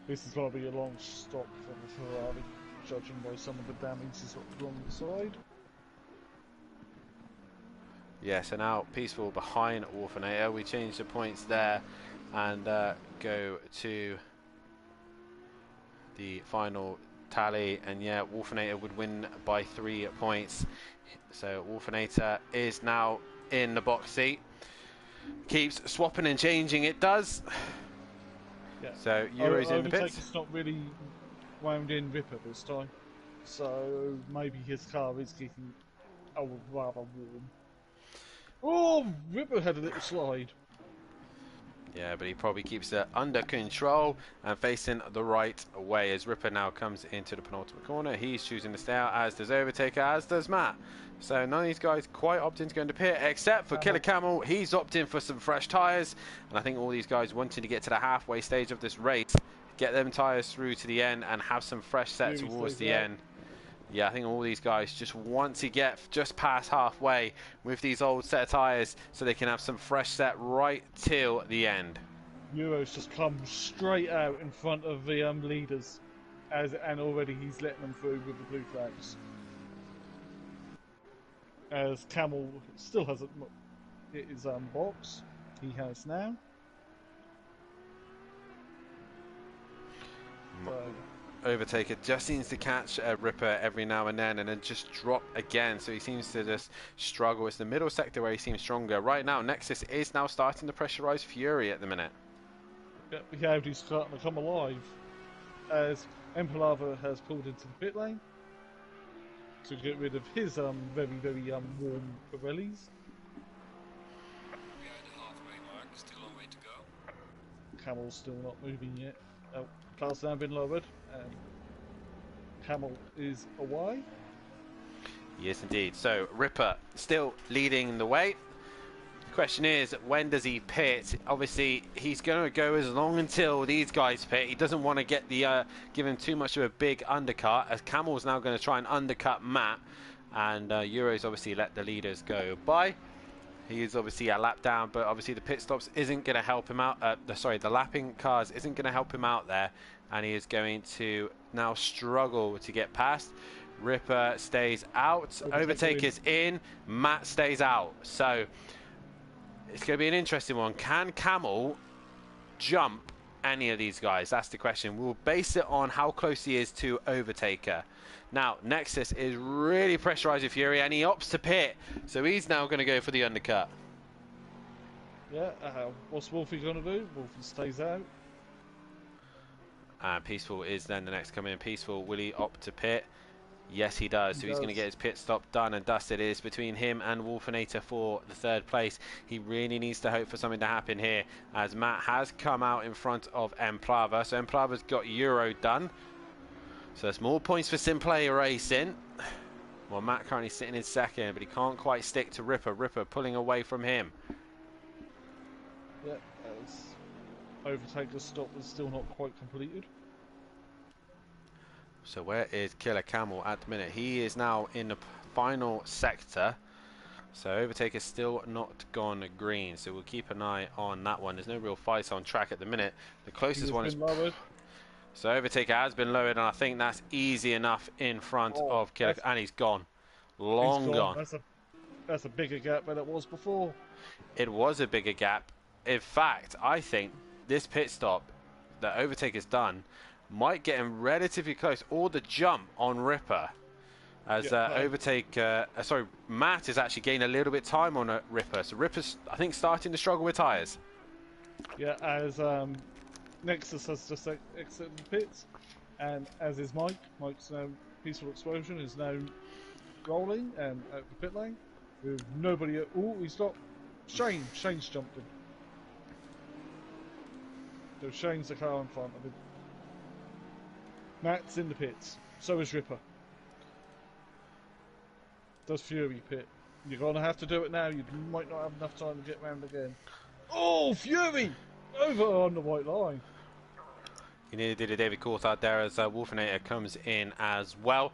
This is going to be a long stop for the Ferrari, judging by some of the damages along the side. Yeah, so now Peaceful behind Wolfinator. We change the points there and go to the final tally. And yeah, Wolfinator would win by 3 points. So Wolfinator is now in the box seat. Keeps swapping and changing, it does. Yeah. So Euro's in the pits. It's not really wound in Ripper this time. So maybe his car is getting rather warm. Oh, Ripper had a little slide. Yeah, but he probably keeps it under control and facing the right way as Ripper now comes into the penultimate corner. He's choosing to stay out, as does Overtaker, as does Matt. So none of these guys quite opting to go into pit, except for Killer Camel. He's opting for some fresh tyres. And I think all these guys wanting to get to the halfway stage of this race, get them tyres through to the end and have some fresh set towards the end. Yeah, I think all these guys just want to get just past halfway with these old set of tyres so they can have some fresh set right till the end. Euro's just come straight out in front of the leaders, and already he's letting them through with the blue flags. As Camel still hasn't hit his box, he has now. Overtaker just seems to catch a Ripper every now and then just drop again, so he seems to just struggle. It's the middle sector where he seems stronger. Right now, Nexus is now starting to pressurize Fury at the minute. Yeah, he's starting to come alive, as Empalava has pulled into the pit lane to get rid of his very warm Pirellis. We are at the halfway mark, still a way to go. Camel's still not moving yet. Car's now been lowered, and Camel is away. Yes, indeed. So Ripper still leading the way. The question is, when does he pit? Obviously, he's going to go as long until these guys pit. He doesn't want to get the give him too much of a big undercut, as Camel's now going to try and undercut Matt, and Euro's obviously let the leaders go by. He is obviously a lap down, but obviously the pit stops isn't going to help him out. The lapping cars isn't going to help him out there, and he is going to now struggle to get past. Ripper stays out, Overtaker's in, Matt stays out. So it's going to be an interesting one. Can Camel jump any of these guys? That's the question. We'll base it on how close he is to Overtaker. Now, Nexus is really pressurising Fury, and he opts to pit. So he's now going to go for the undercut. Yeah, what's Wolfie going to do? Wolfie stays out. And Peaceful is then the next to come in. Peaceful, will he opt to pit? Yes, he does. So he's going to get his pit stop done and dusted. It is between him and Wolfinator for the third place. He really needs to hope for something to happen here, as Matt has come out in front of Emplava. So Emplava's got Euro done. So there's more points for SimPlay Racing. Well, Matt currently sitting in second, but he can't quite stick to Ripper. Ripper pulling away from him. Yeah, as Overtaker's stop was still not quite completed. So where is Killer Camel at the minute? He is now in the final sector. So Overtaker's still not gone green, so we'll keep an eye on that one. There's no real fight on track at the minute. The closest one is... lowered. So Overtaker has been lowered, and I think that's easy enough in front of Killer. And he's gone. Long gone. That's a bigger gap than it was before. It was a bigger gap. In fact, I think this pit stop that Overtaker's done might get him relatively close, or the jump on Ripper. As Matt is actually gaining a little bit of time on Ripper. So Ripper's, I think, starting to struggle with tyres. Yeah, as Nexus has just exited the pits, and as is Mike. Mike's Peaceful Explosion is now rolling and at the pit lane with nobody at all. He's got Shane's jumped in. So Shane's the car in front of him. Matt's in the pits. So is Ripper. Does Fury pit? You're gonna have to do it now. You might not have enough time to get round again. Oh, Fury! Over on the white line. He nearly did a David Coulthard there as Wolfinator comes in as well.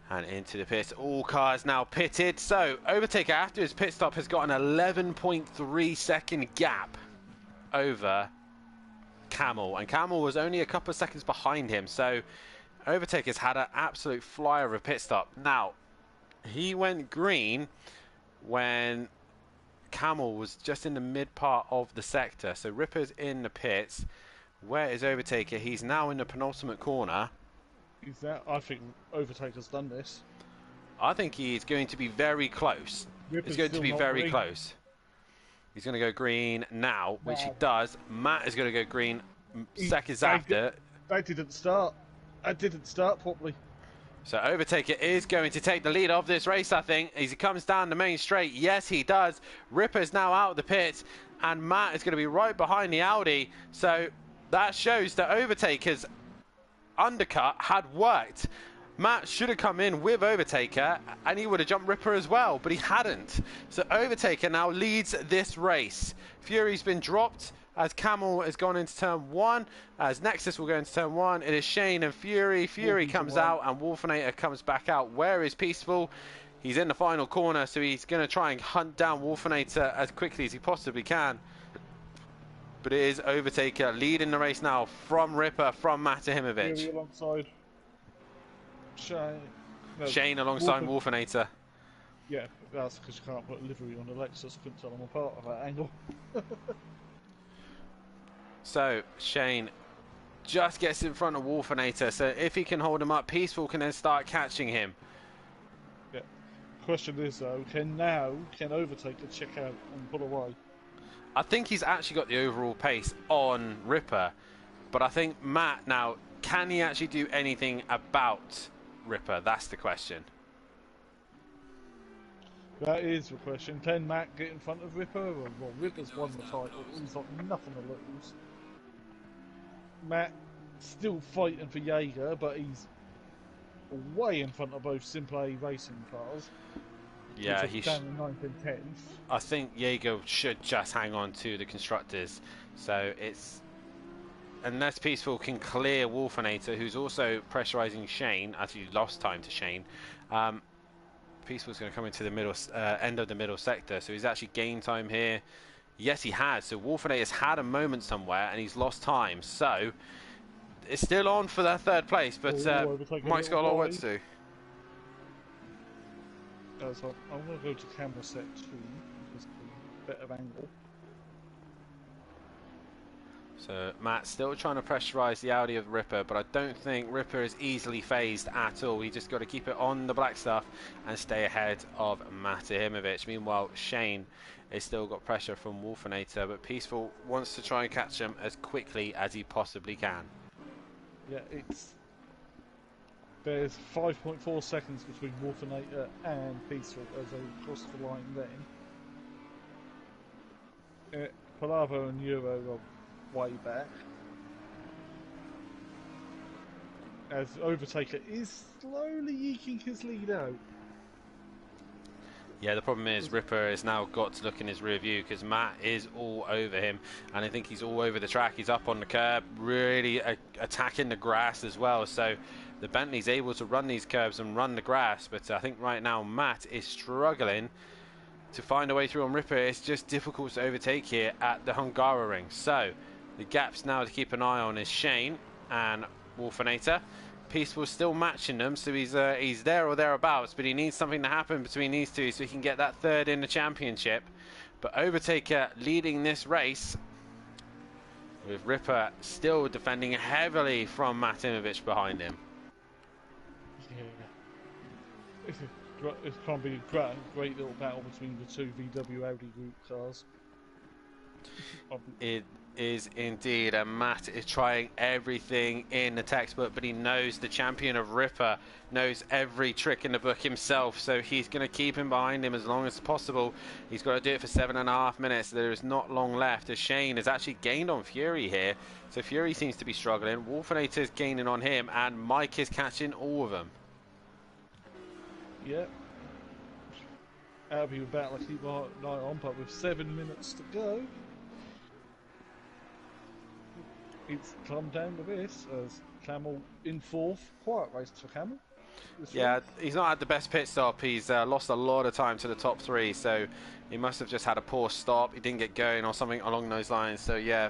And into the pits. All cars now pitted. So Overtaker, after his pit stop, has got an 11.3 second gap over Camel. And Camel was only a couple of seconds behind him. So Overtaker's had an absolute flyer of a pit stop. Now, he went green when Camel was just in the mid part of the sector. So Ripper's in the pits. Where is Overtaker? He's now in the penultimate corner. I think Overtaker's done this. I think he's going to be very close. Ripper's He's going to be very green. close. He's going to go green now, which he does. Matt is going to go green seconds after. That didn't start. That didn't start properly. So Overtaker is going to take the lead of this race, I think, as he comes down the main straight. Yes, he does. Ripper's now out of the pits, and Matt is going to be right behind the Audi. So that shows that Overtaker's undercut had worked. Matt should have come in with Overtaker, and he would have jumped Ripper as well, but he hadn't. So Overtaker now leads this race. Fury's been dropped as Camel has gone into turn 1, as Nexus will go into turn 1. It is Shane and Fury. Fury comes out and Wolfinator comes back out. Where is Peaceful? He's in the final corner, so he's going to try and hunt down Wolfinator as quickly as he possibly can. But it is Overtaker leading the race now from Ripper, from Matahimovic. Fury alongside Shane. No, Shane alongside Wolfinator. Yeah, that's because you can't put livery on the Lexus. Couldn't tell them apart at that angle. So Shane just gets in front of Wolfinator. So if he can hold him up, Peaceful can then start catching him. Yeah. Question is though, can Overtaker check out and pull away? I think he's actually got the overall pace on Ripper, but I think Matt now, can he actually do anything about Ripper? That's the question. That is the question. Can Matt get in front of Ripper? Well, Ripper's won the title. He's got nothing to lose. Matt still fighting for Jaeger, but he's way in front of both SimPlay racing cars. Yeah, he's down in 9th and 10th. I think Jaeger should just hang on to the constructors. So it's, unless Peaceful can clear Wolfinator, who's also pressurising Shane, as he lost time to Shane. Peaceful's going to come into the middle end of the middle sector, so he's actually gained time here. Yes, he has. So Wolfinator's had a moment somewhere and he's lost time. So it's still on for that third place, but Mike's got a lot of work to do. So I'm going to go to camera set 2 because it's a better angle. So Matt's still trying to pressurise the Audi of Ripper, but I don't think Ripper is easily phased at all. He just got to keep it on the black stuff and stay ahead of Matahimovic. Meanwhile, Shane has still got pressure from Wolfinator, but Peaceful wants to try and catch him as quickly as he possibly can. Yeah, there's 5.4 seconds between Wolfinator and Peaceful as they cross the line then. Palavo and Euro are way back. As Overtaker is slowly eking his lead out. Yeah, the problem is Ripper has now got to look in his rear view because Matt is all over him, and I think he's all over the track. He's up on the curb, really attacking the grass as well. So the Bentley's able to run these curves and run the grass, but I think right now Matt is struggling to find a way through on Ripper. It's just difficult to overtake here at the Hungaroring. So the gaps now to keep an eye on is Shane and Wolfinator. Peaceful still matching them, so he's there or thereabouts, but he needs something to happen between these two so he can get that third in the championship. But Overtaker leading this race, with Ripper still defending heavily from Matimovic behind him. Yeah. It's going to be a great little battle between the two VW Audi Group cars. It is indeed, and Matt is trying everything in the textbook, but he knows the champion of Ripper knows every trick in the book himself, so he's going to keep him behind him as long as possible. He's got to do it for 7.5 minutes. There is not long left, as Shane has actually gained on Fury here, so Fury seems to be struggling. Wolfinator is gaining on him, and Mike is catching all of them. Yeah. That'll be a battle I keep my eye on, but with 7 minutes to go, it's come down to this, as Camel in fourth. Quiet race for Camel. Yeah, he's not had the best pit stop. He's lost a lot of time to the top three, so he must have just had a poor stop. He didn't get going or something along those lines. So yeah,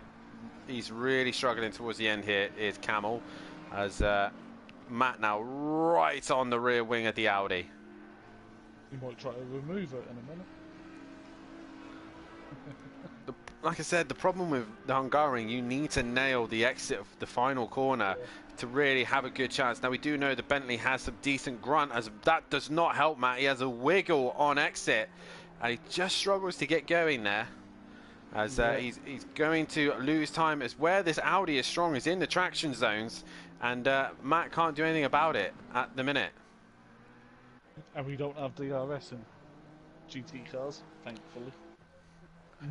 he's really struggling towards the end here, is Camel, as Matt now right on the rear wing of the Audi. He might try to remove it in a minute. Like I said, the problem with the Hungaroring, you need to nail the exit of the final corner to really have a good chance. Now, we do know the Bentley has some decent grunt, as that does not help Matt. He has a wiggle on exit, and he just struggles to get going there, as he's going to lose time. As where this Audi is strong is in the traction zones, and Matt can't do anything about it at the minute. And we don't have DRS in GT cars, thankfully.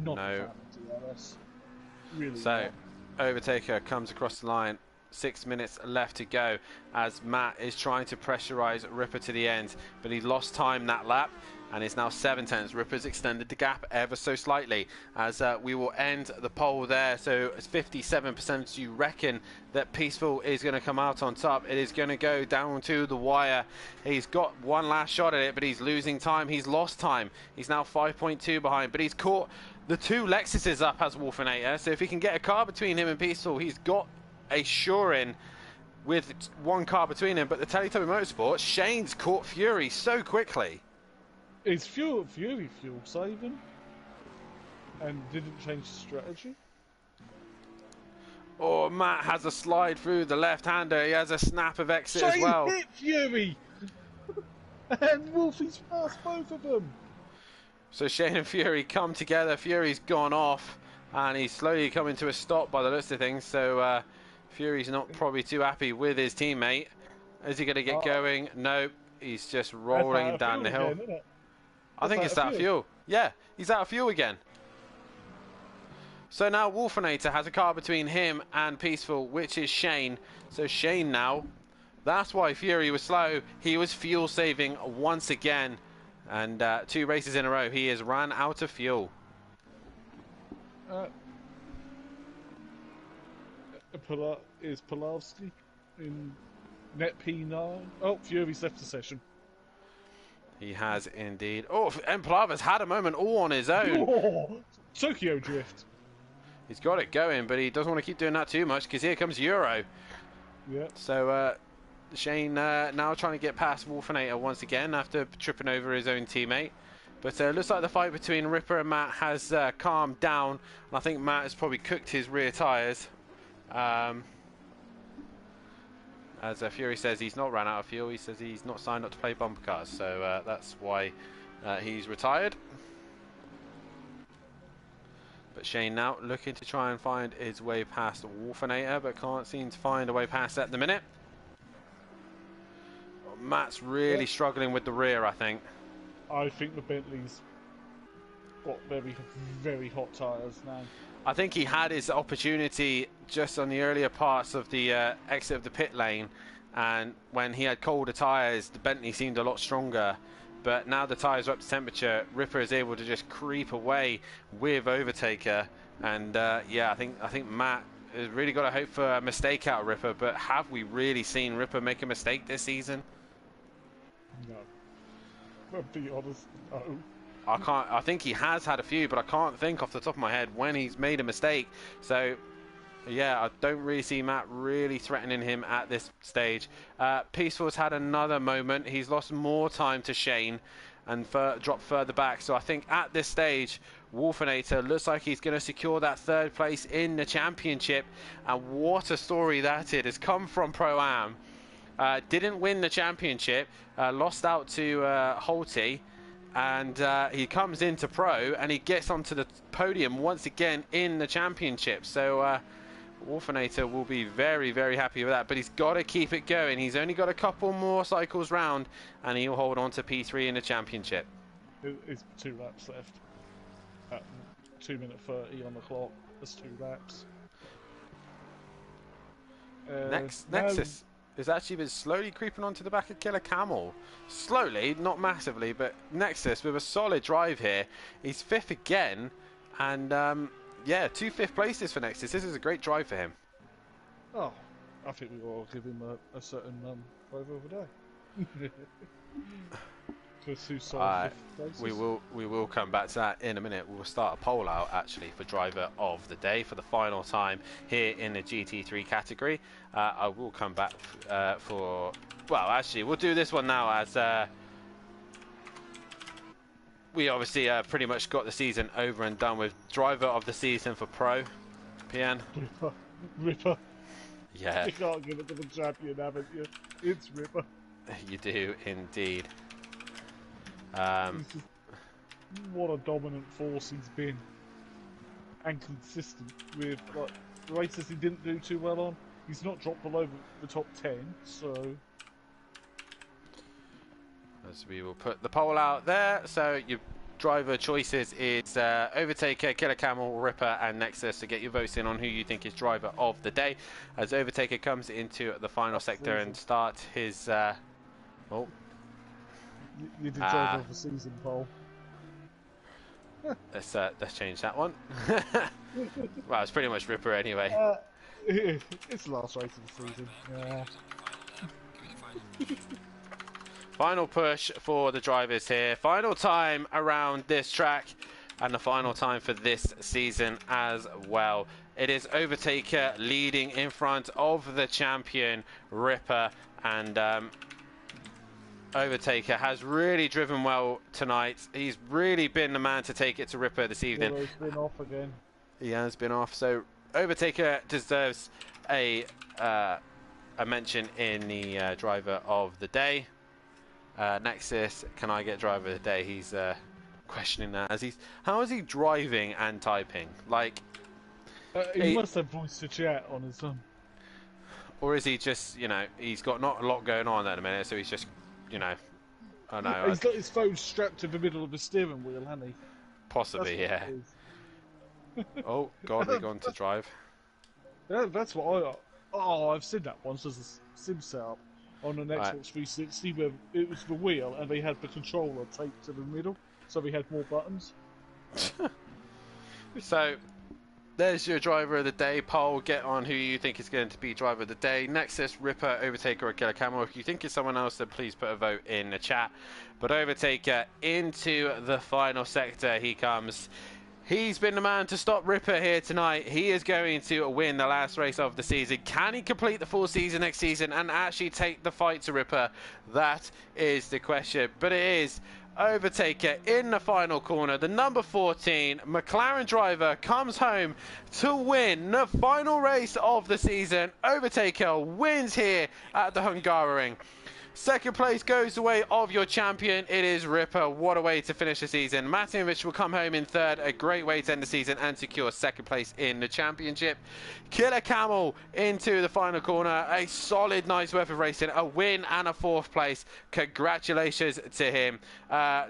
Not No. a fan of DRS. Really So, not. Overtaker comes across the line. 6 minutes left to go, as Matt is trying to pressurize Ripper to the end, but he lost time that lap and is now 7 tenths. Ripper's extended the gap ever so slightly, as we will end the poll there. So it's 57% you reckon that Peaceful is going to come out on top. It is going to go down to the wire. He's got one last shot at it, but he's losing time. He's lost time. He's now 5.2 behind, but he's caught the two Lexuses up as Wolfinator. So if he can get a car between him and Peaceful, he's got a sure in with one car between him. But the Teletubby Motorsport, Shane's caught Fury so quickly. Is Fury fuel saving? And didn't change the strategy? Oh, Matt has a slide through the left-hander. He has a snap of exit as Shane well. hit Fury! And Wolfie's passed both of them! So Shane and Fury come together. Fury's gone off, and he's slowly coming to a stop by the looks of things. So Fury's not probably too happy with his teammate. Is he going to get going? No, he's just rolling down the hill. Again, I think it's out of fuel. Yeah, he's out of fuel again. So now Wolfinator has a car between him and Peaceful, which is Shane. So Shane now, that's why Fury was slow. He was fuel saving once again. And 2 races in a row, he has ran out of fuel. Is Polavsky in net P9? Oh, Fury's left the session. He has indeed. Oh, and Palava's had a moment all on his own. Oh, Tokyo Drift. He's got it going, but he doesn't want to keep doing that too much, because here comes Euro. Yeah. So Shane now trying to get past Wolfinator once again after tripping over his own teammate. But it looks like the fight between Ripper and Matt has calmed down. And I think Matt has probably cooked his rear tyres. As Fury says, he's not ran out of fuel. He says he's not signed up to play bumper cars. So that's why he's retired. But Shane now looking to try and find his way past Wolfinator, but can't seem to find a way past at the minute. Matt's really struggling with the rear, I think. I think the Bentley's got very, very hot tyres now. I think he had his opportunity just on the earlier parts of the exit of the pit lane, and when he had colder tyres, the Bentley seemed a lot stronger. But now the tyres are up to temperature, Ripper is able to just creep away with Overtaker, and yeah, I think Matt really got to hope for a mistake out of Ripper, but have we really seen Ripper make a mistake this season? No. I'll be honest, no. I think he has had a few, but I can't think off the top of my head when he's made a mistake. So, yeah, I don't really see Matt really threatening him at this stage. Peaceful's had another moment. He's lost more time to Shane and dropped further back. So I think at this stage, Wolfinator looks like he's going to secure that third place in the championship. And what a story that it has come from Pro-Am. Didn't win the championship, lost out to Holty. And he comes into Pro and he gets onto the podium once again in the championship. So Wolfinator will be very, very happy with that. But he's got to keep it going. He's only got a couple more cycles round and he'll hold on to P3 in the championship. It's 2 laps left. At 2 minute 30 on the clock. That's 2 laps. Nexus has actually been slowly creeping onto the back of Killer Camel. Slowly, not massively, but Nexus with a solid drive here. He's 5th again, and yeah, 2 5th places for Nexus. This is a great drive for him. Oh, I think we will give him a certain driver of the day. For 2 solid 5th places. We will come back to that in a minute. We'll start a poll out actually for driver of the day for the final time here in the GT3 category. I will come back for, well, actually we'll do this one now as we obviously pretty much got the season over and done with. Driver of the season for Pro, PN. Ripper. Yeah. You can't give it to the champion, haven't you? It's Ripper. You do indeed. What a dominant force he's been, and consistent with like races he didn't do too well on. He's not dropped below the top 10, so. As we will put the poll out there, so your driver choices is Overtaker, Killer Camel, Ripper and Nexus to get your votes in on who you think is driver of the day. As Overtaker comes into the final sector and starts his oh. You did driver of the season poll. Let's change that one. Well, it's pretty much Ripper anyway. It's the last race of the season. Yeah. Final push for the drivers here. Final time around this track and the final time for this season as well. It is Overtaker leading in front of the champion Ripper, and Overtaker has really driven well tonight. He's really been the man to take it to Ripper this evening. He's been off again. He has been off, so Overtaker deserves a mention in the driver of the day. Nexus, can I get driver of the day? He's questioning that as how is he driving and typing? Like he must have voice to chat on his own. Or is he just, you know, he's got not a lot going on at the minute, so he's just, you know, I don't know. He's got his phone strapped to the middle of the steering wheel, hasn't he? Possibly, yeah. Oh God, we're going to drive. Yeah, that's what I've seen that once as a sim setup on an Xbox 360 where it was the wheel and they had the controller taped to the middle, so they had more buttons. So there's your driver of the day poll. Get on who you think is going to be driver of the day. Nexus, Ripper, Overtaker or Killer Camel. If you think it's someone else, then please put a vote in the chat. But Overtaker into the final sector he comes. He's been the man to stop Ripper here tonight. He is going to win the last race of the season. Can he complete the full season next season and actually take the fight to Ripper? That is the question. But it is Overtaker in the final corner. The number 14 McLaren driver comes home to win the final race of the season. Overtaker wins here at the Hungaroring. Second place goes the way of your champion. It is Ripper. What a way to finish the season. Matinovic will come home in third. A great way to end the season and secure second place in the championship. Killer Camel into the final corner. A solid night's worth of racing. A win and a fourth place. Congratulations to him.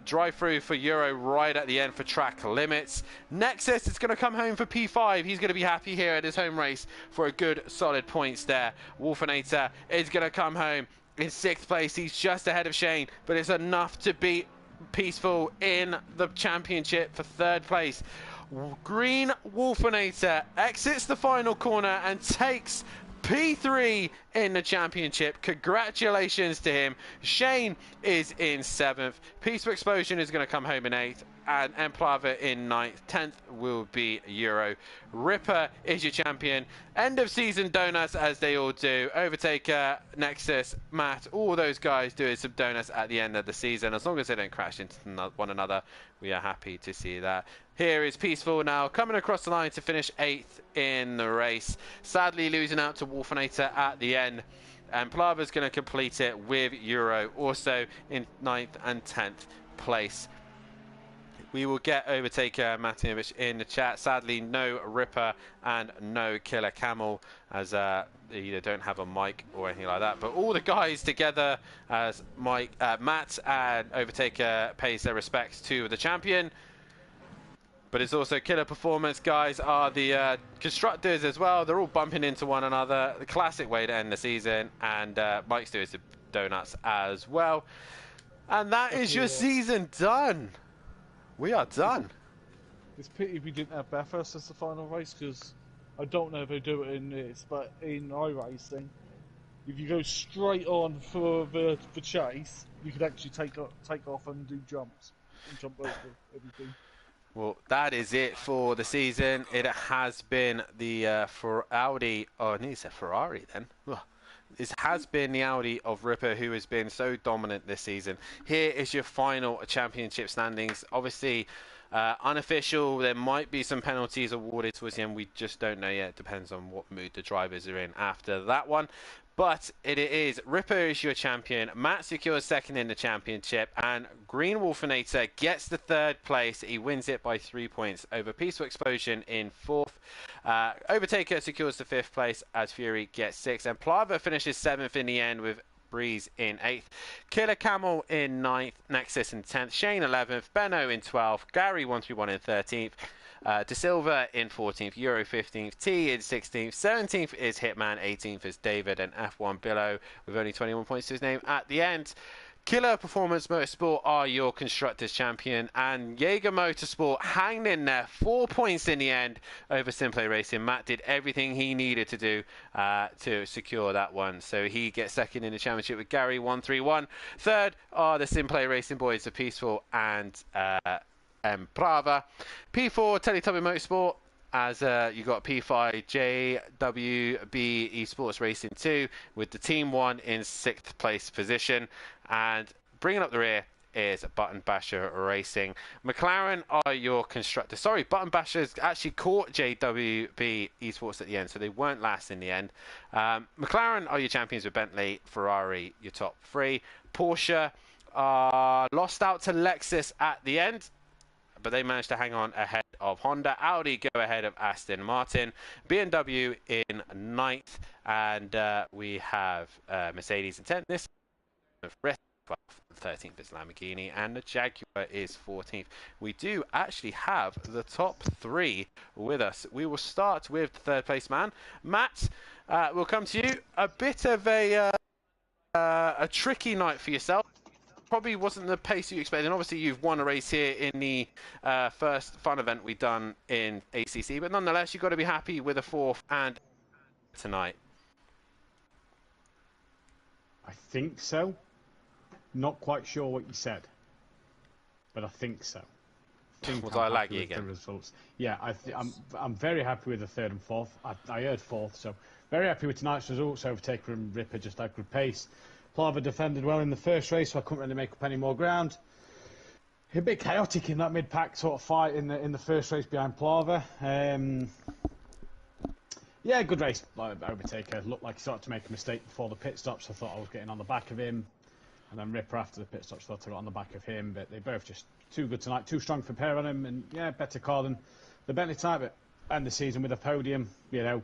Drive through for Euro right at the end for track limits. Nexus is going to come home for P5. He's going to be happy here at his home race for a good solid points there. Wolfinator is going to come home in 6th place. He's just ahead of Shane, but it's enough to beat Peaceful in the championship for 3rd place. Green Wolfinator exits the final corner and takes P3 in the championship. Congratulations to him. Shane is in 7th. Peaceful Explosion is going to come home in 8th. And Emplava in 9th. 10th will be Euro. Ripper is your champion. End of season donuts, as they all do. Overtaker, Nexus, Matt, all those guys doing some donuts at the end of the season. As long as they don't crash into one another, we are happy to see that. Here is Peaceful now coming across the line to finish 8th in the race. Sadly losing out to Wolfinator at the end. And Plava's going to complete it with Euro, also in 9th and 10th place. We will get Overtaker Matinovic in the chat. Sadly, no Ripper and no Killer Camel, as they either don't have a mic or anything like that. But all the guys together, as Matt and Overtaker pays their respects to the champion. But it's also Killer Performance guys are the constructors as well. They're all bumping into one another. The classic way to end the season. And Mike's doing some donuts as well. And that is your season done. We are done. It's pity we didn't have Bathurst as the final race, because I don't know if they do it in this, but in iRacing, if you go straight on for the chase, you could actually take off and do jumps and jump over everything. Well, that is it for the season. It has been the Audi, oh, I need to say Ferrari then. Ugh. It has been the Audi of Ripper who has been so dominant this season. Here is your final championship standings. Obviously, unofficial. There might be some penalties awarded towards the end. We just don't know yet. It depends on what mood the drivers are in after that one. But it is Ripper is your champion. Matt secures 2nd in the championship, and Green Wolfinator gets the 3rd place. He wins it by 3 points over Peaceful Explosion in 4th. Overtaker secures the 5th place as Fury gets 6th, and Plava finishes 7th in the end with Breeze in 8th. Killer Camel in 9th, Nexus in 10th, Shane 11th, Benno in 12th, Gary 131 in 13th. De Silva in 14th, Euro 15th, T in 16th, 17th is Hitman, 18th is David, and F1 below with only 21 points to his name at the end. Killer Performance Motorsport are your Constructors champion, and Jaeger Motorsport hanged in there, 4 points in the end over SimPlay Racing. Matt did everything he needed to do to secure that one, so he gets 2nd in the championship with Gary 131. 3rd are the SimPlay Racing boys, the Peaceful and Brava. P4 Teletubby Motorsport, as you got P5 JWB Esports Racing 2 with the Team 1 in 6th place position, and bringing up the rear is Button Basher Racing. McLaren are your constructor. Sorry, Button Bashers actually caught JWB Esports at the end, so they weren't last in the end. McLaren are your champions with Bentley. Ferrari your top 3. Porsche lost out to Lexus at the end, but they managed to hang on ahead of Honda. Audi go ahead of Aston Martin. BMW in 9th, and we have Mercedes in 10th. This of 12th, 13th is Lamborghini, and the Jaguar is 14th. We do actually have the top 3 with us. We will start with the 3rd place man. Matt, we'll come to you. A bit of a tricky night for yourself. Probably wasn't the pace you expected. And obviously, you've won a race here in the first fun event we've done in ACC, but nonetheless, you've got to be happy with a 4th and tonight. I think so. Not quite sure what you said, but I think so. Was I laggy again? The results. Yeah, I'm very happy with the 3rd and 4th. I heard 4th, so very happy with tonight's results. Overtaker and Ripper just had good pace. Plava defended well in the first race, so I couldn't really make up any more ground. A bit chaotic in that mid-pack sort of fight in the first race behind Plava. Yeah, good race. Overtaker looked like he started to make a mistake before the pit stops. I thought I was getting on the back of him. And then Ripper after the pit stops thought I got on the back of him. But they both just too good tonight, too strong for pair on him. And yeah, better car than the Bentley type. But end the season with a podium, you know,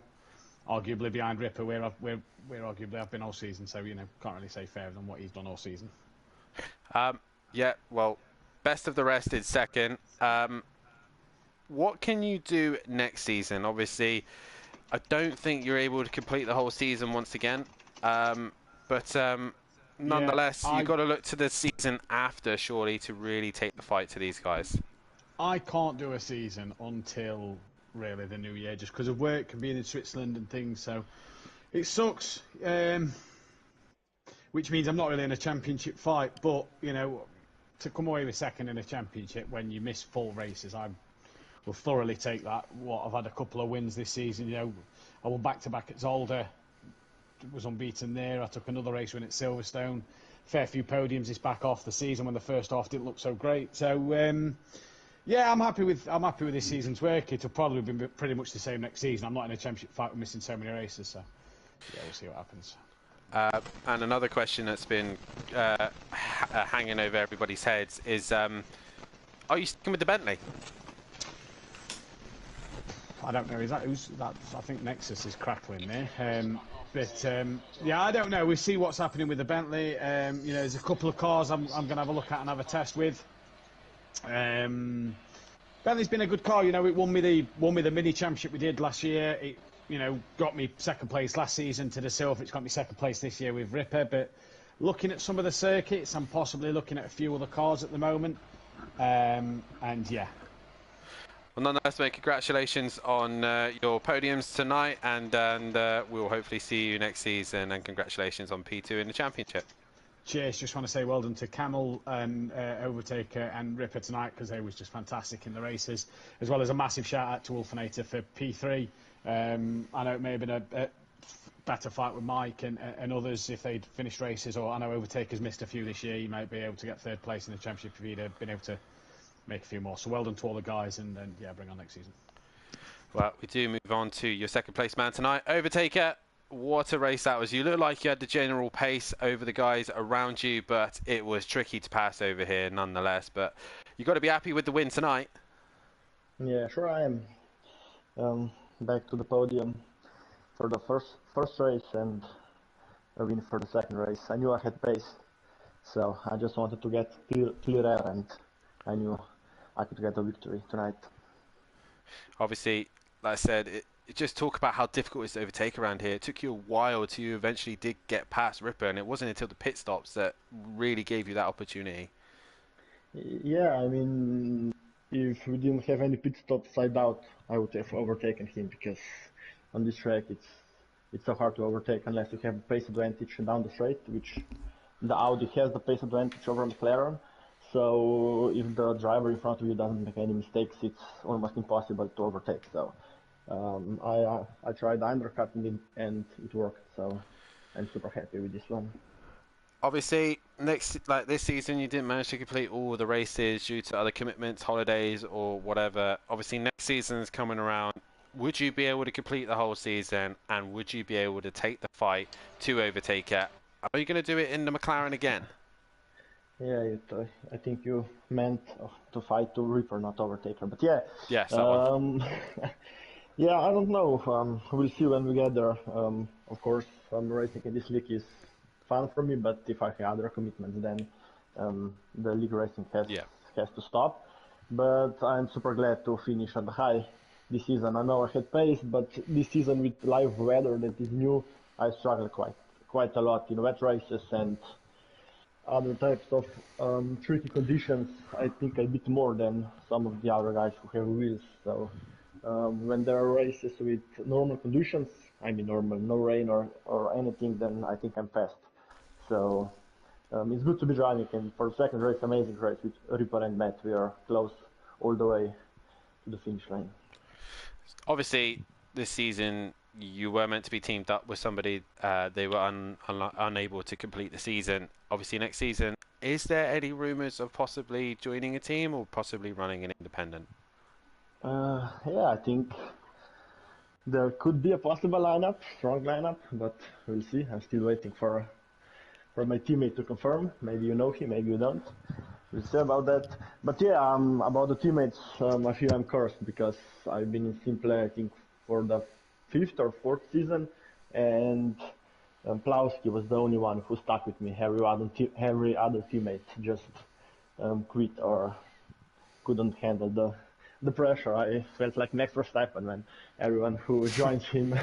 arguably behind Ripper, where arguably I've been all season. So, you know, can't really say fairer than what he's done all season. Yeah, well, best of the rest is 2nd. What can you do next season? Obviously, I don't think you're able to complete the whole season once again. But nonetheless, you've got to look to the season after, surely, to really take the fight to these guys. I can't do a season until really the new year, just because of work and being in Switzerland and things. So it sucks. Which means I'm not really in a championship fight. But you know, to come away with second in a championship when you miss full races, I will thoroughly take that. I've had a couple of wins this season. You know, I won back-to-back at Zolder. Was unbeaten there. I took another race win at Silverstone. Fair few podiums this back off the season when the first half didn't look so great. So yeah, I'm happy with this season's work. It'll probably be pretty much the same next season. I'm not in a championship fight with missing so many races. So yeah, we'll see what happens. And another question that's been hanging over everybody's heads is, are you sticking with the Bentley? I don't know. I think Nexus is crackling there. Yeah, I don't know. We'll see what's happening with the Bentley. You know, there's a couple of cars I'm going to have a look at and have a test with. Bentley's been a good car. You know, it won me the mini championship we did last year. It, you know, got me second place last season to the silver. It's got me second place this year with Ripper. But looking at some of the circuits, I'm possibly looking at a few other cars at the moment. And yeah. Well, nonetheless, mate, congratulations on your podiums tonight, and we'll hopefully see you next season. And congratulations on P2 in the championship. Cheers. Just want to say well done to Camel and Overtaker and Ripper tonight, because they was just fantastic in the races, as well as a massive shout out to Wolfinator for P3. I know it may have been a better fight with Mike and others if they'd finished races, or I know Overtaker's missed a few this year. He might be able to get third place in the championship if he'd been able to make a few more. So well done to all the guys, and yeah, bring on next season. Well, we do move on to your second place man tonight, Overtaker. What a race that was. You look like you had the general pace over the guys around you, but it was tricky to pass over here nonetheless. But you've got to be happy with the win tonight. Yeah, sure I am. Back to the podium for the first race and a win for the second race. I knew I had pace, so I just wanted to get clear air, and I knew I could get a victory tonight. Obviously, like I said, just talk about how difficult it is to overtake around here. It took you a while till you eventually did get past Ripper, and it wasn't until the pit stops that really gave you that opportunity. Yeah, I mean, if we didn't have any pit stops, I doubt I would have overtaken him, because on this track it's so hard to overtake unless you have a pace advantage down the straight, which the Audi has the pace advantage over McLaren. So if the driver in front of you doesn't make any mistakes, it's almost impossible to overtake. So I tried undercutting and it worked. So I'm super happy with this one. Obviously, this season you didn't manage to complete all the races due to other commitments, holidays, or whatever. Obviously, next season is coming around. Would you be able to complete the whole season, and would you be able to take the fight to Overtaker? Are you going to do it in the McLaren again? Yeah, I think you meant to fight to Ripper, not Overtaker. But yeah. Yes, that one. Yeah, I don't know. We'll see when we get there. Of course, racing in this league is fun for me, but if I have other commitments, then the league racing has to stop. But I'm super glad to finish at the high this season. I know I had pace, but this season with live weather that is new, I struggled quite a lot in wet races and other types of tricky conditions. I think I beat more than some of the other guys who have wheels. So when there are races with normal conditions, I mean normal, no rain or anything, then I think I'm fast. So it's good to be driving, and for the second race, amazing race with Ripper and Matt. We are close all the way to the finish line. Obviously, this season you were meant to be teamed up with somebody. They were unable to complete the season. Obviously, next season, is there any rumours of possibly joining a team or possibly running an independent? Yeah, I think there could be a possible lineup, strong lineup, but we'll see. I'm still waiting for my teammate to confirm. Maybe you know him, maybe you don't. We'll see about that. But yeah, about the teammates, I feel I'm cursed because I've been in SimPlay, I think, for the 5th or 4th season, and Plowski was the only one who stuck with me. Every other teammate just quit or couldn't handle the pressure. I felt like next Verstappen when everyone who joins him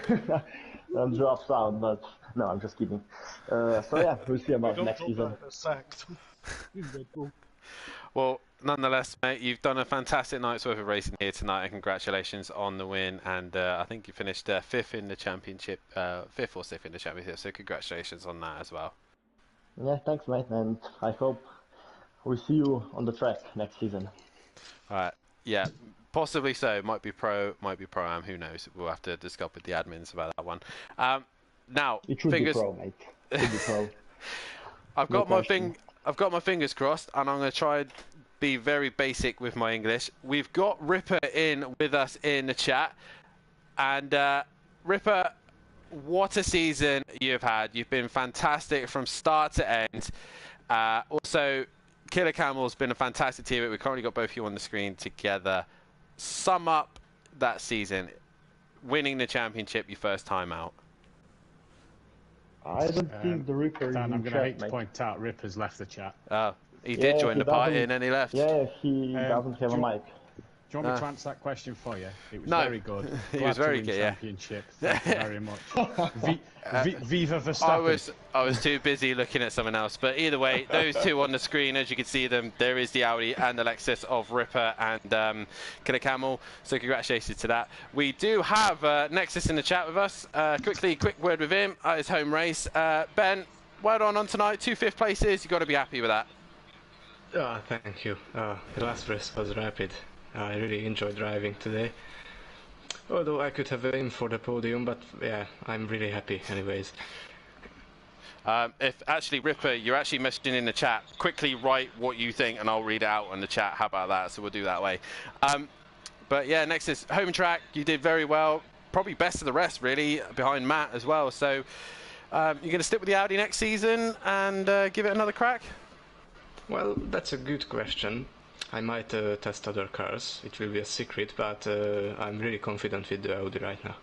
drops out, but no, I'm just kidding. So yeah, we'll see about next season. Sacked. Well, nonetheless, mate, you've done a fantastic night's worth of racing here tonight, and congratulations on the win. And I think you finished fifth in the championship, fifth or sixth in the championship. So congratulations on that as well. Yeah, thanks, mate, and I hope we see you on the track next season. All right. Yeah, possibly so. Might be pro-am. Who knows? We'll have to discuss with the admins about that one. Now, It should be pro, mate. It should be pro. I've got my fingers crossed, and I'm going to try and be very basic with my English. We've got Ripper in with us in the chat, and Ripper, what a season you've had. You've been fantastic from start to end. Also, Killer Camel's been a fantastic team. We've currently got both of you on the screen together. Sum up that season, winning the championship your first time out. I don't think the Ripper is Dan, I'm in going to chat, hate to mate. point out Ripper's left the chat. Oh, he did join the party and then he left. Yeah, he doesn't have a mic. Do you want me to answer that question for you? It was No. very good. He was very good, yeah. Championship. Thank you very much. Viva Verstappen. I was too busy looking at someone else, but either way, those two on the screen, as you can see them, there is the Audi and the Lexus of Ripper and Killer Camel. So congratulations to that. We do have Nexus in the chat with us. Quick word with him at his home race. Ben, well done on tonight. 2 fifth places. You've got to be happy with that. Thank you. The last race was rapid. I really enjoyed driving today. Although I could have aimed for the podium, but yeah, I'm really happy anyways. If actually, Ripper, you're actually messaging in the chat, quickly write what you think and I'll read it out on the chat. How about that? So we'll do that way. But yeah, Nexus, home track, you did very well. Probably best of the rest, really, behind Matt as well. So you're going to stick with the Audi next season and give it another crack? Well, that's a good question. I might test other cars. It will be a secret, but I'm really confident with the Audi right now.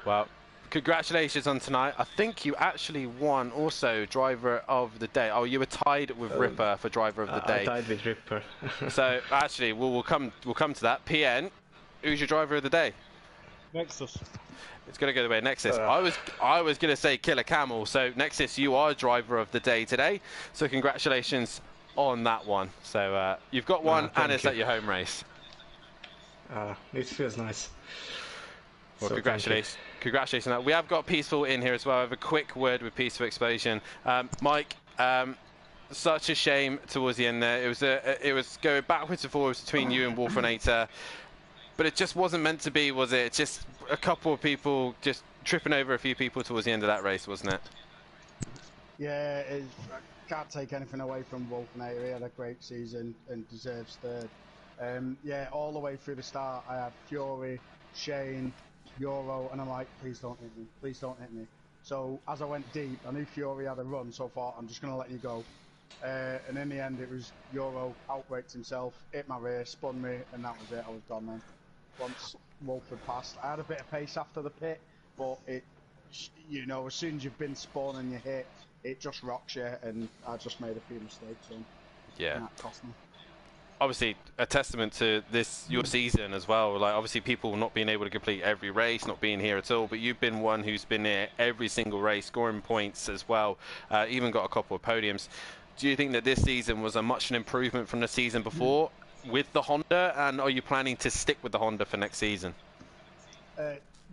Well, congratulations on tonight. I think you actually won also Driver of the Day. Oh, you were tied with Ripper for Driver of the Day. I tied with Ripper. So actually, we'll come to that. PN, who's your Driver of the Day? Nexus. It's going to go the way of Nexus. I was going to say Killer Camel. So Nexus, you are Driver of the Day today. So congratulations on that one. So you've got one and it's at your home race. It feels nice. Well, So congratulations on that. We have got Peaceful in here as well. I have a quick word with Peaceful Explosion. Mike, such a shame towards the end there. It was going backwards and forwards between you and Wolfinator, but it just wasn't meant to be, was it? Just a couple of people just tripping over a few people towards the end of that race, wasn't it? Yeah, I can't take anything away from Wolfinator. He had a great season and deserves third. Yeah, all the way through the start, I had Fury, Shane, Euro, and I'm like, please don't hit me, please don't hit me. So as I went deep, I knew Fury had a run, so I thought, I'm just going to let you go. And in the end, it was Euro outbraked himself, hit my rear, spun me, and that was it. I was gone then. Once Wolf had passed, I had a bit of pace after the pit, but it, you know, as soon as you've been spun and you hit, it just rocks you, and I just made a few mistakes, and that cost me. Obviously, a testament to your season as well. Like, obviously, people not being able to complete every race, not being here at all, but you've been one who's been here every single race, scoring points as well, even got a couple of podiums. Do you think that this season was an improvement from the season before with the Honda, and are you planning to stick with the Honda for next season?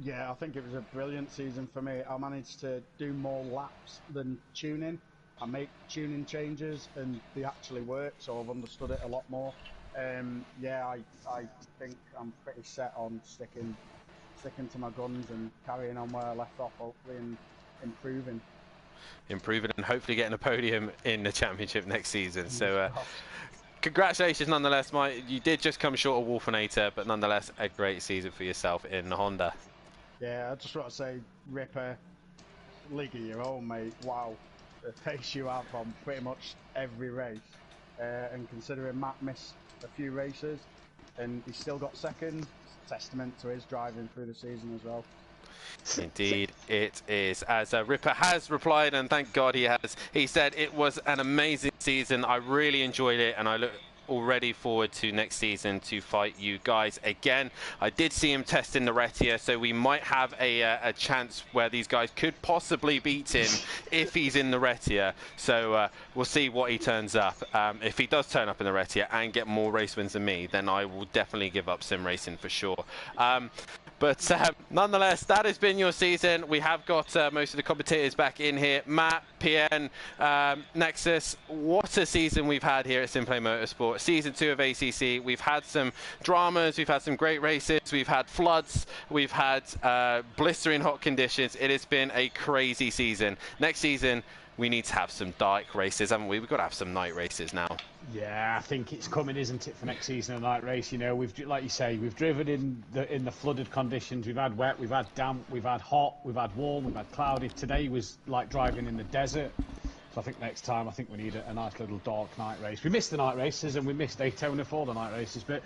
Yeah, I think it was a brilliant season for me. I managed to do more laps than tuning. I make tuning changes and they actually work, so I've understood it a lot more. Yeah, I think I'm pretty set on sticking to my guns and carrying on where I left off, hopefully, and improving And hopefully getting a podium in the championship next season. So congratulations nonetheless, Mike. You did just come short of Wolfinator, but nonetheless a great season for yourself in the Honda. Yeah, I just want to say, Ripper, league of your own, mate. Wow, the pace you have on pretty much every race. And considering Matt missed a few races and he still got second, testament to his driving through the season as well. Indeed it is. As Ripper has replied, and thank God he has, he said it was an amazing season. I really enjoyed it and I look already forward to next season to fight you guys again. I did see him testing the Retia, so we might have a chance where these guys could possibly beat him if he's in the Retia. So we'll see what he turns up. If he does turn up in the Retia and get more race wins than me, then I will definitely give up sim racing for sure. But nonetheless, that has been your season. We have got most of the competitors back in here. Matt, PN, Nexus, what a season we've had here at SimPlay Motorsport. Season 2 of ACC. We've had some dramas, we've had some great races, we've had floods, we've had blistering hot conditions. It has been a crazy season. Next season, we need to have some dark races, haven't we? We've got to have some night races now. Yeah, I think it's coming, isn't it, for next season, a night race? You know, we've, like you say, we've driven in the flooded conditions. We've had wet, we've had damp, we've had hot, we've had warm, we've had cloudy. Today was like driving in the desert. So I think next time, I think we need a nice little dark night race. We missed the night races and we missed Daytona for the night races. But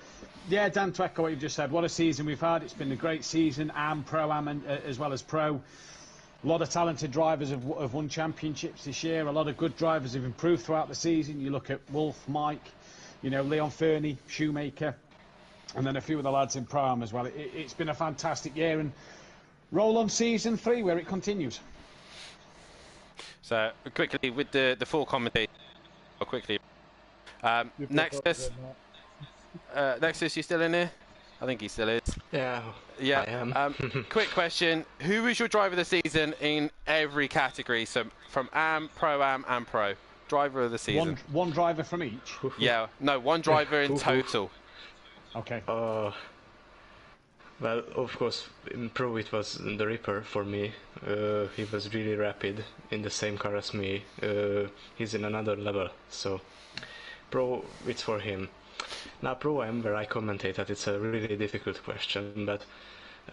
yeah, Dan, to echo what you've just said, what a season we've had. It's been a great season, Pro-Am as well as Pro. A lot of talented drivers have won championships this year. A lot of good drivers have improved throughout the season. You look at Wolf, Mike, you know, Leon Fernie, Shoemaker, and then a few of the lads in Pro-Am as well. It's been a fantastic year, and roll on season 3 where it continues. So quickly with the full commentator, quickly. Nexus, Nexus, you still in here? I think he still is. Yeah, yeah. I am. Quick question: who was your driver of the season in every category? So from Am, Pro-Am, and Pro. Driver of the season. One driver from each. Yeah, no, one driver in total. Okay. Well, of course, in Pro it was the Ripper for me. He was really rapid in the same car as me. He's in another level, so Pro, it's for him. Now Pro-Am, where I commentate that, it's a really difficult question, but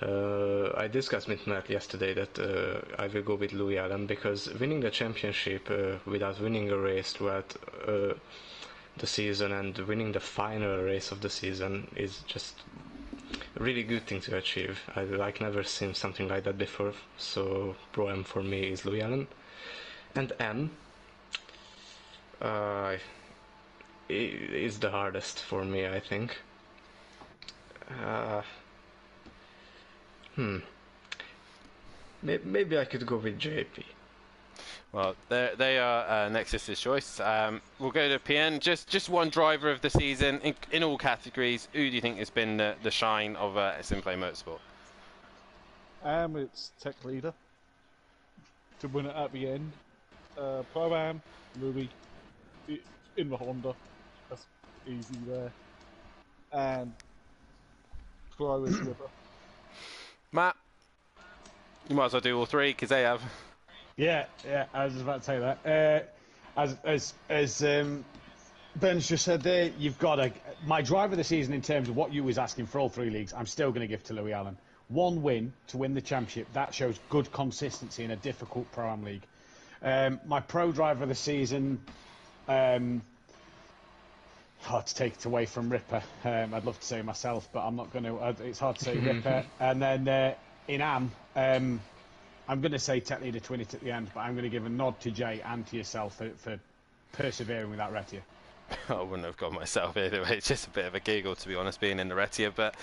I discussed with Matt yesterday that I will go with Louis Allen, because winning the championship without winning a race throughout the season and winning the final race of the season is just a really good thing to achieve. I've never seen something like that before, so Pro-Am for me is Louis Allen. And M, is the hardest for me, I think. Maybe I could go with JP. Well, they are Nexus's choice. We'll go to PN. Just one driver of the season in all categories. Who do you think has been the shine of SimPlay Motorsport? It's Tech Leader to win it at the end. Pro-Am, Louis in the Honda. That's easy there. And Pro is Ripper. Matt, you might as well do all three because they have. Yeah, I was about to say that. As Ben's just said there, you've got my driver of the season in terms of what you was asking for all 3 leagues, I'm still going to give to Louis Allen. 1 win to win the championship, that shows good consistency in a difficult Pro-Am league. My Pro driver of the season, hard to take it away from Ripper. I'd love to say myself, but I'm not going to. It's hard to say Ripper. And then in Am, I'm going to say Tech Leader to win it at the end, but I'm going to give a nod to Jay and to yourself for persevering with that Retia. I wouldn't have gone myself anyway. It's just a bit of a giggle, to be honest, being in the Retia. But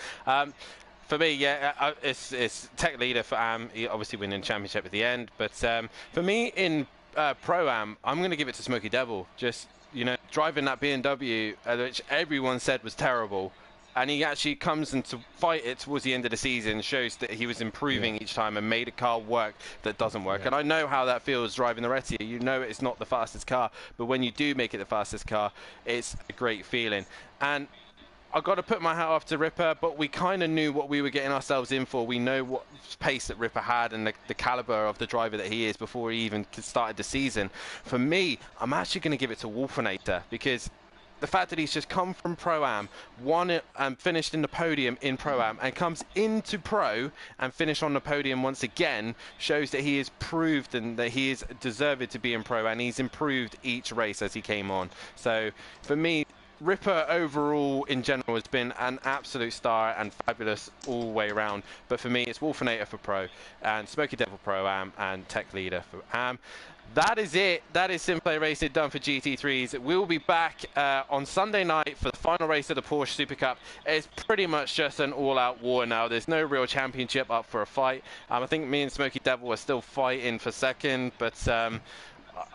for me, yeah, it's Tech Leader for Am. Obviously winning championship at the end. But for me in Pro-Am, I'm going to give it to Smokey Devil. Just, you know, driving that BMW, which everyone said was terrible. And he actually comes and to fight it towards the end of the season, shows that he was improving each time and made a car work that doesn't work. And I know how that feels driving the Retia. You know it's not the fastest car, but when you do make it the fastest car, it's a great feeling. And I've got to put my hat off to Ripper, but we kind of knew what we were getting ourselves in for. We know what pace that Ripper had and the caliber of the driver that he is before he even started the season. For me, I'm actually going to give it to Wolfinator, because the fact that he's just come from Pro-Am, won it and finished in the podium in Pro-Am, and comes into Pro and finished on the podium once again, shows that he is proved and that he is deserved to be in Pro, and he's improved each race as he came on. So for me, Ripper overall in general has been an absolute star and fabulous all the way around. But for me, it's Wolfinator for Pro, and Smokey Devil Pro-Am, and Tech Leader for Am. That is it. That is SimPlay Racing done for GT3s. We'll be back on Sunday night for the final race of the Porsche Super Cup. It's pretty much just an all-out war now. There's no real championship up for a fight. I think me and Smokey Devil are still fighting for second, but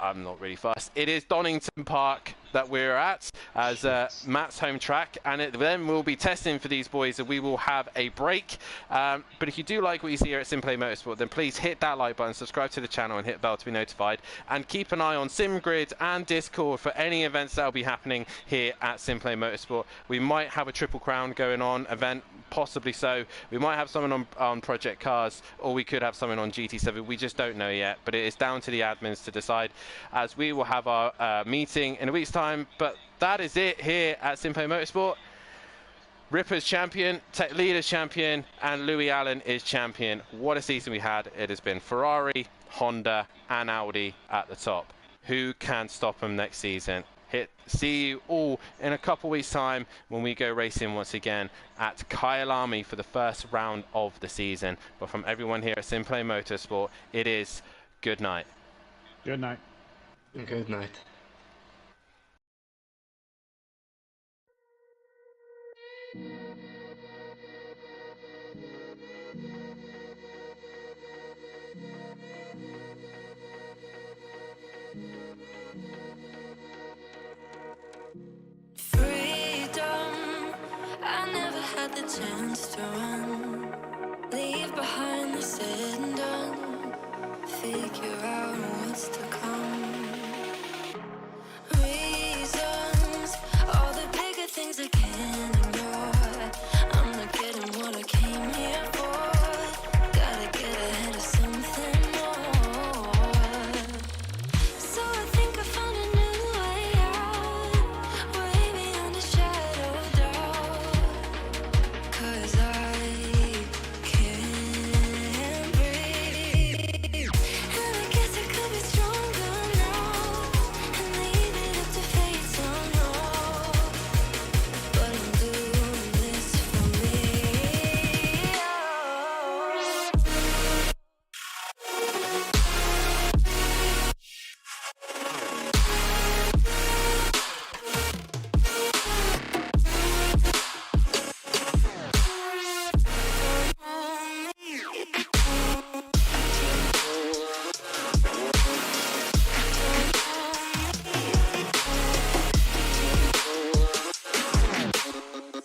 I'm not really fussed. It is Donington Park that we're at as Matt's home track, and then we'll be testing for these boys, and we will have a break. But if you do like what you see here at SimPlay Motorsport, then please hit that like button, subscribe to the channel, and hit bell to be notified. And keep an eye on SimGrid and Discord for any events that will be happening here at SimPlay Motorsport. We might have a Triple Crown going on event, possibly so. We might have something on Project Cars, or we could have something on GT7. We just don't know yet, but it is down to the admins to decide, as we will have our meeting in a week's time. But that is it here at SimPlay Motorsport. Ripper's champion, Tech Leader's champion, and Louis Allen is champion. What a season we had. It has been Ferrari, Honda, and Audi at the top. Who can stop them next season? See you all in a couple weeks' time when we go racing once again at Kyalami for the first round of the season. But from everyone here at SimPlay Motorsport, it is good night. Good night. Good night. Freedom, I never had the chance to run. Leave behind the said and done. Figure out what's to come. Reasons, all the bigger things I can't ignore. I'm not getting what I came here for. Gotta get ahead of something more. So I think I found a new way out, way beyond a shadow of doubt. 'Cause I can't breathe, and I guess I could be stronger now, and leave it up to fate somehow. But I'm doing this for me.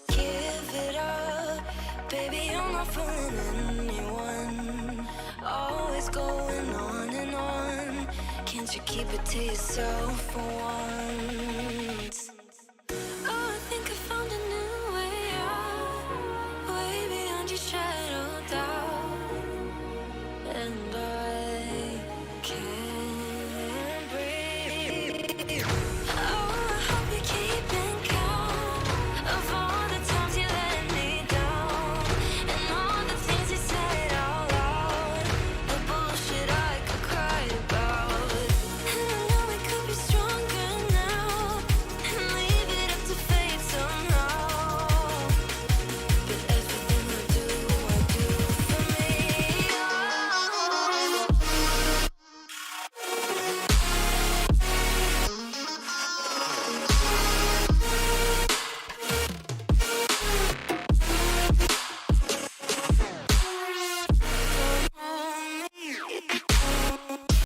Give it up, baby, I'm not fooling anyone. Always going on and on. Can't you keep it to yourself for once?